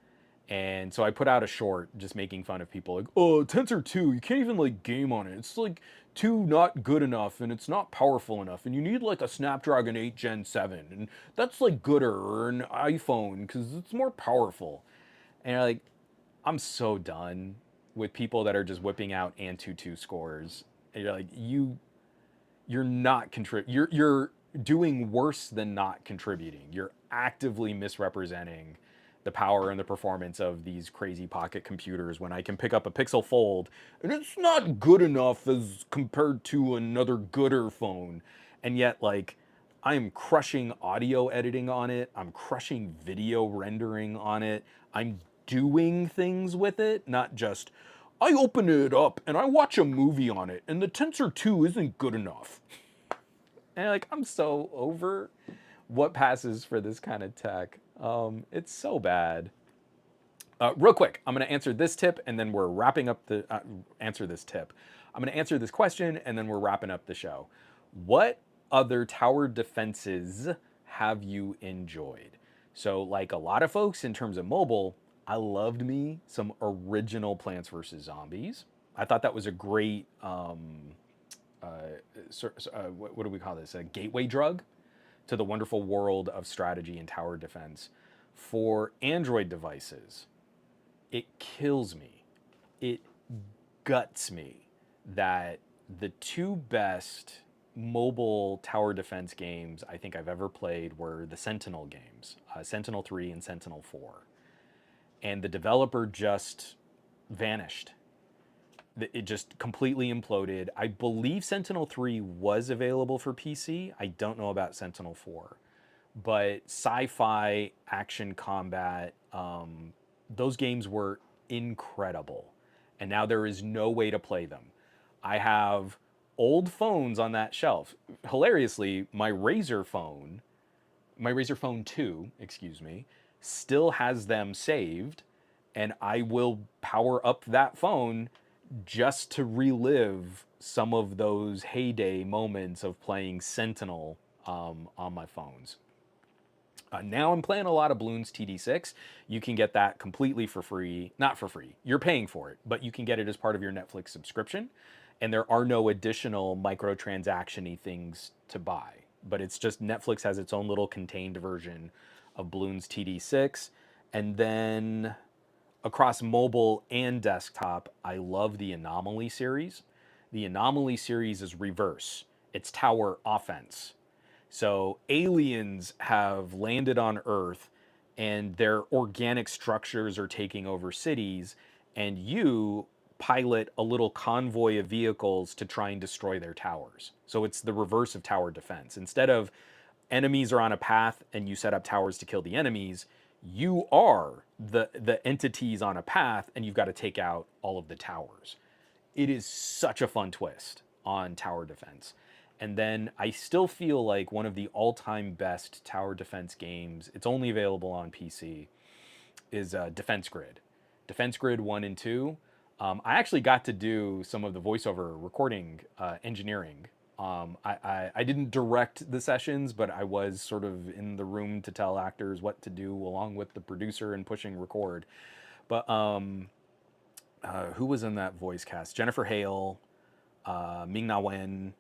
And so I put out a short just making fun of people like, oh, Tensor 2, you can't even like game on it. It's like 2 not good enough and it's not powerful enough. And you need like a Snapdragon 8 Gen 7. And that's like gooder, or an iPhone because it's more powerful. And you're like, I'm so done with people that are just whipping out Antutu scores. And you're like, you're not you're doing worse than not contributing. You're actively misrepresenting the power and the performance of these crazy pocket computers when I can pick up a Pixel Fold and it's not good enough as compared to another gooder phone. And yet, like, I'm crushing audio editing on it, I'm crushing video rendering on it, I'm doing things with it, not just I open it up and I watch a movie on it and the Tensor 2 isn't good enough. And like, I'm so over what passes for this kind of tech. It's so bad. Real quick, I'm going to answer this tip and then we're wrapping up the answer this tip. I'm going to answer this question and then we're wrapping up the show. What other tower defenses have you enjoyed? So, like a lot of folks in terms of mobile, I loved me some original Plants vs. Zombies. I thought that was a great, what do we call this? A gateway drug to the wonderful world of strategy and tower defense. For Android devices, it kills me. It guts me that the two best mobile tower defense games I think I've ever played were the Sentinel games, Sentinel 3 and Sentinel 4. And the developer just vanished. It just completely imploded. I believe Sentinel 3 was available for PC. I don't know about Sentinel 4. But sci-fi, action combat, those games were incredible. And now there is no way to play them. I have old phones on that shelf. Hilariously, my Razer phone 2, excuse me, still has them saved. And I will power up that phone just to relive some of those heyday moments of playing Sentinel on my phones. Now I'm playing a lot of Bloons TD6. You can get that completely for free. Not for free. You're paying for it, but you can get it as part of your Netflix subscription. And there are no additional microtransaction-y things to buy. But it's just Netflix has its own little contained version of Bloons TD6. And then across mobile and desktop, I love the Anomaly series. The Anomaly series is reverse. It's tower offense. So aliens have landed on Earth and their organic structures are taking over cities, and you pilot a little convoy of vehicles to try and destroy their towers. So it's the reverse of tower defense. Instead of enemies are on a path and you set up towers to kill the enemies, you are the entities on a path and you've got to take out all of the towers. It is such a fun twist on tower defense. And then I still feel like one of the all-time best tower defense games, it's only available on PC, is Defense Grid. Defense Grid 1 and 2. I actually got to do some of the voiceover recording engineering. I didn't direct the sessions, but I was sort of in the room to tell actors what to do along with the producer and pushing record. But who was in that voice cast? Jennifer Hale, Ming-Na Wen,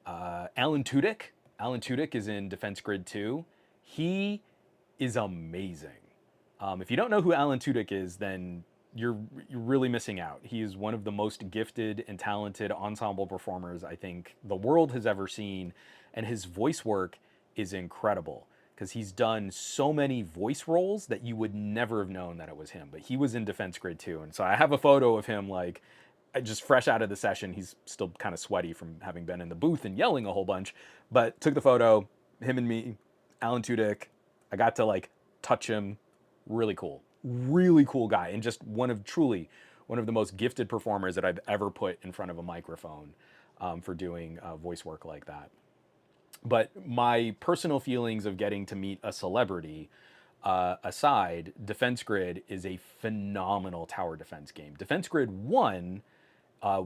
Alan Tudyk. Alan Tudyk is in Defense Grid 2. He is amazing. If you don't know who Alan Tudyk is, then you're really missing out. He is one of the most gifted and talented ensemble performers I think the world has ever seen, and his voice work is incredible because he's done so many voice roles that you would never have known that it was him. But he was in Defense Grid 2, and so I have a photo of him like just fresh out of the session. He's still kind of sweaty from having been in the booth and yelling a whole bunch, but took the photo, him and me, Alan Tudyk. I got to like touch him. Really cool guy, and just truly one of the most gifted performers that I've ever put in front of a microphone for doing voice work like that. But my personal feelings of getting to meet a celebrity aside, Defense Grid is a phenomenal tower defense game. Defense Grid 1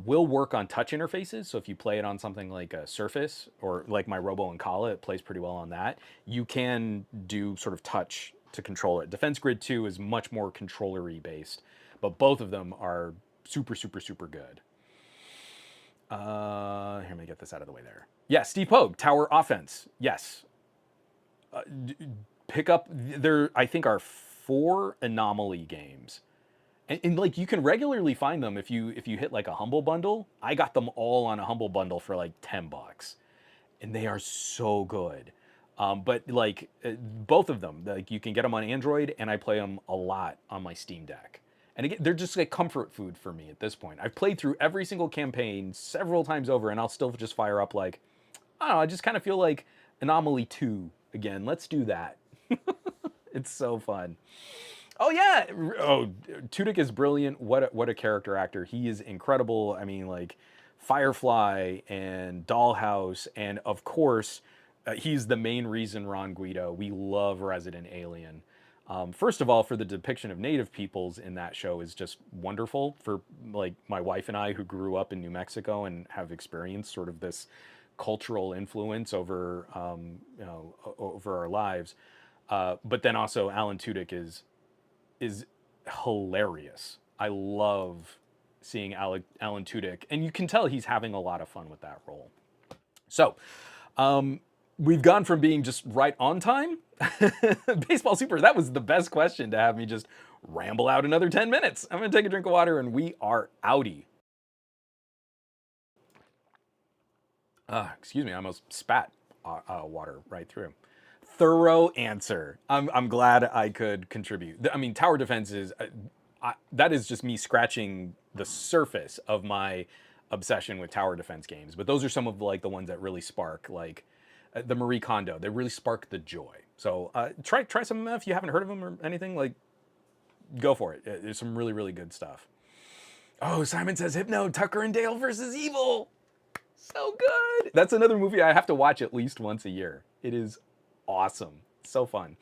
will work on touch interfaces, so if you play it on something like a Surface or like my Robo and Kala, it plays pretty well on that. You can do sort of touch to control it. Defense Grid 2 is much more controllery based, but both of them are super good. Here, let me get this out of the way there. Yeah, Steve Pogue, Tower Offense. Yes. Pick up, there I think are 4 Anomaly games. And like you can regularly find them if you hit like a Humble Bundle. I got them all on a Humble Bundle for like $10. And they are so good. But like both of them, like you can get them on Android, and I play them a lot on my Steam Deck. And again, they're just like comfort food for me at this point. I've played through every single campaign several times over, and I'll still just fire up like, I don't know, I just kind of feel like Anomaly 2 again. Let's do that. It's so fun. Oh yeah. Oh, Tudyk is brilliant. What a character actor. He is incredible. I mean, like Firefly and Dollhouse, and of course, he's the main reason, Ron Guido, we love Resident Alien. First of all, for the depiction of native peoples in that show is just wonderful. For like my wife and I, who grew up in New Mexico and have experienced sort of this cultural influence over over our lives. But then also Alan Tudyk is hilarious. I love seeing Alan Tudyk, and you can tell he's having a lot of fun with that role. So, we've gone from being just right on time. Baseball Super, that was the best question to have me just ramble out another 10 minutes. I'm going to take a drink of water, and we are outie. Excuse me, I almost spat water right through. Thorough answer. I'm glad I could contribute. I mean, tower defense is that is just me scratching the surface of my obsession with tower defense games. But those are some of like the ones that really spark like the Marie Kondo. They really spark the joy. So try some of them if you haven't heard of them or anything. Like, go for it. There's some really good stuff. Oh, Simon says Hypno, Tucker and Dale versus Evil. So good. That's another movie I have to watch at least once a year. It is awesome. So fun.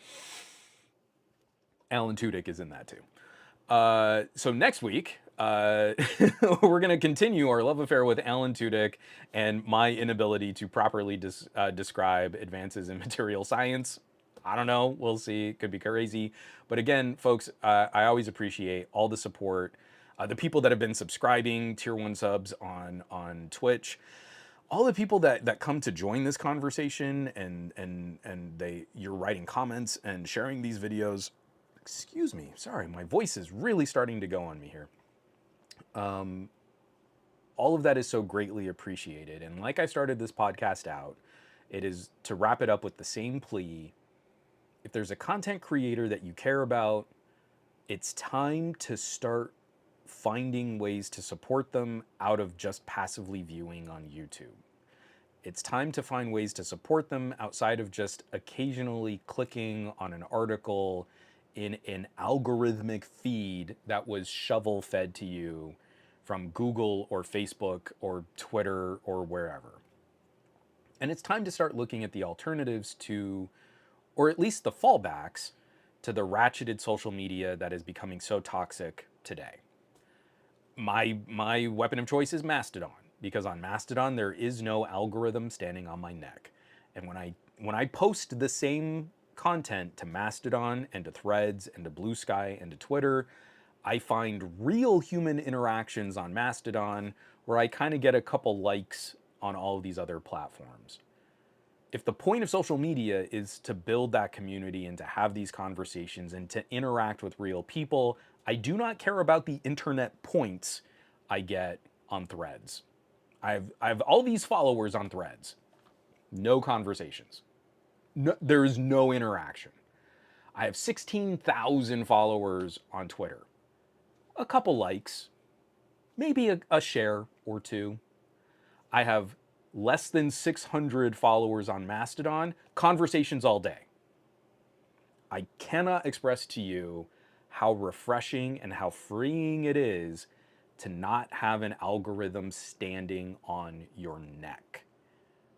Alan Tudyk is in that too. So next week, we're going to continue our love affair with Alan Tudyk and my inability to properly describe advances in material science. I don't know. We'll see. It could be crazy. But again, folks, I always appreciate all the support. The people that have been subscribing, tier 1 subs on Twitch. All the people that come to join this conversation, and you're writing comments and sharing these videos. Excuse me, sorry, my voice is really starting to go on me here. All of that is so greatly appreciated. And like I started this podcast out, it is to wrap it up with the same plea. If there's a content creator that you care about, it's time to start finding ways to support them out of just passively viewing on YouTube. It's time to find ways to support them outside of just occasionally clicking on an article in an algorithmic feed that was shovel fed to you from Google or Facebook or Twitter or wherever. And it's time to start looking at the alternatives to, or at least the fallbacks to, the ratcheted social media that is becoming so toxic today. My weapon of choice is Mastodon, because on Mastodon there is no algorithm standing on my neck. And when I post the same content to Mastodon and to Threads and to Blue Sky and to Twitter, I find real human interactions on Mastodon where I kind of get a couple likes on all of these other platforms. If the point of social media is to build that community and to have these conversations and to interact with real people, I do not care about the internet points I get on Threads. I have all these followers on Threads. No conversations. No, there is no interaction. I have 16,000 followers on Twitter. A couple likes, maybe a share or two. I have less than 600 followers on Mastodon. Conversations all day. I cannot express to you how refreshing and how freeing it is to not have an algorithm standing on your neck,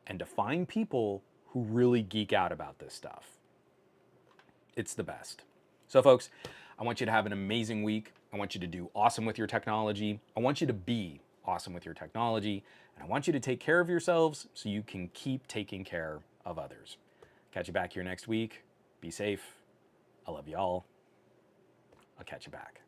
and to find people who really geek out about this stuff. It's the best. So folks, I want you to have an amazing week. I want you to do awesome with your technology. I want you to be awesome with your technology. And I want you to take care of yourselves so you can keep taking care of others. Catch you back here next week. Be safe. I love you all. I'll catch you back.